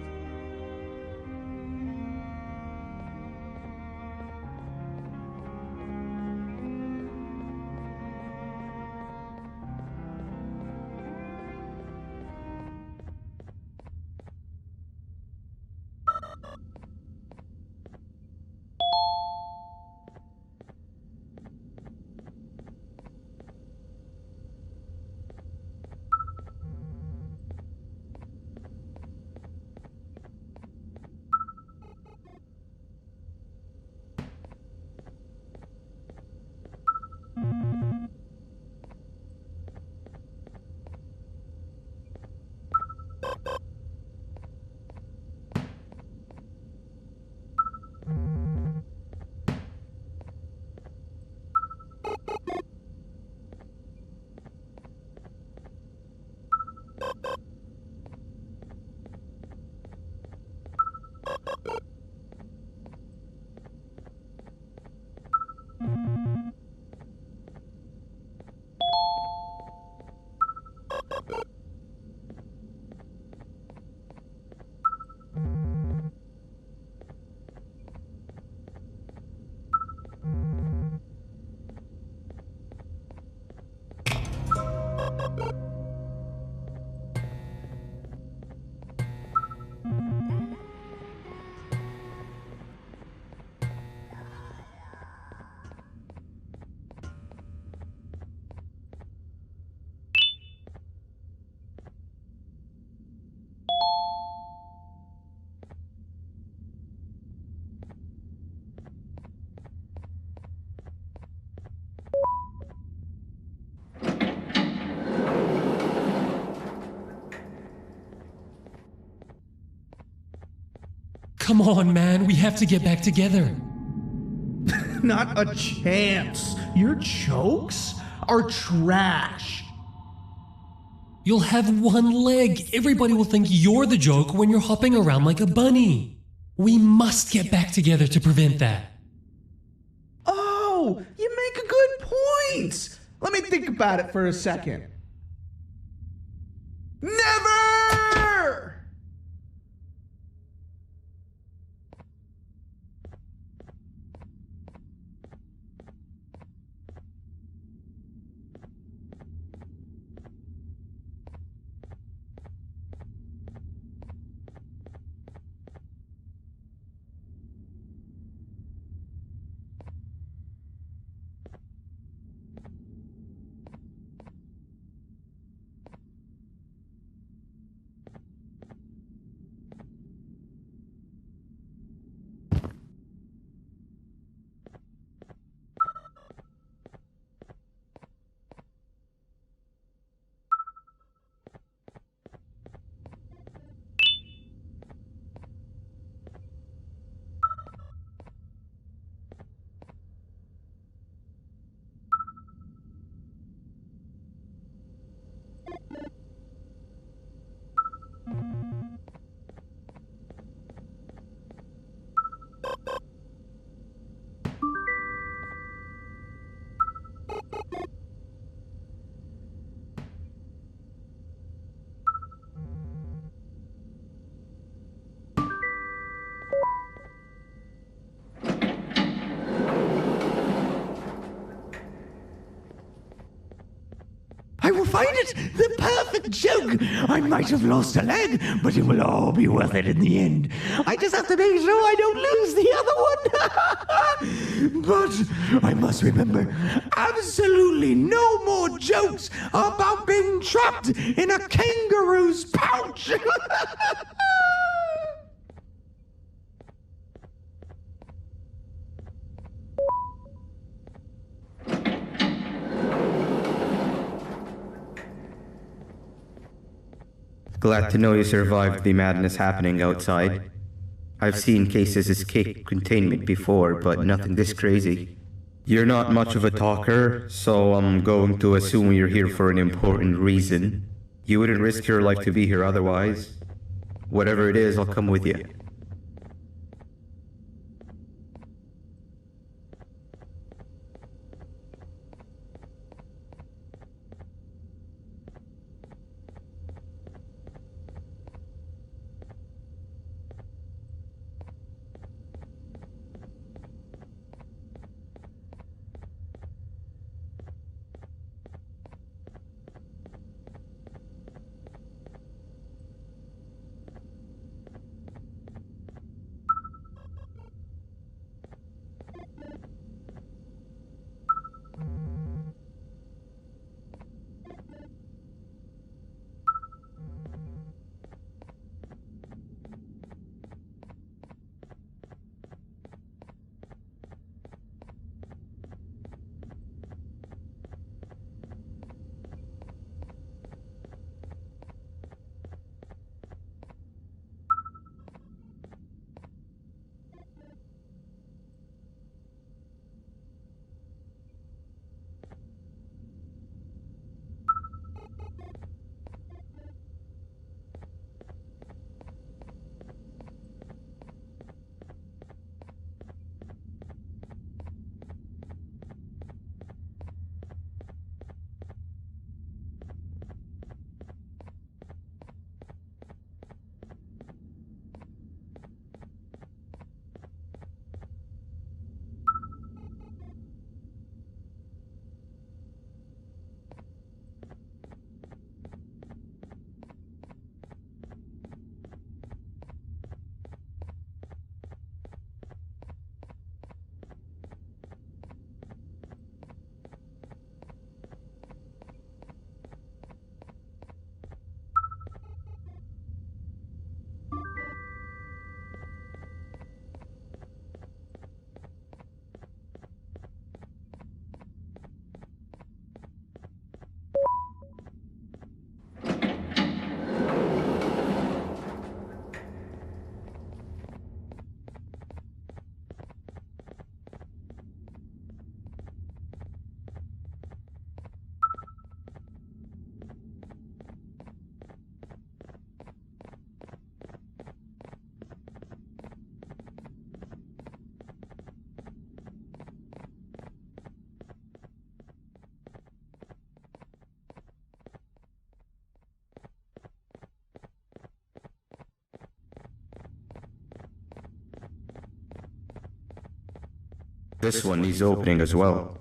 Come on, man, we have to get back together. Not a chance. Your jokes are trash. You'll have one leg. Everybody will think you're the joke when you're hopping around like a bunny. We must get back together to prevent that. Oh, you make a good point. Let me think about it for a second. Never! I will find it! The perfect joke! I might have lost a leg, but it will all be worth it in the end. I just have to make sure I don't lose the other one! But I must remember, absolutely no more jokes about being trapped in a kangaroo's pouch! Glad to know you survived the madness happening outside. I've seen cases escape containment before, but nothing this crazy. You're not much of a talker, so I'm going to assume you're here for an important reason. You wouldn't risk your life to be here otherwise. Whatever it is, I'll come with you. This one needs opening as well.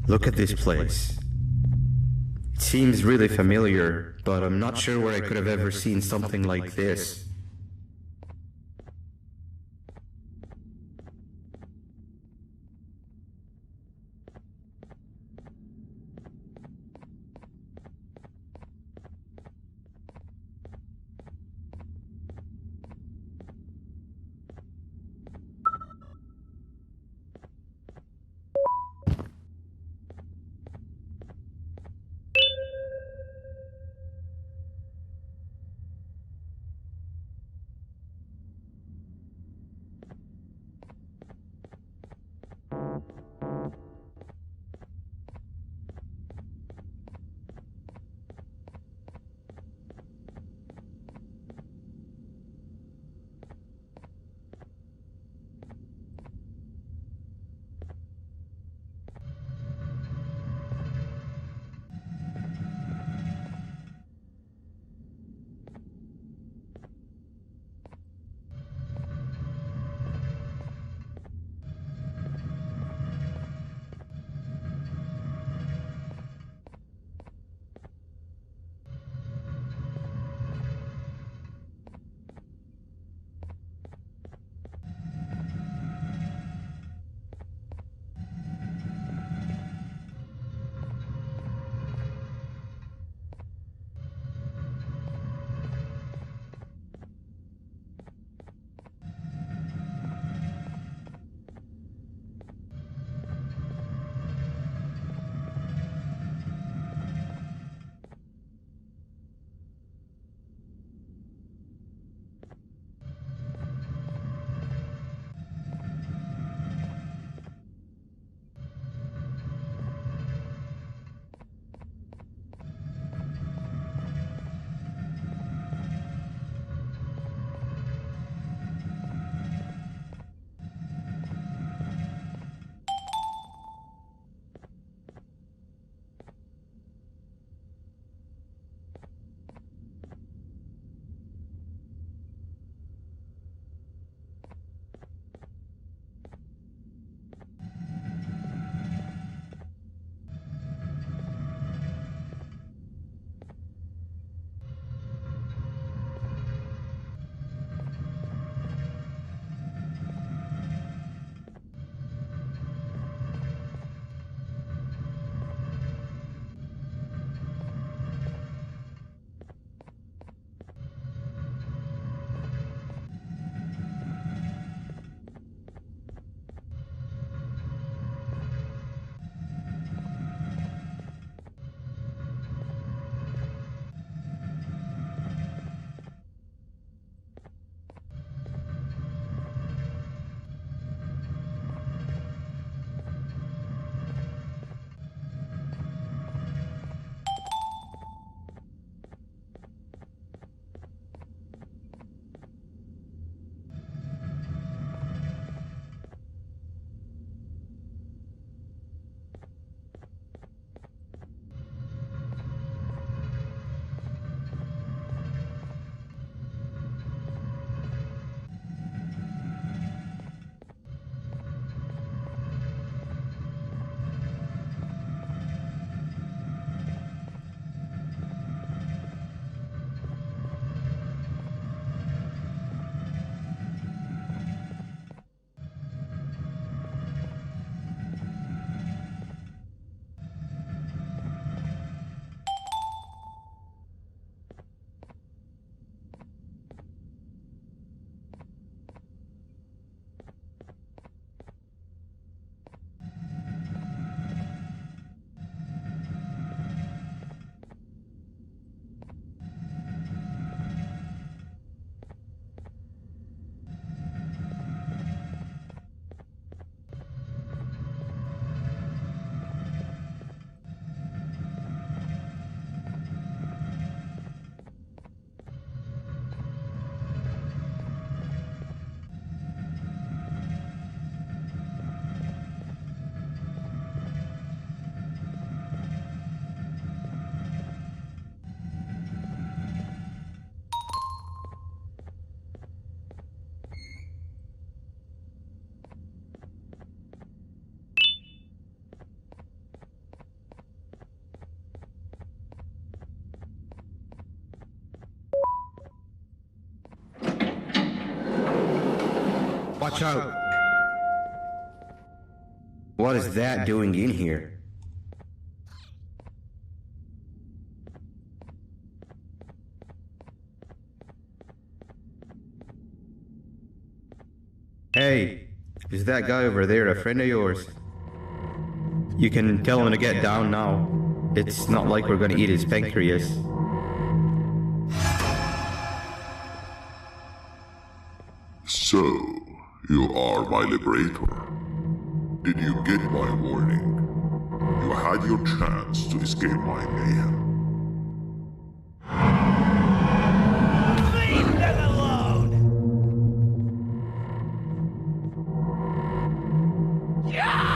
Look at this place. It seems really familiar, but I'm not sure where I could have ever seen something like this. Watch out! What is that doing in here? Hey, is that guy over there a friend of yours? You can tell him to get down now. It's not like we're gonna eat his pancreas. So, you are my liberator. Did you get my warning? You had your chance to escape my mayhem. Leave them alone! Yeah!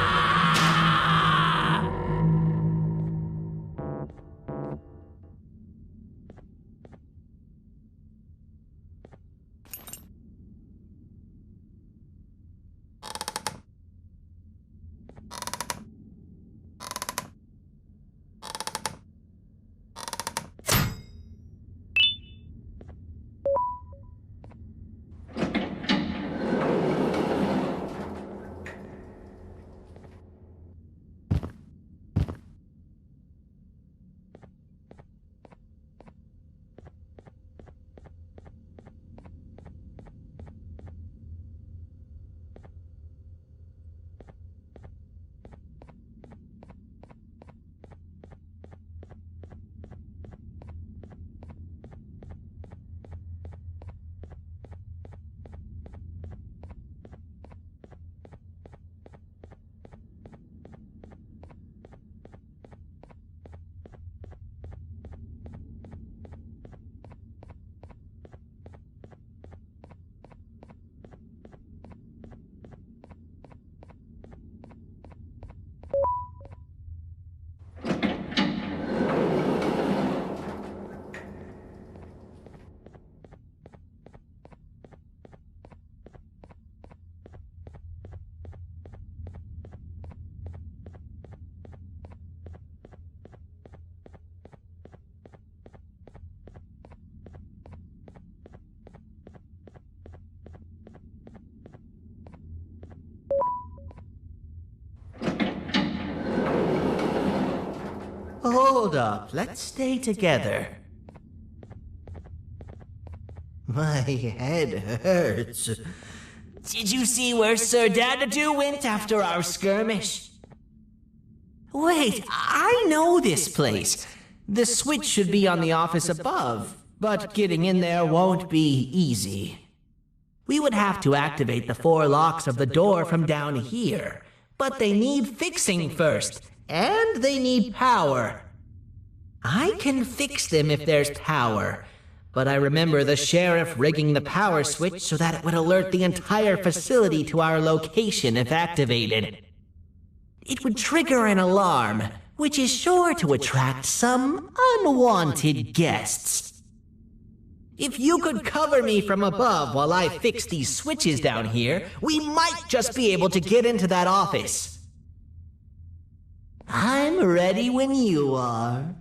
Hold up, let's stay together. My head hurts. Did you see where Sir Dadadoo went after our skirmish? Wait, I know this place. The switch should be on the office above, but getting in there won't be easy. We would have to activate the 4 locks of the door from down here, but they need fixing first. And they need power. I can fix them if there's power, but I remember the sheriff rigging the power switch so that it would alert the entire facility to our location if activated. It would trigger an alarm, which is sure to attract some unwanted guests. If you could cover me from above while I fix these switches down here, we might just be able to get into that office. I'm ready when you are.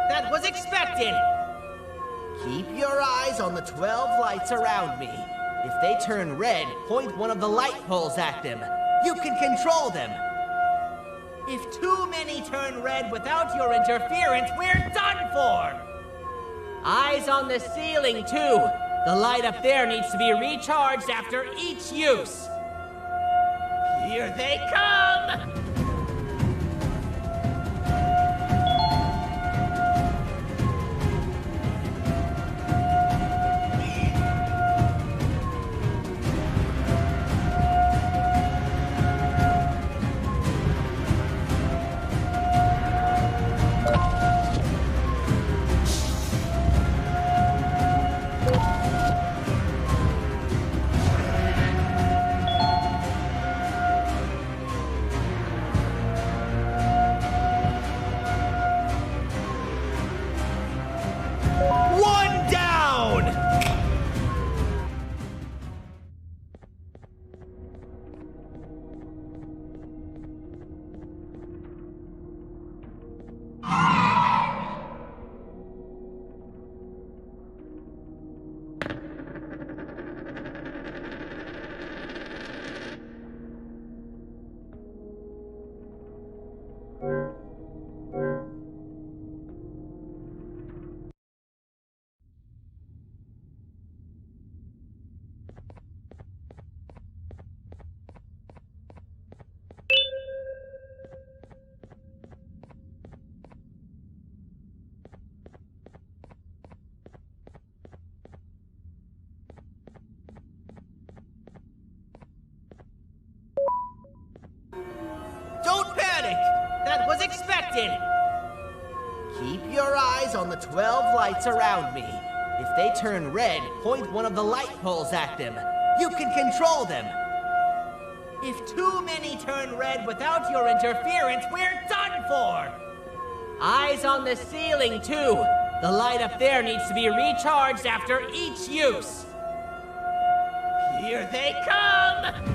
That was expected! Keep your eyes on the 12 lights around me. If they turn red, point one of the light poles at them. You can control them. If too many turn red without your interference, we're done for! Eyes on the ceiling, too. The light up there needs to be recharged after each use. Here they come! was expected! Keep your eyes on the 12 lights around me. If they turn red, point one of the light poles at them. You can control them. If too many turn red without your interference, we're done for! Eyes on the ceiling, too. The light up there needs to be recharged after each use. Here they come!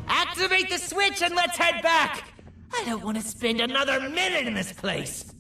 Activate the switch and let's head back! I don't want to spend another minute in this place!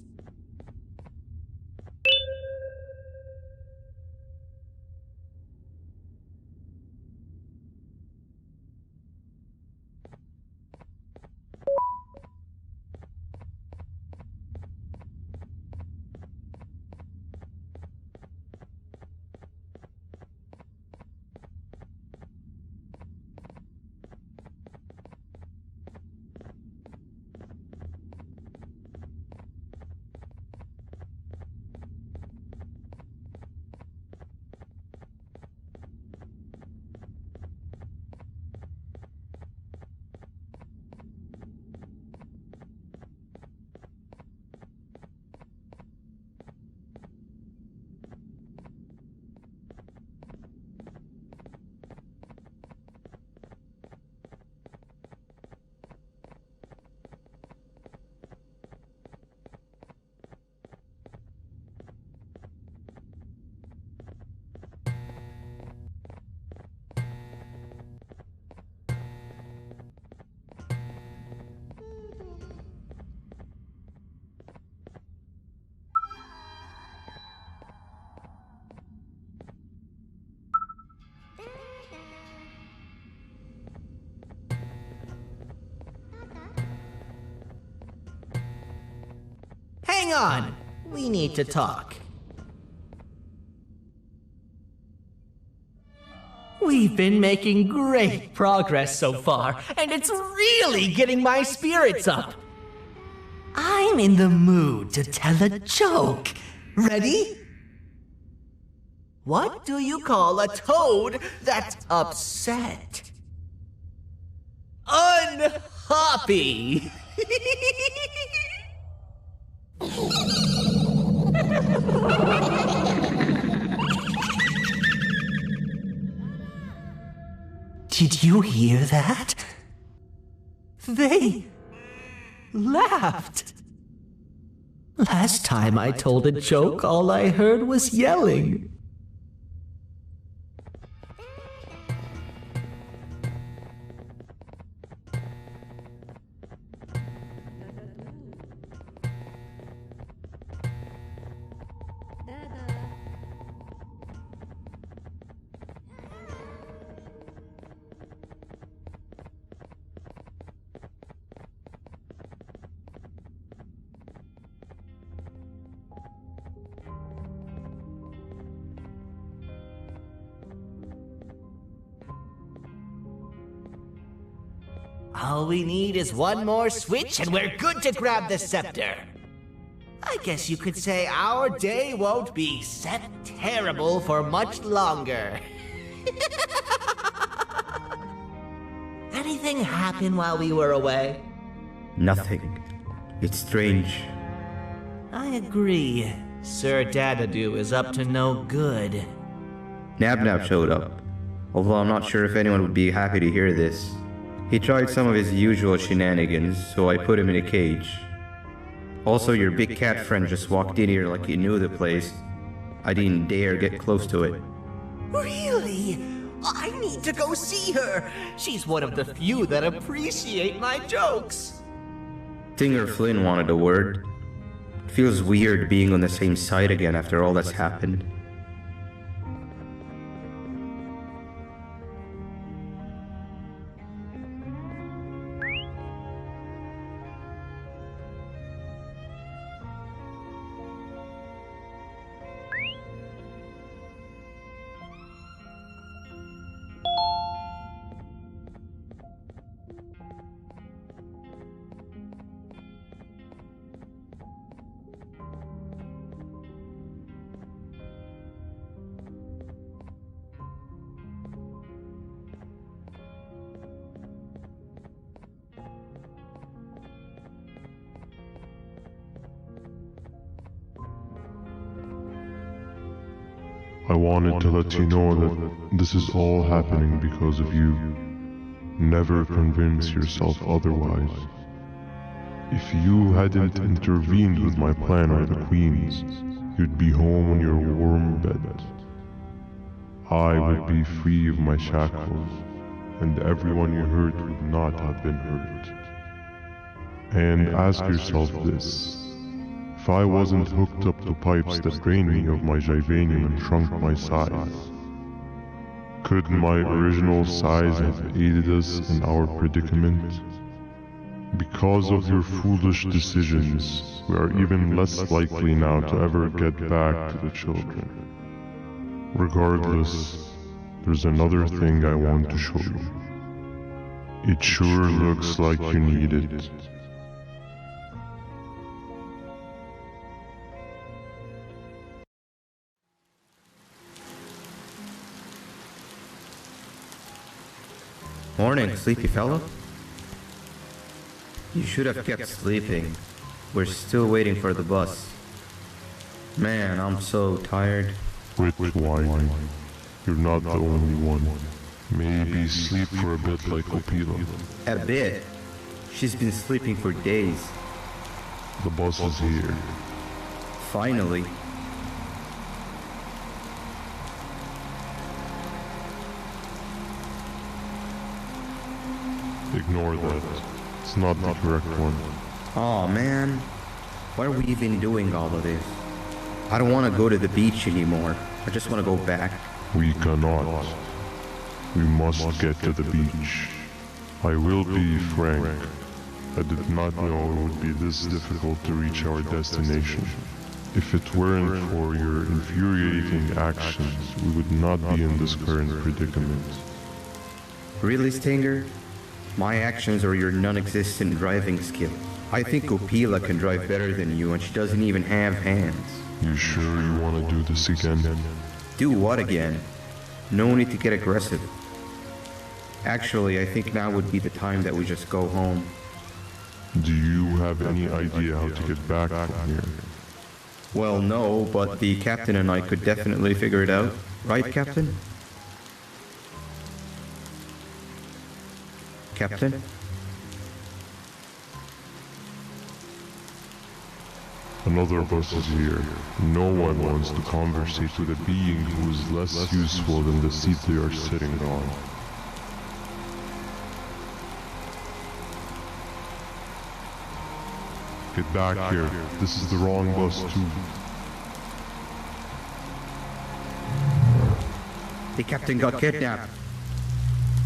Hang on! We need to talk. We've been making great progress so far, and it's really getting my spirits up. I'm in the mood to tell a joke. Ready? What do you call a toad that's upset? Unhappy! Did you hear that? They laughed. Last time I told a joke, all I heard was yelling. All we need is one more switch and we're good to grab the scepter. I guess you could say our day won't be terrible for much longer. Anything happen while we were away? Nothing. It's strange. I agree. Sir Dadadoo is up to no good. Nab showed up, although I'm not sure if anyone would be happy to hear this. He tried some of his usual shenanigans, so I put him in a cage. Also, your big cat friend just walked in here like he knew the place. I didn't dare get close to it. Really? I need to go see her. She's one of the few that appreciate my jokes. Stinger Flynn wanted a word. It feels weird being on the same side again after all that's happened. I wanted to let you know that this is all happening because of you. Never convince yourself otherwise. If you hadn't intervened with my plan or the Queen's, you'd be home on your warm bed. I would be free of my shackles, and everyone you hurt would not have been hurt. And ask yourself this. If I wasn't hooked up to pipes that drained me of my Jivanium and shrunk my size, could my original size have aided us in our predicament? Because of your foolish decisions, we are even less likely now to ever get back to the children. Regardless, there's another thing I want to show you. It sure looks like you need it. Morning, sleepy fellow. You should have kept sleeping. We're still waiting for the bus. Man, I'm so tired. Quit whining. You're not the only one. Maybe sleep for a bit like Opila. A bit? She's been sleeping for days. The bus is here. Finally. Ignore that. It's not the correct one. Aw, man. Why are we even doing all of this? I don't want to go to the beach anymore. I just want to go back. We cannot. We must get to the beach. I will be frank. I did not know it would be this difficult to reach our destination. If it weren't for your infuriating actions, we would not be in this current predicament. Really, Stinger? My actions are your non-existent driving skill. I think Opila can drive better than you, and she doesn't even have hands. You sure you want to do this again? Do what again? No need to get aggressive. Actually, I think now would be the time that we just go home. Do you have any idea how to get back from here? Well, no, but the captain and I could definitely figure it out. Right, Captain? Captain? Another of us is here. No one wants to conversate with a being who is less useful than the seat they are sitting on. Get back here. This is the wrong bus too. The captain got kidnapped.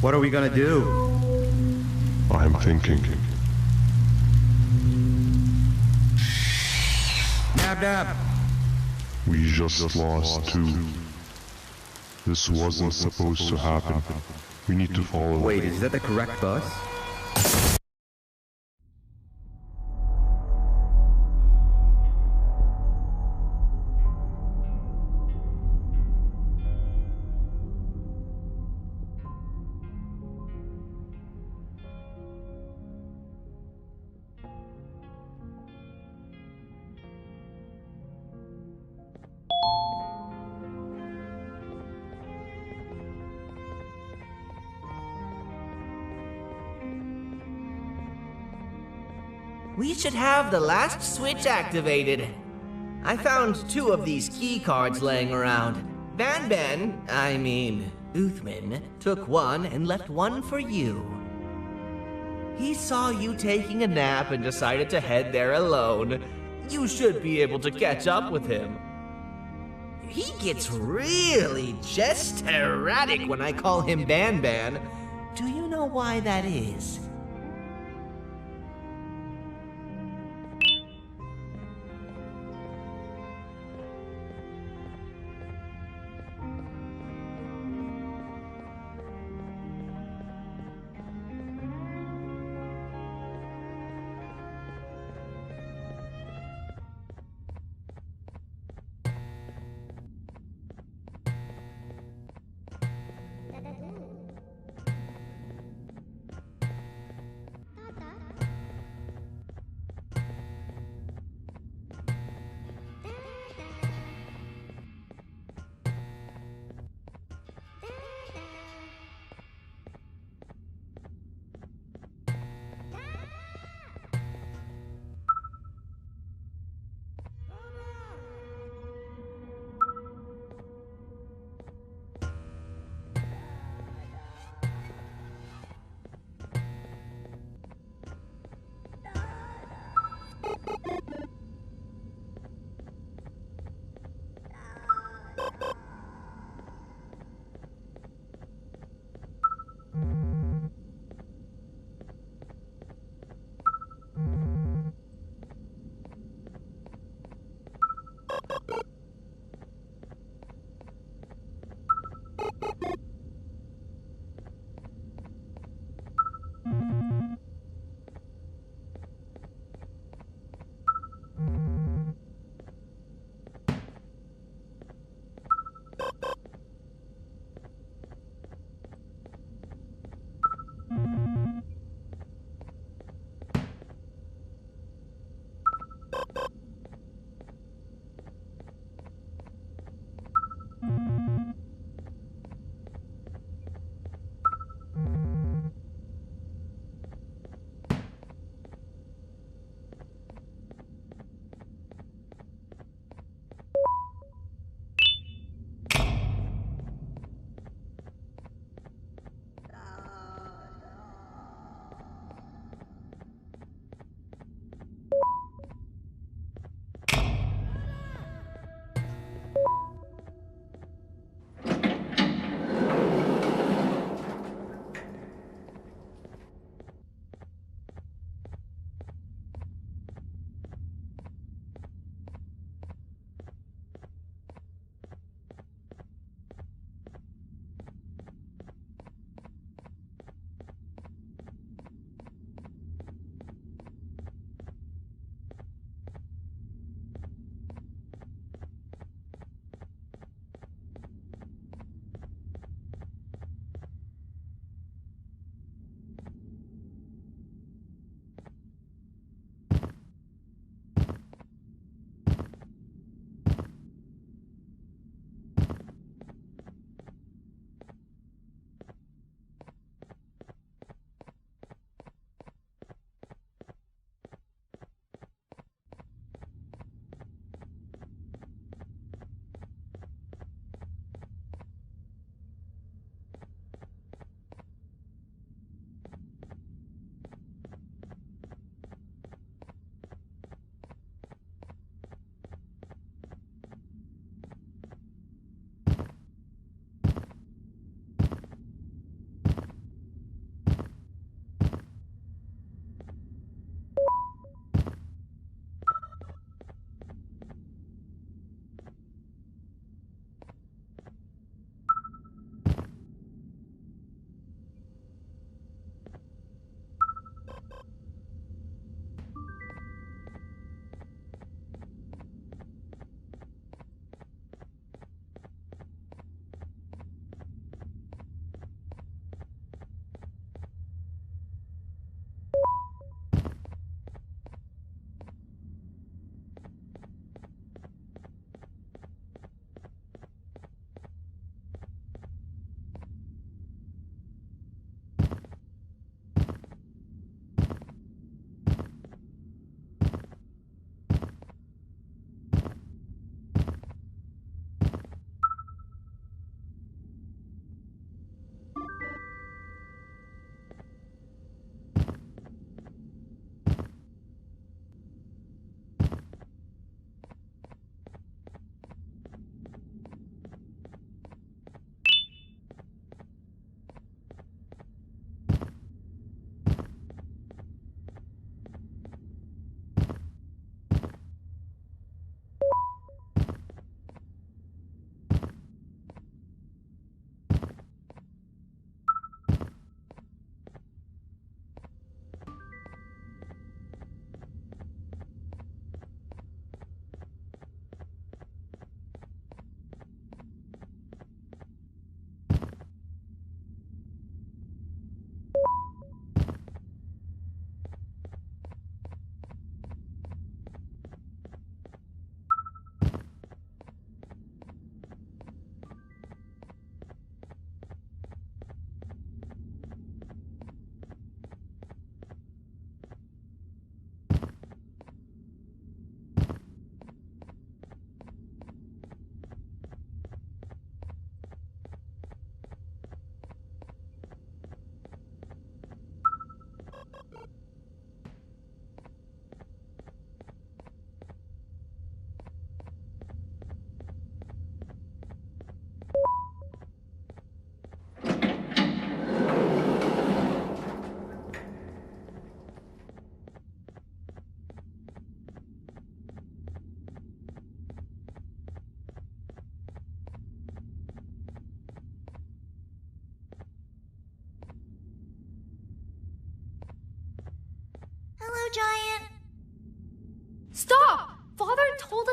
What are we gonna do? I'm thinking. Dab dab. We just lost two. This wasn't supposed to happen. We need to follow. Wait, is that the correct bus? We should have the last switch activated. I found 2 of these key cards laying around. Uthman, took one and left one for you. He saw you taking a nap and decided to head there alone. You should be able to catch up with him. He gets really just erratic when I call him Ban. Do you know why that is?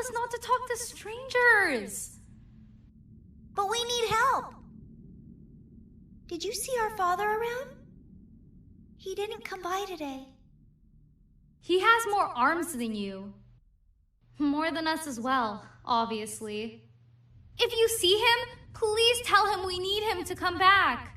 us not to talk to strangers. But we need help. Did you see our father around? He didn't come by today. He has more arms than you. More than us as well, obviously. If you see him, please tell him we need him to come back.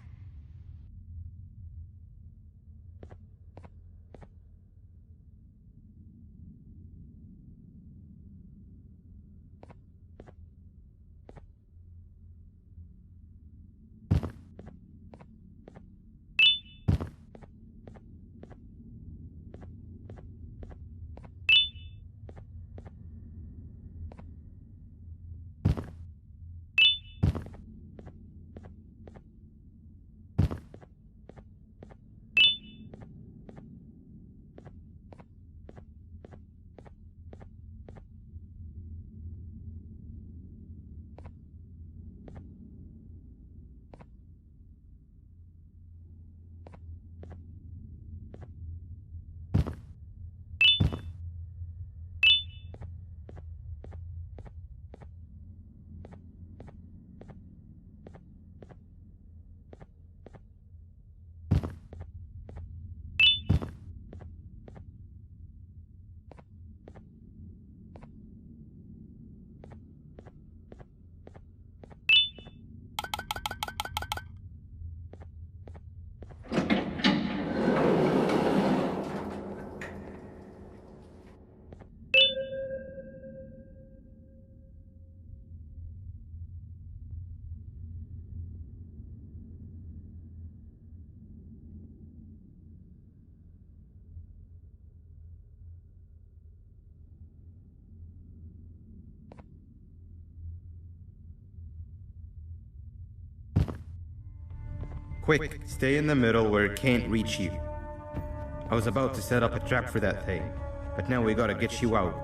Quick, stay in the middle where it can't reach you. I was about to set up a trap for that thing, but now we gotta get you out.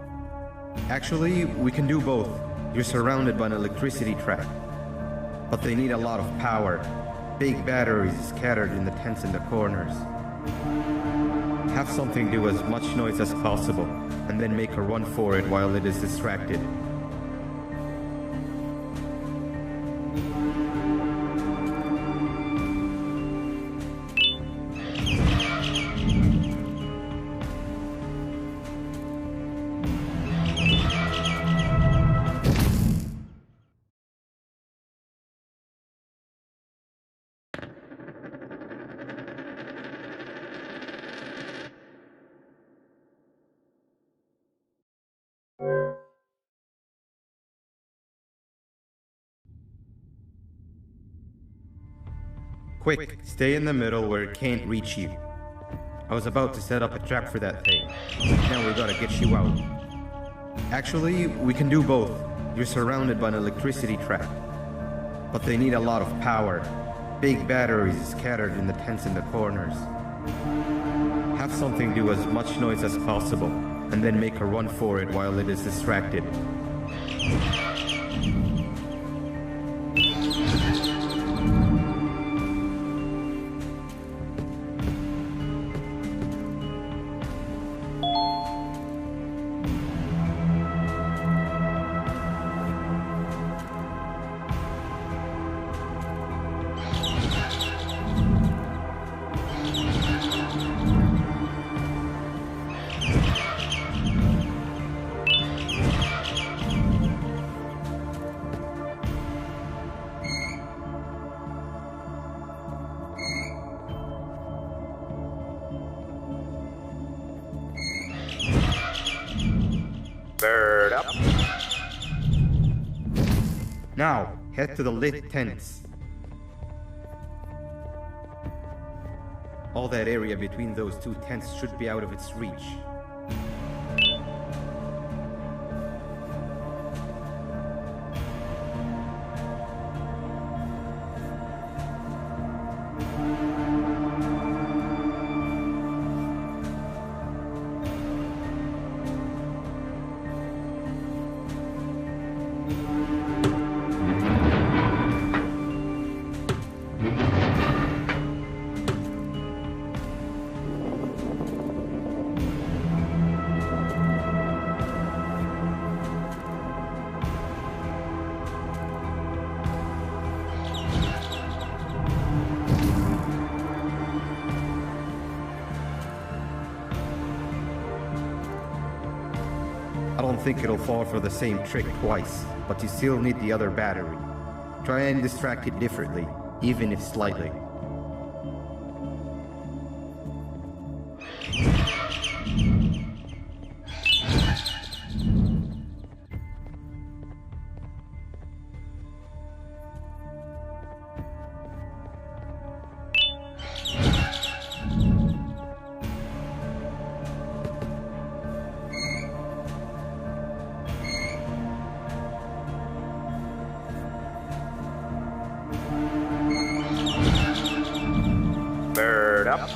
Actually, we can do both. You're surrounded by an electricity trap, but they need a lot of power. Big batteries scattered in the tents in the corners. Have something do as much noise as possible, and then make a run for it while it is distracted. Quick, stay in the middle where it can't reach you. I was about to set up a trap for that thing, but now we gotta get you out. Actually, we can do both. You're surrounded by an electricity trap, but they need a lot of power. Big batteries scattered in the tents in the corners. Have something do as much noise as possible, and then make a run for it while it is distracted. Bird up. Now, head to the lit tents. All that area between those two tents should be out of its reach. don't think it'll fall for the same trick twice, but you still need the other battery. Try and distract it differently, even if slightly. Bird up.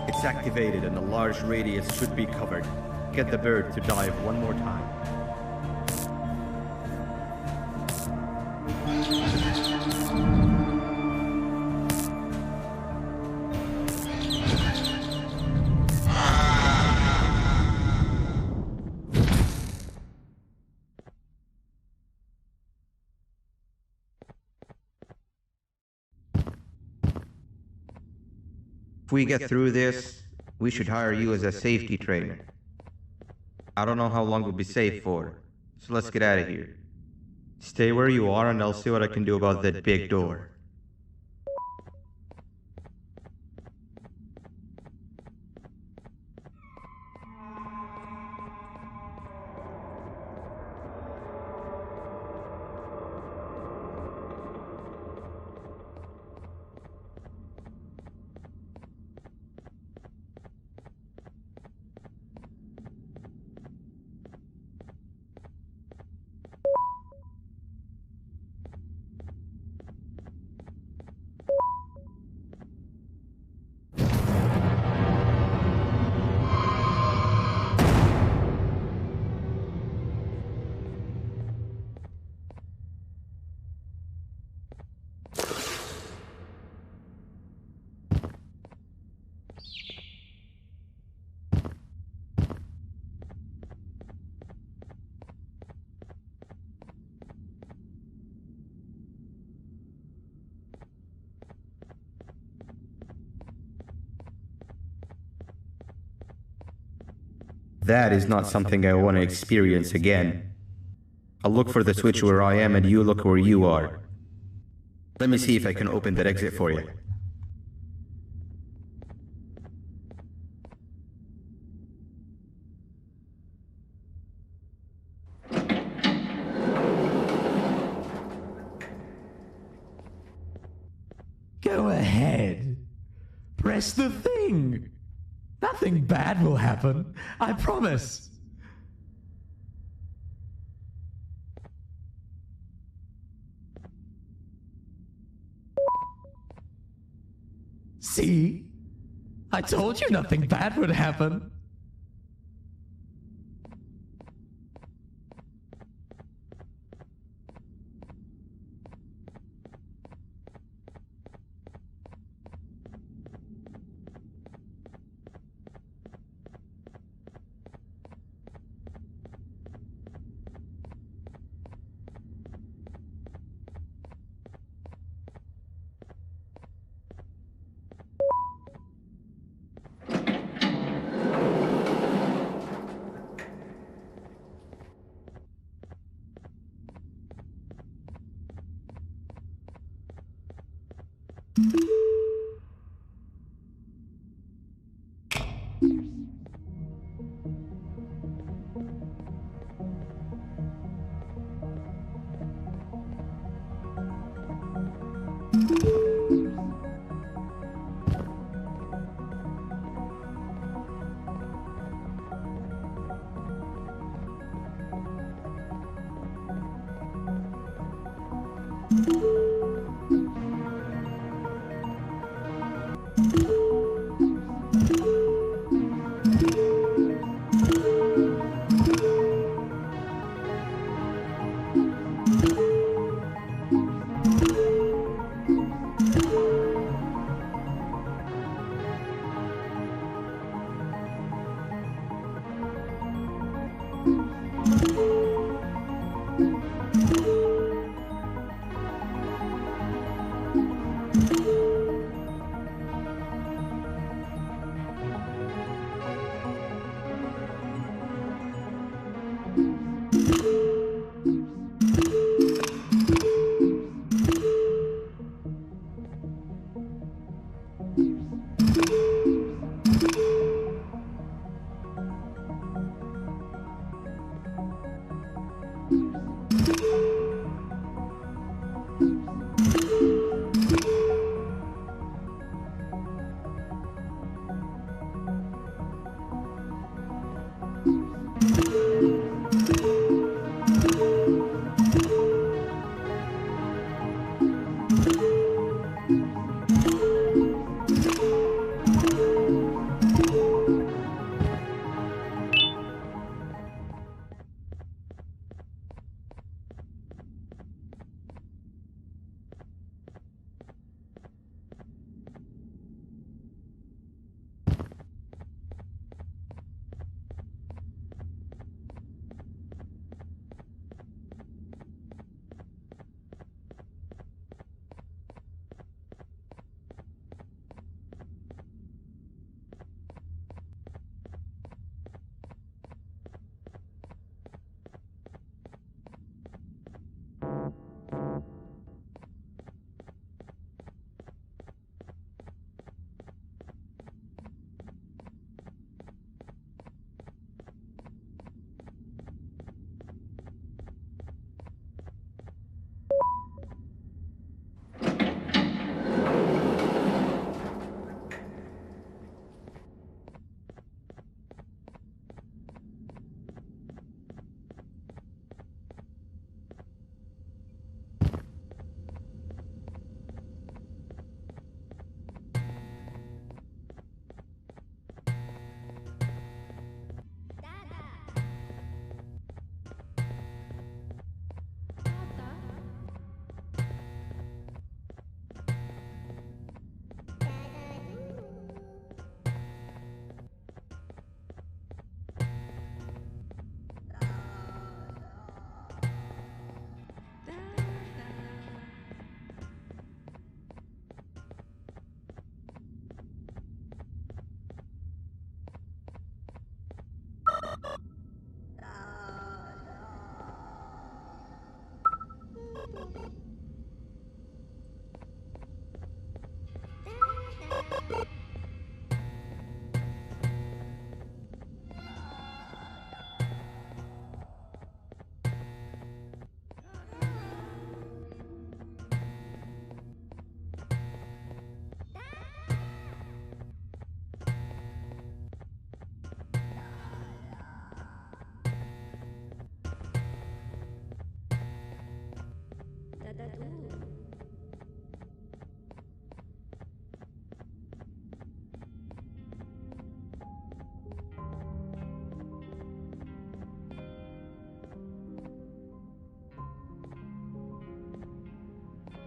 It's activated and a large radius should be covered. Get the bird to dive one more time. If we get through this, we should hire you as a safety trainer. I don't know how long we'll be safe for, so let's get out of here. Stay where you are and I'll see what I can do about that big door. That is not something I want to experience again. I'll look for the switch where I am and you look where you are. Let me see if I can open that exit for you. Go ahead. Press the thing. Nothing bad will happen. I promise. See? I told you nothing bad would happen.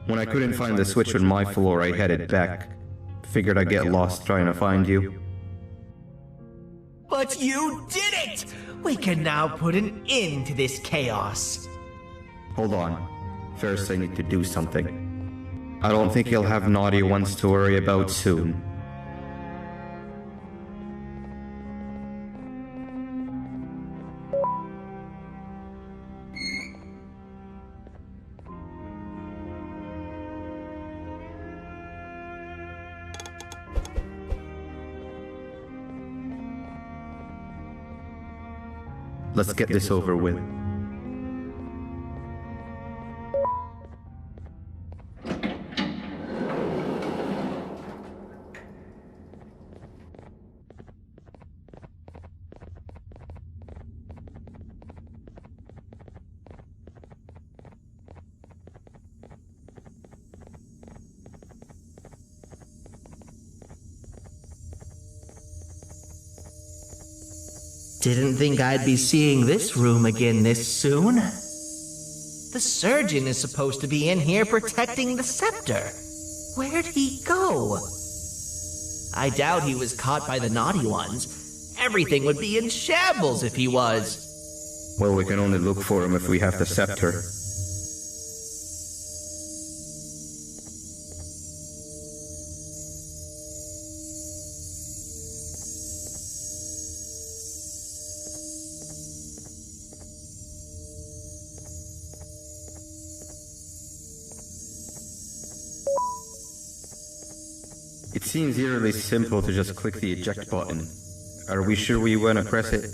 When I couldn't find the switch on my floor, I headed back. Figured I'd get lost trying to find you. But you did it! We can now put an end to this chaos. Hold on. First, I need to do something. I don't think you'll have naughty ones to worry about soon. Let's get this over with. Didn't think I'd be seeing this room again this soon. The surgeon is supposed to be in here protecting the scepter. Where'd he go? I doubt he was caught by the naughty ones. Everything would be in shambles if he was. Well, we can only look for him if we have the scepter. It seems eerily simple to just click the eject button. Are we sure we want to press it?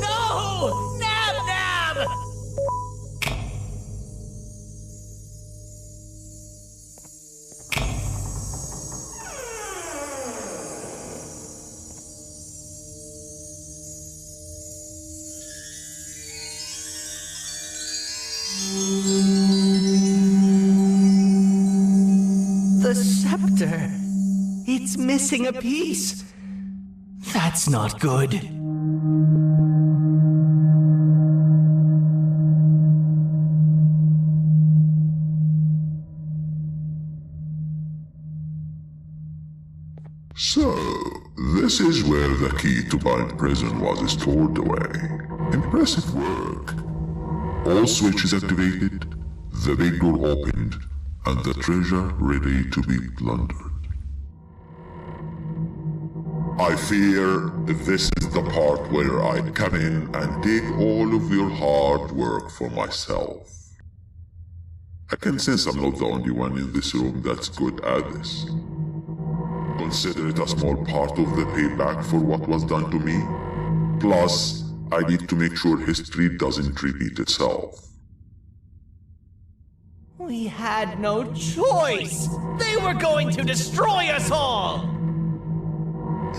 No! Nab Nab! the scepter. It's missing a piece. That's not good. So, this is where the key to Bind Prison was stored away. Impressive work. All switches activated, the big door opened, and the treasure ready to be plundered. I fear this is the part where I come in and take all of your hard work for myself. I can sense I'm not the only one in this room that's good at this. Consider it a small part of the payback for what was done to me. Plus, I need to make sure history doesn't repeat itself. We had no choice! They were going to destroy us all!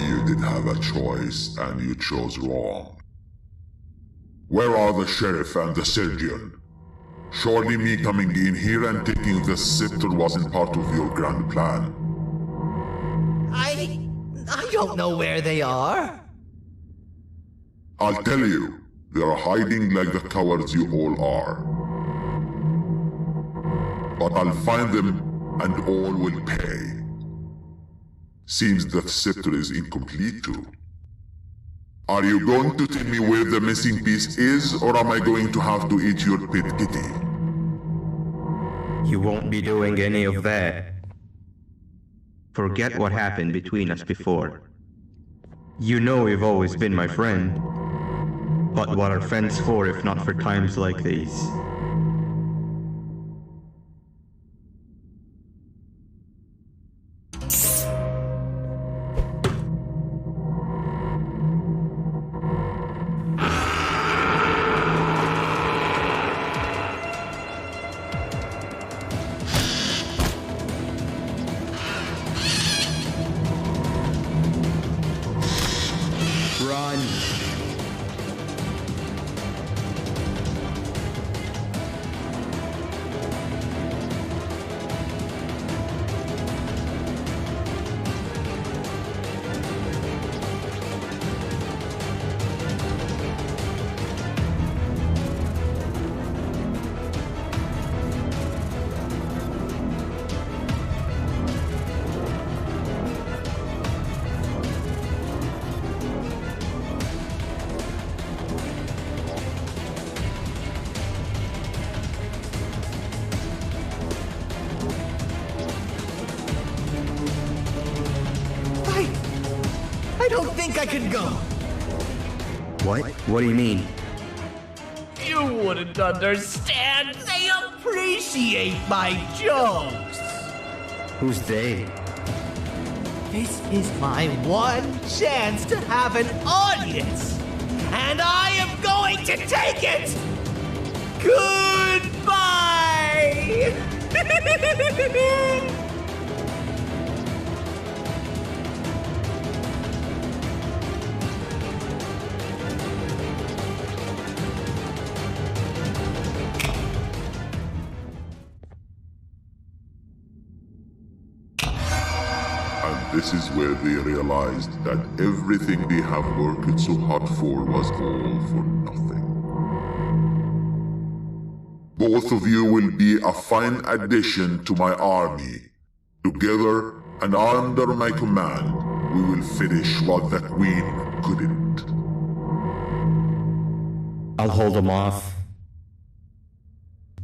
You did have a choice, and you chose wrong. Where are the sheriff and the surgeon? Surely me coming in here and taking the scepter wasn't part of your grand plan. I don't know where they are. I'll tell you, they are hiding like the cowards you all are. But I'll find them, and all will pay. Seems the scepter is incomplete too. Are you going to tell me where the missing piece is, or am I going to have to eat your pet kitty? You won't be doing any of that. Forget what happened between us before. You know you've always been my friend. But what are friends for if not for times like these? Run! I don't think I can go. What? What do you mean? You wouldn't understand. They appreciate my jokes. Who's they? This is my one chance to have an audience. And I am going to take it. Goodbye. This is where they realized that everything they have worked so hard for was all for nothing. Both of you will be a fine addition to my army. Together and under my command, we will finish what the Queen couldn't. I'll hold them off.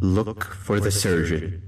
Look for the surgeon.